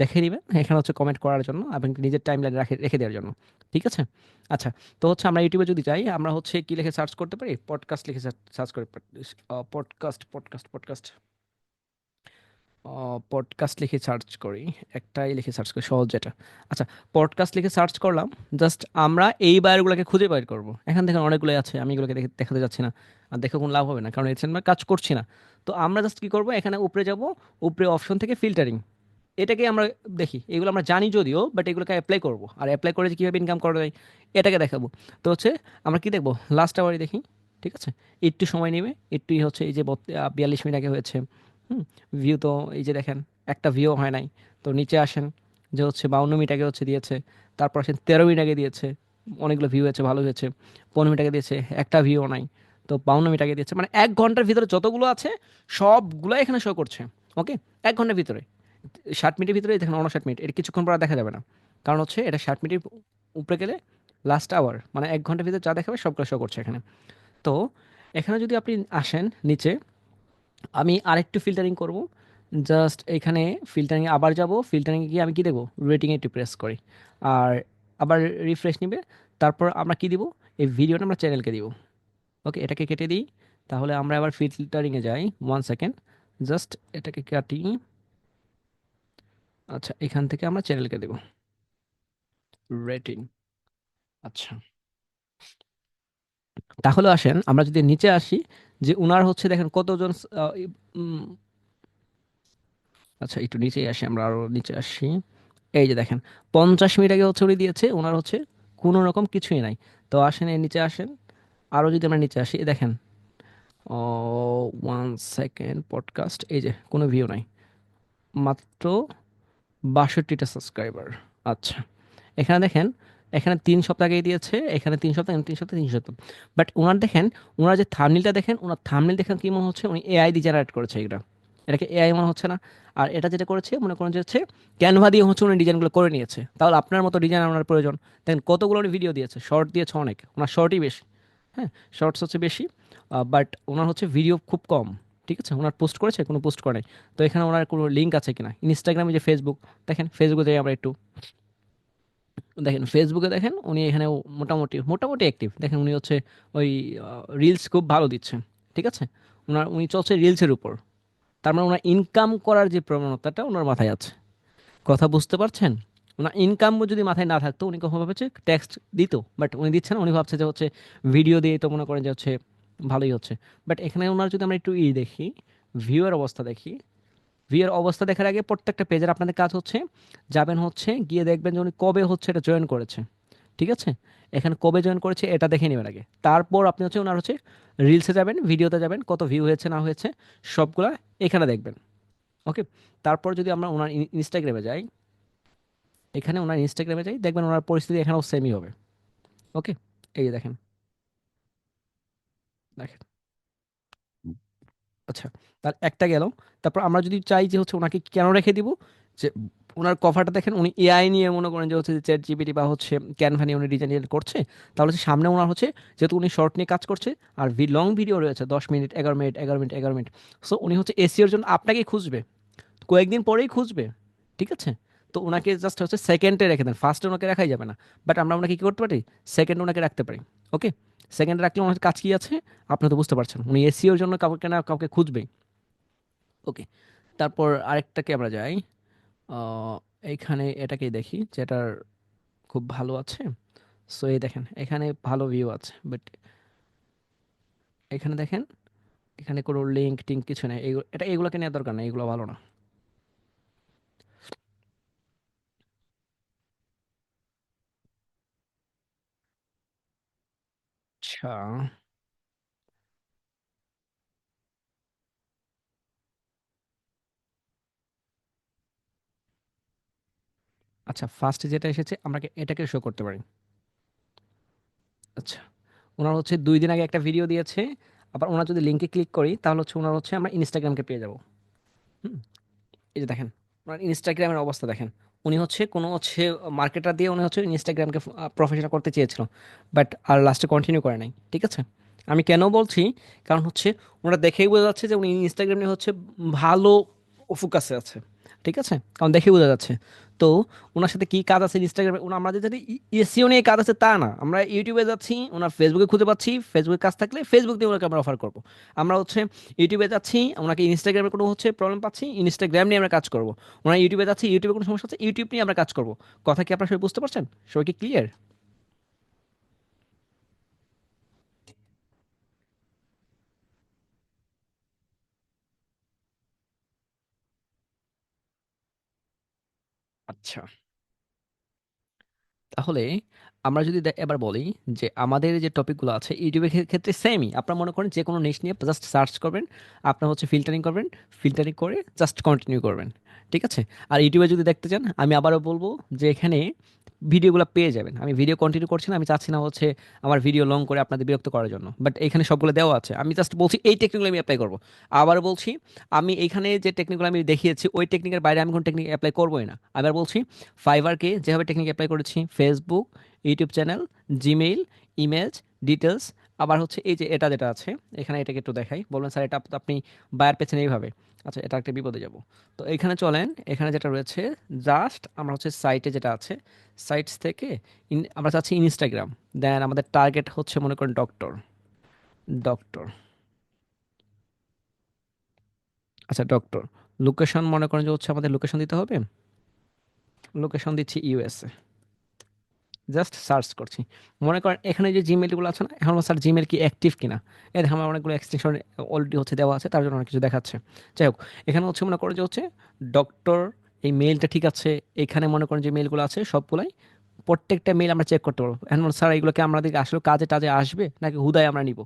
দেখে নেবেন, এখানে হচ্ছে কমেন্ট করার জন্য এবং নিজের টাইম লাইনে রেখে রেখে দেওয়ার জন্য, ঠিক আছে? আচ্ছা, তো হচ্ছে আমরা ইউটিউবে যদি যাই, আমরা হচ্ছে কি লিখে সার্চ করতে পারি, পডকাস্ট লিখে সার্চ করে, পডকাস্ট, পডকাস্ট, পডকাস্ট, পডকাস্ট লিখে সার্চ করি, একটাই লিখে সার্চ করি সহজ যেটা। আচ্ছা, পডকাস্ট লিখে সার্চ করলাম। জাস্ট আমরা এই বায়ারগুলোকে খুঁজে বের করবো। এখান থেকে অনেকগুলো আছে, আমি এগুলোকে দেখাতে যাচ্ছি না, আর দেখে কোনো লাভ হবে না, কারণ এখানে আমরা কাজ করছি না। তো আমরা জাস্ট কি করবো, এখানে উপরে যাব, উপরে অপশন থেকে ফিল্টারিং, এটাকে আমরা দেখি। এগুলো আমরা জানি যদিও, বাট এগুলোকে অ্যাপ্লাই করব, আর অ্যাপ্লাই করে যে কীভাবে ইনকাম করা যায় এটাকে দেখাবো। তো হচ্ছে আমরা কি দেখবো, লাস্ট আওয়ারই দেখি, ঠিক আছে? একটু সময় নেবে, একটুই হচ্ছে এই যে 42 মিনিট আগে হয়েছে। হুম, ভিউ তো এই যে দেখেন, একটা ভিউ হয় নাই। তো নিচে আসেন, যে হচ্ছে 52 মিনিট আগে হচ্ছে দিয়েছে, তারপর আসেন 13 মিনিট আগে দিয়েছে, অনেকগুলো ভিউ হয়েছে, ভালো হয়েছে। 15 মিনিট আগে দিয়েছে, একটা ভিউ নাই। তো 52 মিনিট আগে দিয়েছে, মানে 1 ঘন্টার ভিতরে যতগুলো আছে সবগুলো এখানে শো করছে। ওকে, 1 ঘন্টার ভিতরে, 60 মিনিটের ভিতরে দেখেন 59 মিনিট, এটা কিছুক্ষণ পর আর দেখা যাবে না, কারণ হচ্ছে এটা 60 মিনিটের উপরে গেলে লাস্ট আওয়ার, মানে 1 ঘন্টার ভিতরে যা দেখাবে সবগুলো শো করছে এখানে। তো এখানে যদি আপনি আসেন নিচে, আমি আরেকটু ফিল্টারিং করব। জাস্ট এখানে ফিল্টারিংয়ে আবার যাব, ফিল্টারিংয়ে গিয়ে আমি কি দেবো, রেটিংয়ে একটু প্রেস করি, আর আবার রিফ্রেশ নিবে। তারপর আমরা কি দিব, এই ভিডিওটা আমরা চ্যানেলকে দিব। ওকে, এটাকে কেটে দিই। তাহলে আমরা আবার ফিল্টারিংয়ে যাই, 1 সেকেন্ড, জাস্ট এটাকে কাটি। আচ্ছা, এখান থেকে আমরা চ্যানেলকে দেব রেটিং। আচ্ছা, তাহলে আসেন আমরা যদি নিচে আসি, যে উনার হচ্ছে দেখেন কতজন উম, আচ্ছা, একটু নিচেই আসি, আমরা আরো নিচে আসি। এই যে দেখেন, 50 মিনিট আগে হচ্ছে উনি দিয়েছে, ওনার হচ্ছে কোনো রকম কিছুই নাই। তো আসেন এই নিচে আসেন, আরো যদি আমরা নিচে আসি, এই দেখেন, ও, 1 সেকেন্ড, পডকাস্ট, এই যে কোনো ভিউ নাই, মাত্র 62টা সাবস্ক্রাইবার। আচ্ছা, এখানে দেখেন, এখানে 3 সপ্তাহ আগেই দিয়েছে, এখানে 3 সপ্তাহ, এখানে 3 সপ্তাহ, 3 সপ্তাহ। বাট ওনার দেখেন, ওনার যে থাম্বনেলটা দেখেন, ওনার থাম্বনেল দেখেন কি মনে হচ্ছে, উনি এআই দিয়ে জেনারেট করেছে এটা। এটাকে এআই মনে হচ্ছে না। আর এটা যেটা করেছে মনে করেন যে হচ্ছে ক্যানভা দিয়ে হচ্ছে উনি ডিজাইনগুলো করে নিয়েছে। তাহলে আপনার মতো ডিজাইন আপনার প্রয়োজন। দেখেন কতগুলো উনি ভিডিও দিয়েছে, শর্ট দিয়েছে অনেক, ওনার শর্টই বেশি। হ্যাঁ, শর্টস হচ্ছে বেশি, বাট ওনার হচ্ছে ভিডিও খুব কম। ঠিক আছে, ওনার পোস্ট করেছে, কোনো পোস্ট করে নাই। তো এখানে ওনার কোনো লিঙ্ক আছে কিনা, ইনস্টাগ্রামে যে ফেসবুক, দেখেন ফেসবুকে যাই আমরা একটু, দেখেন ফেসবুকে দেখেন উনি এখানে মোটামুটি মোটামুটি অ্যাক্টিভ। দেখেন উনি হচ্ছে ওই রিলস খুব ভালো দিচ্ছেন, ঠিক আছে? উনি চলছে রিলসের উপর। তার মানে ওনার ইনকাম করার যে প্রবণতাটা ওনার মাথায় আছে। কথা বুঝতে পারছেন? ওনার ইনকাম যদি মাথায় না থাকতো উনি কখন ভাবছে টেক্সট দিত, বাট উনি দিচ্ছে না, উনি ভাবছে যে হচ্ছে ভিডিও দিয়ে তো মনে করেন যে হচ্ছে ভালোই হচ্ছে। বাট এখানে ওনার যদি আমরা একটু দেখি, ভিউয়ের অবস্থা দেখি, ভিউয়ের অবস্থা দেখার আগে প্রত্যেকটা পেজের আপনাদের কাজ হচ্ছে, যাবেন হচ্ছে গিয়ে দেখবেন যে উনি কবে হচ্ছে এটা জয়েন করেছে, ঠিক আছে? এখানে কবে জয়েন করেছে এটা দেখে নেবেন আগে, তারপর আপনি হচ্ছে ওনার হচ্ছে রিলসে যাবেন, ভিডিওতে যাবেন, কত ভিউ হয়েছে না হয়েছে সবগুলা এখানে দেখবেন। ওকে, তারপর যদি আমরা ওনার ইনস্টাগ্রামে যাই, এখানে ওনার ইনস্টাগ্রামে যাই, দেখবেন ওনার পরিস্থিতি এখানেও সেমই হবে। ওকে, এই যে দেখেন, দেখেন। আচ্ছা, তার একটা গেল। তারপর আমরা যদি চাই যে হচ্ছে ওনাকে কেন রেখে দিব, যে ওনার কভারটা দেখেন উনি এআই নিয়ে মনে করেন যে হচ্ছে চ্যাট জিপিটি বা হচ্ছে ক্যানভা নিয়ে উনি ডিজাইন করছে। তাহলে হচ্ছে সামনে ওনার হচ্ছে, যেহেতু উনি শর্ট নিয়ে কাজ করছে, আর লং ভিডিও রয়েছে 10 minute, 11 minute, 11 minute, 11 minute. So উনি হচ্ছে এসিওর জন্য আপনাকেই খুঁজবে, কয়েকদিন পরেই খুঁজবে, ঠিক আছে? তো ওনাকে জাস্ট হচ্ছে সেকেন্ডে রেখে দেন, ফার্স্টে ওনাকে রাখাই যাবে না। বাট আমরা ওনাকে কী করতে পারি, সেকেন্ডে ওনাকে রাখতে পারি। ওকে, সেকেন্ডে রাখলে ওনার কাজ কি আছে আপনি তো বুঝতে পারছেন, উনি এসিওর জন্য কাউকে না কাউকে খুঁজবেই। ওকে, তারপর আরেকটাকে আমরা যাই, আহ, এইখানে এটাকেই দেখি যেটার খুব ভালো আছে। সো এই দেখেন এখানে ভালো ভিউ আছে, বাট এখানে দেখেন, এখানে কোনো লিঙ্ক টিঙ্ক কিছু নেই, এটা এগুলোকে নেওয়ার দরকার নেই, এগুলো ভালো না। আচ্ছা। আচ্ছা, ফার্স্টে যেটা এসেছে আমাকে এটাকে শো করতে পারি। আচ্ছা, ওনার হচ্ছে 2 দিন আগে একটা ভিডিও দিয়েছে। আবার ওনার যদি লিঙ্কে ক্লিক করি তাহলে হচ্ছে ওনার হচ্ছে আমরা ইনস্টাগ্রামকে পেয়ে যাবো। হুম, এই যে দেখেন, ওনার ইনস্টাগ্রামের অবস্থা দেখেন। উনি হচ্ছে কোনো হচ্ছে মার্কেটার দিয়ে উনি হচ্ছে ইনস্টাগ্রামকে প্রফেশনাল করতে চেয়েছিল, বাট আর লাস্টে কন্টিনিউ করে নাই। ঠিক আছে, আমি কেন বলছি, কারণ হচ্ছে ওনারা দেখেই বোঝা যাচ্ছে যে উনি ইনস্টাগ্রাম নিয়ে হচ্ছে ভালো ফোকাসে আছে। ঠিক আছে, কারণ দেখেই বোঝা যাচ্ছে। তো ওনার সাথে কি কাজ আছে ইনস্টাগ্রামে, ওনা আমাদের যদি এসিও নিয়ে কাজ আছে তা না, আমরা ইউটিউবে যাচ্ছি, ওনার ফেসবুকে খুঁজে পাচ্ছি, ফেসবুকে কাজ থাকলে ফেসবুক দিয়ে ওনাকে আমরা অফার করবো। আমরা হচ্ছে ইউটিউবে যাচ্ছি, ওনাকে ইনস্টাগ্রামে কোনো হচ্ছে প্রবলেম পাচ্ছি, ইনস্টাগ্রাম নিয়ে আমরা কাজ করব। ওনার ইউটিউবে যাচ্ছি, ইউটিউবে কোনো সমস্যা হচ্ছে, ইউটিউব নিয়ে আমরা কাজ করব। কথা কি আপনারা সবাই বুঝতে পারছেন? সবাই কি ক্লিয়ার? আচ্ছা, তাহলে আমরা যদি এবার বলি যে আমাদের যে টপিকগুলো আছে ইউটিউবের ক্ষেত্রে সেমই। আপনারা মনে করেন যে কোনো নিশ নিয়ে জাস্ট সার্চ করবেন, আপনার হচ্ছে ফিল্টারিং করবেন, ফিল্টারিং করে জাস্ট কন্টিনিউ করবেন। ঠিক আছে, আর ইউটিউবে যদি দেখতে চান আমি আবারও বলবো যে এখানে ভিডিওগুলো পেয়ে যাবেন। আমি ভিডিও কন্টিনিউ করছি না, আমি চাচ্ছি না হচ্ছে আমার ভিডিও লং করে আপনাদের বিরক্ত করার জন্য, বাট এখানে সবগুলো দেওয়া আছে। আমি জাস্ট বলছি এই টেকনিকগুলো আমি অ্যাপ্লাই করবো। আবার বলছি, আমি এখানে যে টেকনিকগুলো আমি দেখিয়েছি ওই টেকনিকের বাইরে আমি কোনো টেকনিক অ্যাপ্লাই করবোই না। আবার বলছি, ফাইবারকে যেভাবে টেকনিক অ্যাপ্লাই করেছি, Facebook, YouTube channel, Gmail, image, details, আবার হচ্ছে এই যে এটা যেটা আছে এখানে, এটাকে একটু দেখাই, বলবেন স্যার এটা তো আপনি বায়ার পেছেন এইভাবে। আচ্ছা, এটা একটা বিপদে যাব। তো এখানে চলেন, এখানে যেটা রয়েছে, জাস্ট আমরা হচ্ছে সাইটে যেটা আছে, সাইটস থেকে আমরা চাচ্ছি ইনস্টাগ্রাম। দেন আমাদের টার্গেট হচ্ছে মনে করেন ডক্টর, ডক্টর। আচ্ছা, ডক্টর। লোকেশন মনে করেন যে হচ্ছে আমাদের লোকেশন দিতে হবে, লোকেশন দিচ্ছি ইউএসএ। জাস্ট সার্চ করছি। মনে করেন এখানে যে জিমেলগুলো আছে না, এখন স্যার জিমেল কি অ্যাক্টিভ কিনা, এই দেখে আমার অনেকগুলো এক্সটেনশন অলরেডি হচ্ছে দেওয়া আছে, তার জন্য অনেক কিছু দেখাচ্ছে। যাই হোক, এখানে হচ্ছে মনে করেন যে হচ্ছে ডক্টর, এই মেইলটা ঠিক আছে। এখানে মনে করেন যে মেইলগুলো আছে সবগুলাই, প্রত্যেকটা মেইল আমরা চেক করতে পারবো। এখন স্যার এগুলোকে আমাদেরকে আসলে কাজে টাজে আসবে নাকি হুদায় আমরা নিব?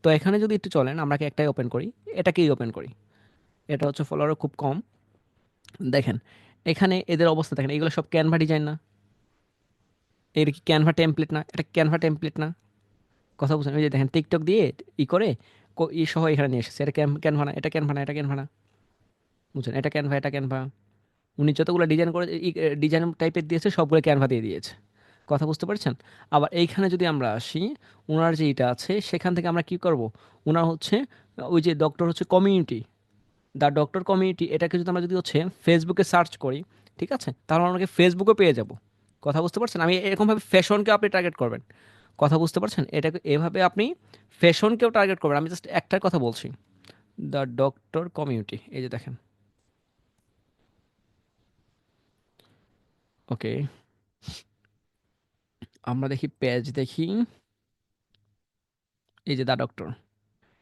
তো এখানে যদি একটু চলেন, আমরা কি একটাই ওপেন করি, এটাকেই ওপেন করি। এটা হচ্ছে ফলোয়ারও খুব কম। দেখেন এখানে এদের অবস্থা দেখেন, এগুলো সব ক্যানভা ডিজাইন না? এর কি ক্যানভা টেমপ্লেট না? এটা ক্যানভা টেমপ্লেট না? কথা বুঝছেন? ওই যে দেখেন টিকটক দিয়ে ই করে ই সহ এখানে নিয়ে এসেছে। এটা ক্যানভা না, এটা ক্যানভা না, এটা ক্যানভা না। বুঝছেন, এটা ক্যানভা, এটা ক্যানভা। উনি যতগুলো ডিজাইন করে ডিজাইন টাইপের দিয়েছে সবগুলো ক্যানভা দিয়ে দিয়েছে। কথা বুঝতে পারছেন? আবার এইখানে যদি আমরা আসি, ওনার যে এটা আছে সেখান থেকে আমরা কি করব, ওনার হচ্ছে ওই যে ডক্টর হচ্ছে কমিউনিটি, দ্য ডক্টর কমিউনিটি, এটাকে যদি আমরা যদি হচ্ছে ফেসবুকে সার্চ করি, ঠিক আছে, তাহলে আমাকে ফেসবুকে পেয়ে যাব। কথা বুঝতে পারছেন? আমি এরকমভাবে ফ্যাশনকে আপনি টার্গেট করবেন। কথা বুঝতে পারছেন? এটাকে এভাবে আপনি ফ্যাশনকেও টার্গেট করবেন। আমি জাস্ট একটার কথা বলছি, দ্য ডক্টর কমিউনিটি। এই যে দেখেন, ওকে, আমরা দেখি পেজ দেখি, এই যে দ্য ডক্টর,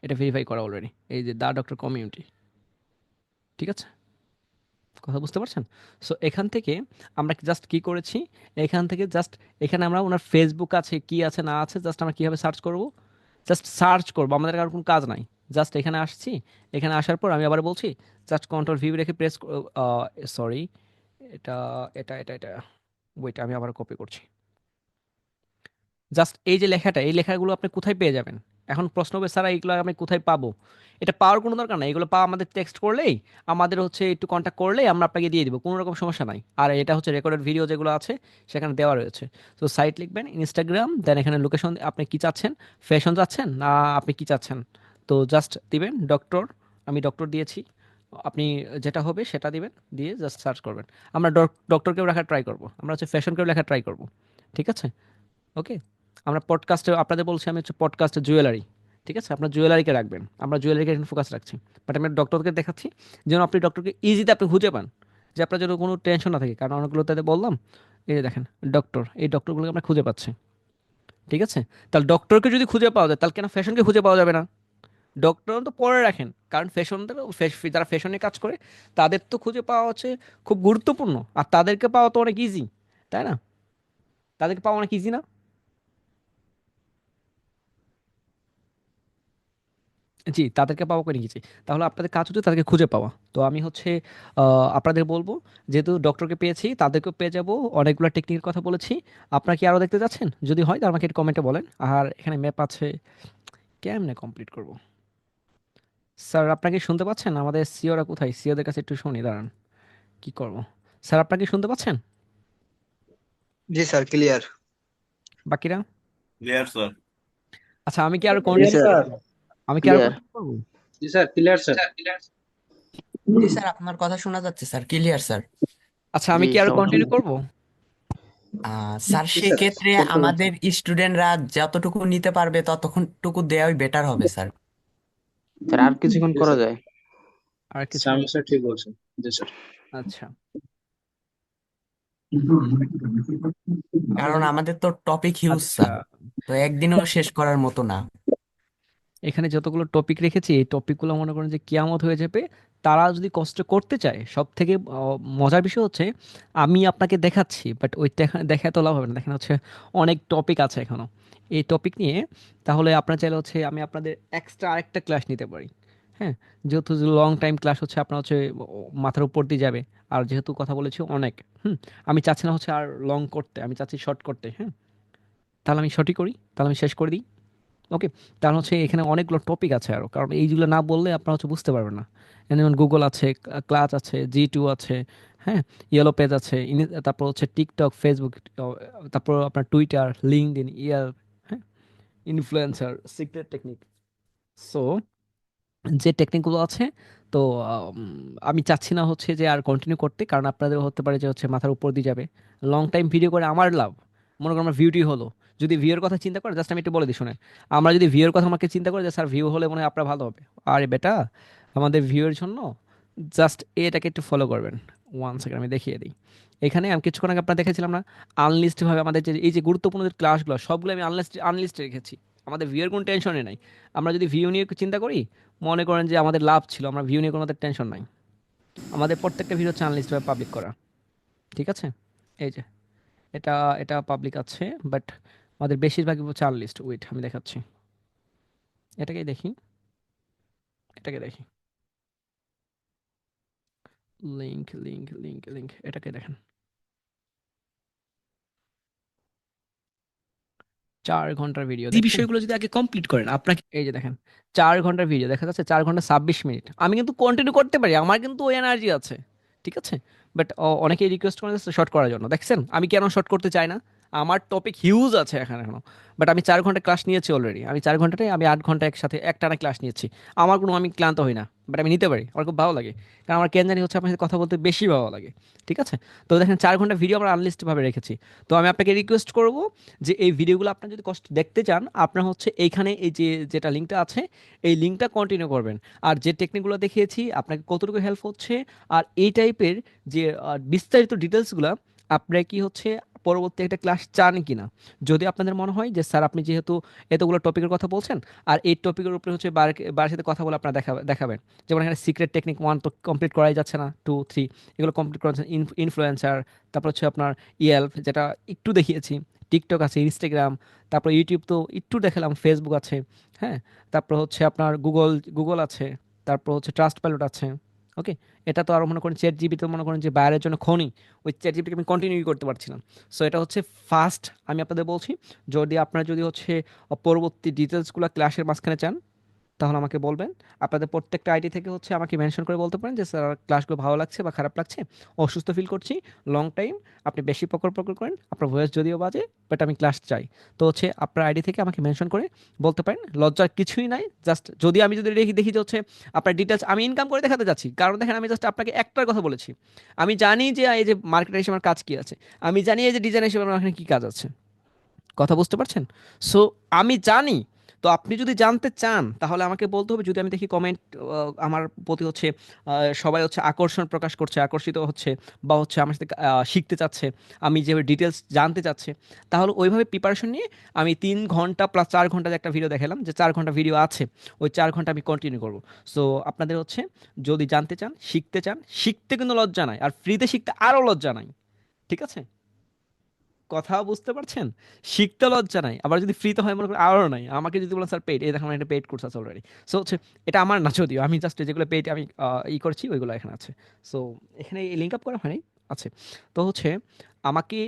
এটা ভেরিফাই করা অলরেডি। এই যে দ্য ডক্টর কমিউনিটি, ঠিক আছে। কথা বুঝতে পারছেন? সো এখান থেকে আমরা জাস্ট কি করেছি, এখান থেকে জাস্ট এখানে আমরা ওনার ফেসবুক আছে কি আছে না আছে জাস্ট আমরা কিভাবে সার্চ করব, জাস্ট সার্চ করবো, আমাদের আর কোনো কাজ নাই। জাস্ট এখানে আসছি, এখানে আসার পর আমি আবার বলছি, জাস্ট কন্ট্রোল ভিউ রেখে প্রেস, সরি, এটা এটা ওইটা আমি আবার কপি করছি। জাস্ট এই যে লেখাটা, এই লেখাগুলো আপনি কোথায় পেয়ে যাবেন? এখন প্রশ্ন হবে স্যার এইগুলো আমি কোথায় পাবো? এটা পাওয়ার কোনো দরকার নাই, এগুলো পাওয়া আমাদের টেক্সট করলেই, আমাদের হচ্ছে একটু কন্ট্যাক্ট করলেই আমরা আপনাকে দিয়ে দিব, কোনো রকম সমস্যা নাই। আর এটা হচ্ছে রেকর্ডেড ভিডিও যেগুলো আছে সেখানে দেওয়া রয়েছে। তো সাইট লিখবেন ইনস্টাগ্রাম, দেন এখানে লোকেশন আপনি কি চাচ্ছেন, ফ্যাশন চাচ্ছেন না আপনি কি চাচ্ছেন, তো জাস্ট দিবেন ডক্টর। আমি ডক্টর দিয়েছি, আপনি যেটা হবে সেটা দিবেন, দিয়ে জাস্ট সার্চ করবেন। আমরা ডক্টরকেও রাখার ট্রাই করবো, আমরা হচ্ছে ফ্যাশনকেও লেখার ট্রাই করবো। ঠিক আছে, ওকে। আমরা পডকাস্টে আপনাদের বলছি, আমি হচ্ছে পডকাস্টে জুয়েলারি, ঠিক আছে, আপনার জুয়েলারিকে রাখবেন, আমরা জুয়েলারিকে ফোকাস রাখছি। বাট আমি ডক্টরকে দেখাচ্ছি যেন আপনি ডক্টরকে ইজিতে আপনি খুঁজে পান, যে আপনার জন্য কোনো টেনশন না থাকে, কারণ অনেকগুলো তাদের বললাম। এই যে দেখেন ডক্টর, এই ডক্টরগুলোকে আমরা খুঁজে পাচ্ছি। ঠিক আছে, তাহলে ডক্টরকে যদি খুঁজে পাওয়া যায় তাহলে কেন ফ্যাশনকে খুঁজে পাওয়া যাবে না? ডক্টর তো পরে রাখেন, কারণ ফ্যাশনদের, যারা ফ্যাশনে কাজ করে তাদের তো খুঁজে পাওয়া হচ্ছে খুব গুরুত্বপূর্ণ, আর তাদেরকে পাওয়া তো অনেক ইজি, তাই না? তাদেরকে পাওয়া অনেক ইজি না? জি, তাদেরকে পাওয়া করে নিয়েছি। তাহলে আপনাদের কাজ হচ্ছে তাদেরকে খুঁজে পাওয়া। তো আমি হচ্ছে আপনাদের বলবো, যেহেতু ডক্টরকে পেয়েছি তাদেরকেও পেয়ে যাব। অনেকগুলো টেকনিকের কথা বলেছি। আপনারা কি আরো দেখতে যাচ্ছেন? যদি হয় তাহলে আমাকে কমেন্টে বলেন। আর এখানে ম্যাপ আছে, কেমনে কমপ্লিট করব? স্যার আপনারা কি শুনতে পাচ্ছেন? আমাদের সিওরা কোথায়? সিওদের কাছে একটু শুনি, দাঁড়ান। কি করব? স্যার আপনারা কি শুনতে পাচ্ছেন? জি স্যার, ক্লিয়ার। বাকিরা? Clear sir. আচ্ছা, আমি কি আরো জি ক্লিয়ার কন্টিনিউ স্যার, স্যার। করব? আমি কি আরো ক্লিয়ার। কন্টিনিউ করব? জি স্যার, ক্লিয়ার স্যার। জি স্যার, আপনার কথা শোনা যাচ্ছে স্যার, ক্লিয়ার স্যার। আচ্ছা, আমি জি, কি আরো সমস্যা কন্টিনিউ নেই। করব? স্যার জি স্যার, সেক্ষেত্রে করতে বলছি। আমাদের স্টুডেন্টরা যতটুকু নিতে পারবে ততক্ষণটুকু দেওয়াই বেটার হবে স্যার। স্যার আর কিছুক্ষণ জি করা স্যার, যায়। আর কিছু? সামনে স্যার ঠিক বলছেন। জি স্যার। আচ্ছা, কারণ আমাদের তো টপিক হিউজ আচ্ছা। স্যার, তো একদিনেও শেষ করার মতো না। এখানে যতগুলো টপিক রেখেছি এই টপিকগুলো মনে করেন যে কিয়ামত হয়ে যাবে। তারা যদি কষ্ট করতে চায়, সব থেকে মজার বিষয় হচ্ছে আমি আপনাকে দেখাচ্ছি, বাট ওই দেখা তো লাভ হবে না। দেখেন হচ্ছে অনেক টপিক আছে এখনো এই টপিক নিয়ে। তাহলে আপনার চাইলে হচ্ছে আমি আপনাদের এক্সট্রা আরেকটা ক্লাস নিতে পারি। হ্যাঁ, যেহেতু লং টাইম ক্লাস হচ্ছে আপনার হচ্ছে মাথার উপর দিয়ে যাবে। আর যেহেতু কথা বলেছি অনেক, হুম, আমি চাচ্ছি না হচ্ছে আর লং করতে, আমি চাচ্ছি শর্ট করতে। হ্যাঁ, তাহলে আমি শর্টই করি, তাহলে আমি শেষ করে দিই। ওকে, তাহলে হচ্ছে এখানে অনেকগুলো টপিক আছে আরো, কারণ এইগুলো না বললে আপনারা হচ্ছে বুঝতে পারবেন না। যেমন গুগল আছে, ক্লাচ আছে, জি2 আছে, হ্যাঁ, ইয়েলো পেজ আছে, তারপর হচ্ছে টিকটক, ফেসবুক, তারপর আপনার টুইটার, লিঙ্কডইন, হ্যাঁ, ইনফ্লুয়েন্সার, সিক্রেট টেকনিক। সো যে টেকনিকগুলো আছে, তো আমি চাচ্ছি না হচ্ছে যে আর কন্টিনিউ করতে, কারণ আপনাদের হতে পারে যে হচ্ছে মাথার উপর দিয়ে যাবে। লং টাইম ভিডিও করে আমার লাভ, মনে করেন আমার ভিউটি হলো, যদি ভিউয়ের কথা চিন্তা করে, জাস্ট আমি একটু বলে দিই শুনে, আমরা যদি ভিউয়ের কথা আমাকে চিন্তা করে যে স্যার ভিউ হলে মনে হয় আপনার ভালো হবে। আরে বেটা, আমাদের ভিউয়ের জন্য জাস্ট এটাকে একটু ফলো করবেন। ওয়ান সেকেন্ড আমি দেখিয়ে দিই। এখানে আমি কিছুক্ষণ আগে আপনার দেখেছিলাম না, আনলিস্ট ভাবে আমাদের যে এই যে গুরুত্বপূর্ণ যে ক্লাসগুলো সবগুলো আমি আনলিস্ট রেখেছি। আমাদের ভিউয়ের কোনো টেনশনই নাই। আমরা যদি ভিউ নিয়ে একটু চিন্তা করি, মনে করেন যে আমাদের লাভ ছিল, আমরা ভিউ নিয়ে কোনো টেনশন নাই। আমাদের প্রত্যেকটা ভিডিও হচ্ছে আনলিস্ট ভাবে পাবলিক করা। ঠিক আছে, এই যে এটা এটা পাবলিক আছে, বাট আমাদের বেশিরভাগই হচ্ছে আনলিস্ট। ওয়েট আমি দেখাচ্ছি, এটাকেই দেখি, এটাকে দেখি, লিঙ্ক এটাকে দেখেন। 4 ঘন্টার ভিডিও, এই দেখছেন? বিষয়গুলো যদি আগে কমপ্লিট করেন আপনাকে, এই যে দেখেন 4 ঘন্টার ভিডিও দেখা যাচ্ছে, 4 ঘন্টা 26 মিনিট। আমি কিন্তু কন্টিনিউ করতে পারি, আমার কিন্তু ওই এনার্জি আছে। ঠিক আছে, বাট অনেকেই রিকোয়েস্ট করে শর্ট করার জন্য। দেখছেন আমি কেন শর্ট করতে চাই না? আমার টপিক হিউজ আছে এখানে এখনো। বাট আমি 4 ঘন্টা ক্লাস নিয়েছি অলরেডি। আমি 4 ঘন্টাটাই আমি 8 ঘন্টা একসাথে একটানা ক্লাস নিয়েছি। আমার কোনো, আমি ক্লান্ত হই না, বাট আমি নিতে পারি, আমার খুব ভালো লাগে। কারণ আমার কেন জানি হচ্ছে আপনার সাথে কথা বলতে বেশি ভালো লাগে। ঠিক আছে, তো দেখেন 4 ঘন্টা ভিডিও আমরা আনলিস্ট ভাবে রেখেছি। তো আমি আপনাকে রিকোয়েস্ট করব যে এই ভিডিওগুলো আপনার যদি কষ্ট দেখতে চান, আপনার হচ্ছে এইখানে এই যে যেটা লিঙ্কটা আছে, এই লিঙ্কটা কন্টিনিউ করবেন। আর যে টেকনিকগুলো দেখিয়েছি আপনাকে কতটুকু হেল্প হচ্ছে, আর এই টাইপের যে বিস্তারিত ডিটেলসগুলো, আপনারা কি হচ্ছে পরবর্তী একটা ক্লাস চান কিনা? যদি আপনাদের মনে হয় যে স্যার আপনি যেহেতু এতগুলো টপিকের কথা বলছেন, আর এই টপিকের উপরে হচ্ছে বারের সাথে কথা বলে আপনারা দেখাবেন। যেমন এখানে সিক্রেট টেকনিক 1 তো কমপ্লিট করাই যাচ্ছে না, 2 3 এগুলো কমপ্লিট করা যাচ্ছে। ইনফ্লুয়েন্সার, তারপর হচ্ছে আপনার ইয়েলফ, যেটা একটু দেখিয়েছি, টিকটক আছে, ইনস্টাগ্রাম, তারপর ইউটিউব তো একটু দেখালাম, ফেসবুক আছে, হ্যাঁ, তারপর হচ্ছে আপনার গুগল আছে, তারপর হচ্ছে ট্রাস্ট পাইলট আছে। ওকে, এটা তো আরো মনে করেন চ্যাট জিবি, তো মনে করেন যে বাইরের জন্য খনি, ওই চ্যাট জিবিটাকে আমি কন্টিনিউ করতে পারছিলাম। সো এটা হচ্ছে ফার্স্ট। আমি আপনাদের বলছি, যদি আপনারা যদি হচ্ছে পরবর্তী ডিটেলসগুলো ক্লাসের মাঝখানে চান, তাহলে আমাকে বলবেন। আপনাদের প্রত্যেকটা আইডি থেকে হচ্ছে আমাকে মেনশন করে বলতে পারেন যে স্যার ক্লাসগুলো ভালো লাগছে বা খারাপ লাগছে, অসুস্থ ফিল করছি, লং টাইম আপনি বেশি পকর করেন, আপনার ভয়েস যদিও বাজে, বাট আমি ক্লাস চাই। তো হচ্ছে আপনার আইডি থেকে আমাকে মেনশন করে বলতে পারেন, লজ্জার কিছুই নাই। জাস্ট যদি আমি যদি দেখি যে হচ্ছে আপনার ডিটেলস আমি ইনকাম করে দেখাতে যাচ্ছি, কারণ দেখেন আমি জাস্ট আপনাকে একটার কথা বলেছি। আমি জানি যে এই যে মার্কেটার হিসেবে আমার কাজ কি আছে, আমি জানি এই যে ডিজাইন হিসেবে আমার এখানে কি কাজ আছে। কথা বুঝতে পারছেন? সো আমি জানি। তো আপনি যদি জানতে চান তাহলে আমাকে বলতে হবে। যদি আমি দেখি কমেন্ট আমার প্রতি হচ্ছে সবাই হচ্ছে আকর্ষণ প্রকাশ করছে, আকর্ষিত হচ্ছে, বা হচ্ছে আমার সাথে শিখতে চাচ্ছে, আমি যে ডিটেলস জানতে চাচ্ছে, তাহলে ওইভাবে প্রিপারেশন নিয়ে আমি 3 ঘন্টা প্লাস 4 ঘন্টা যে একটা ভিডিও দেখালাম, যে 4 ঘন্টা ভিডিও আছে, ওই 4 ঘন্টা আমি কন্টিনিউ করবো। সো আপনাদের হচ্ছে যদি জানতে চান, শিখতে চান, শিখতে কিন্তু লজ্জা নাই, আর ফ্রিতে শিখতে আরও লজ্জা নাই। ঠিক আছে? কথা বুঝতে পারছেন? শিখতে লজ্জা নাই, আবার যদি ফ্রিতে হয় মনে করেন আরও নাই। আমাকে যদি বলেন স্যার পেইড, এই দেখেন আমার একটা পেইড কোর্স আছে অলরেডি। সো হচ্ছে এটা আমার না, যদিও আমি জাস্ট যেগুলো পেইড আমি করছি ওইগুলো এখানে আছে। সো এখানে লিঙ্ক আপ করা হয়নি, আছে। তো হচ্ছে আমাকে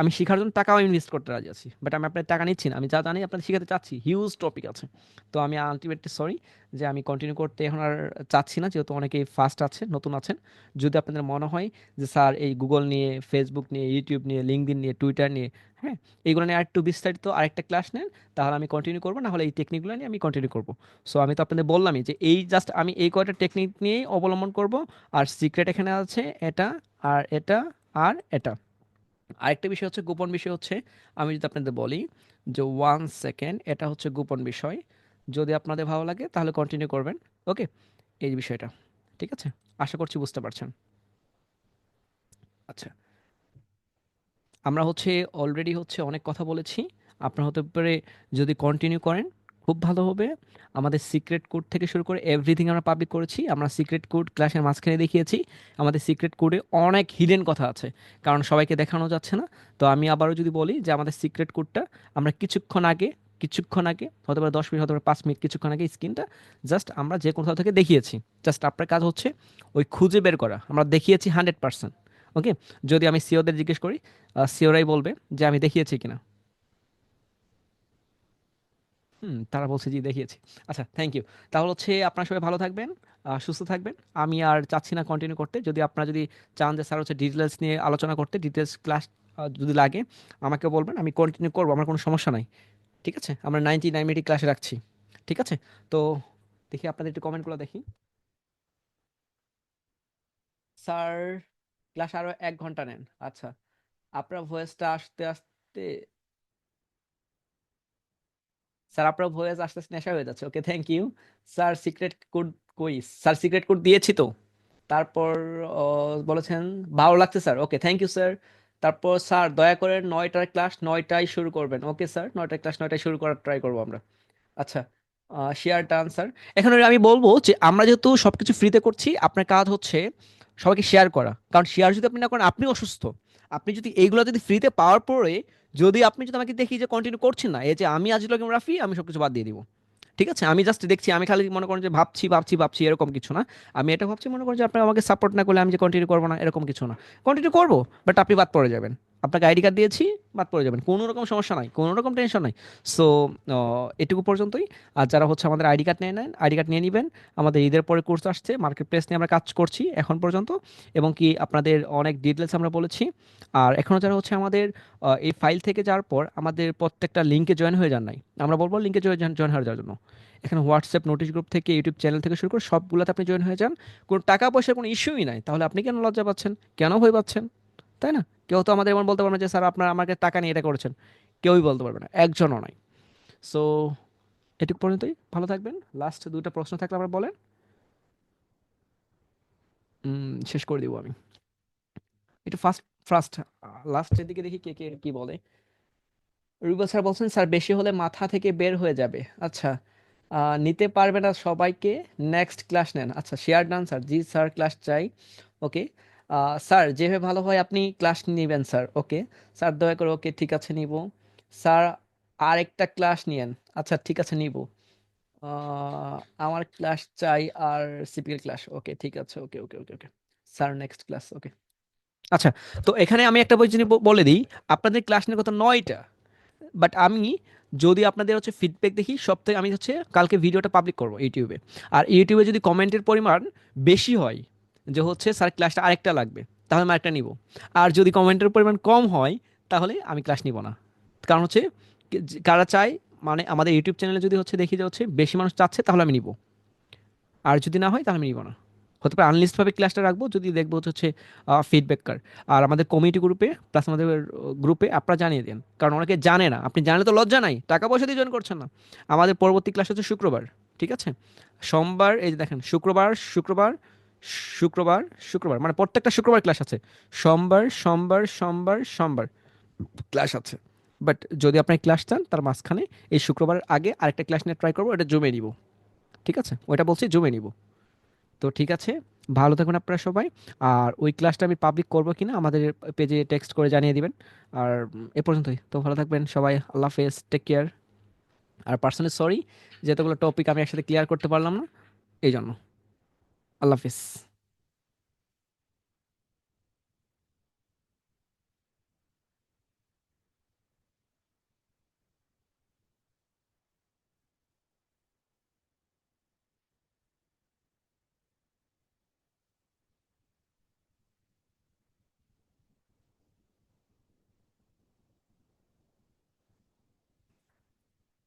আমি শেখার জন্য টাকাও ইনভেস্ট করতে রাজি আছি, বাট আমি আপনার টাকা নিচ্ছি না। আমি যা জানি আপনাদের শেখাতে চাচ্ছি, হিউজ টপিক আছে। তো আমি আলটিমেটলি সরি যে আমি কন্টিনিউ করতে এখন আর চাচ্ছি না, যেহেতু অনেকেই ফার্স্ট আছে, নতুন আছেন। যদি আপনাদের মনে হয় যে স্যার এই গুগল নিয়ে, ফেসবুক নিয়ে, ইউটিউব নিয়ে, লিঙ্কডইন নিয়ে, টুইটার নিয়ে, হ্যাঁ, এইগুলো নিয়ে আরেকটু বিস্তারিত আরেকটা ক্লাস নেন, তাহলে আমি কন্টিনিউ করবো, না হলে এই টেকনিকগুলো নিয়ে আমি কন্টিনিউ করবো। সো আমি তো আপনাদের বললামই যে এই জাস্ট আমি এই কয়টা টেকনিক নিয়েই অবলম্বন করব। আর সিক্রেট এখানে আছে এটা, আর এটা, আর এটা। আরেকটা বিষয় হচ্ছে গোপন বিষয় হচ্ছে, আমি যদি আপনাদের বলি যে 1 সেকেন্ড, এটা হচ্ছে গোপন বিষয়। যদি আপনাদের ভালো লাগে তাহলে কন্টিনিউ করবেন। ওকে, এই বিষয়টা ঠিক আছে, আশা করছি বুঝতে পারছেন। আচ্ছা, আমরা হচ্ছে অলরেডি হচ্ছে অনেক কথা বলেছি। আপনার হতে পারে যদি কন্টিনিউ করেন খুব ভালো হবে। আমাদের সিক্রেট কোড থেকে শুরু করে এভরিথিং আমরা পাবলিক করেছি। আমরা সিক্রেট কোড ক্লাসের মাঝখানে দেখিয়েছি। আমাদের সিক্রেট কোডে অনেক হিডেন কথা আছে, কারণ সবাইকে দেখানো যাচ্ছে না। তো আমি আবারও যদি বলি যে আমাদের সিক্রেট কোডটা আমরা কিছুক্ষণ আগে হতে পারে 10 মিনিট, হতে পারে 5 মিনিট, কিছুক্ষণ আগে স্ক্রিনটা জাস্ট আমরা যে কোথাও থেকে দেখিয়েছি। জাস্ট আপনার কাজ হচ্ছে ওই খুঁজে বের করা। আমরা দেখিয়েছি 100%। ওকে, যদি আমি সিওদের জিজ্ঞেস করি, সিওরাই বলবে যে আমি দেখিয়েছি কিনা। তারা বলছে জি দেখিয়েছি। আচ্ছা, থ্যাংক ইউ। তাহলে হচ্ছে আপনারা সবাই ভালো থাকবেন, সুস্থ থাকবেন। আমি আর চাচ্ছি না কন্টিনিউ করতে। যদি আপনারা যদি চান যে স্যার হচ্ছে ডিটেলস নিয়ে আলোচনা করতে, ডিটেলস ক্লাস যদি লাগে আমাকে বলবেন, আমি কন্টিনিউ করবো, আমার কোনো সমস্যা নাই। ঠিক আছে, আমরা 99 মিনিট ক্লাসে রাখছি। ঠিক আছে, তো দেখি আপনাদের একটু কমেন্টগুলো দেখি। স্যার ক্লাস আরো 1 ঘন্টা নেন। আচ্ছা, আপনার ভয়েসটা আসতে আসতে, স্যার আপনার ভয়েস আস্তে আস্তে নেশা হয়ে যাচ্ছে। Okay, thank you. Sir secret code কই? স্যার সিক্রেট কোড দিয়েছি তো। তারপর বলেছেন ভালো লাগছে sir. Okay, thank you sir. তারপর স্যার দয়া করে 9টার ক্লাস 9টায় শুরু করবেন। ওকে স্যার, 9টার ক্লাস 9টায় শুরু করার ট্রাই করবো আমরা। আচ্ছা, শেয়ার ডান স্যার। এখন আমি বলবো যে আমরা যেহেতু সবকিছু ফ্রিতে করছি, আপনার কাজ হচ্ছে সবাইকে শেয়ার করা। কারণ শেয়ার যদি আপনি না করেন, আপনি অসুস্থ। আপনি যদি এইগুলো যদি ফ্রিতে পাওয়ার পরে যদি আপনি যদি আমাকে দেখি যে কন্টিনিউ করছেন না, এই যে আমি আজিজুল হাকিম রাফি, আমি সবকিছু বাদ দিয়ে দিব। ঠিক আছে, আমি জাস্ট দেখছি, আমি খালি মনে করেন যে ভাবছি ভাবছি ভাবছি এরকম কিছু না। আমি এটা ভাবছি, মনে করেন যে আপনি আমাকে সাপোর্ট না করলে আমি যে কন্টিনিউ করবো না, এরকম কিছু না। কন্টিনিউ করবো, বাট আপনি বাদ পড়ে যাবেন। আপনাকে আইডি কার্ড দিয়েছি, বাদ পড়ে যাবেন, কোনো রকম সমস্যা নাই, কোনো রকম টেনশন নাই। সো এটুকু পর্যন্তই। আর যারা হচ্ছে আমাদের আইডি কার্ড নিয়ে নেন, আইডি কার্ড নিয়ে নেবেন। আমাদের ঈদের পরে কোর্স আসছে, মার্কেট প্লেস নিয়ে আমরা কাজ করছি এখন পর্যন্ত, এবং কি আপনাদের অনেক ডিটেলস আমরা বলেছি। আর এখনও যারা হচ্ছে আমাদের এই ফাইল থেকে যাওয়ার পর আমাদের প্রত্যেকটা লিঙ্কে জয়েন হয়ে যান নাই, আমরা বলবো লিঙ্কে জয়েন হয়ে যাওয়ার জন্য। এখানে হোয়াটসঅ্যাপ নোটিশ গ্রুপ থেকে, ইউটিউব চ্যানেল থেকে শুরু করে সবগুলোতে আপনি জয়েন হয়ে যান। কোনো টাকা পয়সার কোনো ইস্যুই নাই, তাহলে আপনি কেন লজ্জা পাচ্ছেন, কেন ভয় পাচ্ছেন? তাই না? কেউ তো আমাদের এমন বলতে পারবে না যে স্যার আপনার আমাকে টাকা নিয়ে এটা করেছেন। কেউই বলতে পারবে না, একজনও নাই। সো এটুকু পর্যন্তই, ভালো থাকবেন। লাস্ট 2টা প্রশ্ন থাকলে আবার বলেন, শেষ করে দিব আমি। একটু ফার্স্ট ফার্স্ট লাস্টের দিকে দেখি কে কে কি বলে। রুবেল স্যার বলছেন স্যার বেশি হলে মাথা থেকে বের হয়ে যাবে। আচ্ছা, নিতে পারবে না সবাইকে, নেক্সট ক্লাস নেন। আচ্ছা, শেয়ার ডান স্যার, জি স্যার ক্লাস চাই। ওকে, স্যার যেভাবে ভালো হয় আপনি ক্লাস নেবেন স্যার। ওকে স্যার, দয়া করে, ওকে ঠিক আছে নিব। স্যার আরেকটা ক্লাস নিয়েন। আচ্ছা ঠিক আছে নিব। আমার ক্লাস চাই, আর সিপিএল ক্লাস। ওকে ঠিক আছে, ওকে ওকে ওকে ওকে স্যার, নেক্সট ক্লাস। ওকে, আচ্ছা। তো এখানে আমি একটা জিনিস বলে দিই, আপনাদের ক্লাস নিয়ে কত 9টা, বাট আমি যদি আপনাদের হচ্ছে ফিডব্যাক দেখি সপ্তাহে, আমি হচ্ছে কালকে ভিডিওটা পাবলিক করব ইউটিউবে। আর ইউটিউবে যদি কমেন্টের পরিমাণ বেশি হয় যে হচ্ছে স্যার ক্লাসটা আরেকটা লাগবে, তাহলে আমি আরেকটা নিব। আর যদি কমেন্টের পরিমাণ কম হয় তাহলে আমি ক্লাস নিব না। কারণ হচ্ছে কারা চায়, মানে আমাদের ইউটিউব চ্যানেলে যদি হচ্ছে দেখি যে হচ্ছে বেশি মানুষ চাচ্ছে তাহলে আমি নিব, আর যদি না হয় তাহলে আমি নিব না। হতে পারে আনলিস্টভাবে ক্লাসটা রাখবো যদি দেখবো হচ্ছে ফিডব্যাক কার। আর আমাদের কমিউনিটি গ্রুপে প্লাস আমাদের গ্রুপে আপনারা জানিয়ে দেন, কারণ অনেকে জানে না। আপনি জানলে তো লজ্জা নাই, টাকা পয়সা দিয়ে জয়েন করছেন না। আমাদের পরবর্তী ক্লাস হচ্ছে শুক্রবার। ঠিক আছে, সোমবার, এই যে দেখেন শুক্রবার শুক্রবার শুক্রবার শুক্রবার, মানে প্রত্যেকটা শুক্রবার ক্লাস আছে। সোমবার সোমবার সোমবার সোমবার ক্লাস আছে। বাট যদি আপনি ক্লাস চান তার মাঝখানে এই শুক্রবারের আগে আরেকটা ক্লাস নিয়ে ট্রাই করবো, এটা জমে নিব। ঠিক আছে, ওইটা বলছি জমে নিব। তো ঠিক আছে, ভালো থাকুন আপনারা সবাই। আর ওই ক্লাসটা আমি পাবলিক করবো কিনা আমাদের পেজে টেক্সট করে জানিয়ে দিবেন। আর এ পর্যন্তই তো, ভালো থাকবেন সবাই, আল্লাহ হাফেজ, টেক কেয়ার। আর পার্সোনালি সরি যে এতগুলো টপিক আমি একসাথে ক্লিয়ার করতে পারলাম না, এই জন্য। আল্লাহ হাফেজ।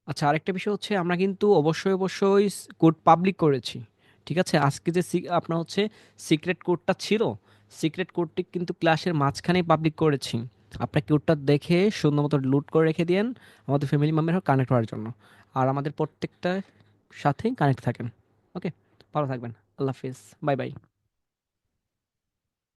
আচ্ছা, আরেকটা বিষয় হচ্ছে আমরা কিন্তু অবশ্যই অবশ্যই কোড পাবলিক করেছি। ঠিক আছে, আজকে যে আপনার হচ্ছে সিক্রেট কোডটা ছিল, সিক্রেট কোডটি কিন্তু ক্লাসের মাঝখানেই পাবলিক করেছি। আপনার কোডটা দেখে সুন্দর মতো লুট করে রেখে দিয়েন আমাদের ফ্যামিলি মেম্বার কানেক্ট হওয়ার জন্য। আর আমাদের প্রত্যেকটা সাথেই কানেক্ট থাকেন। ওকে, ভালো থাকবেন, আল্লাহ হাফিজ, বাই বাই।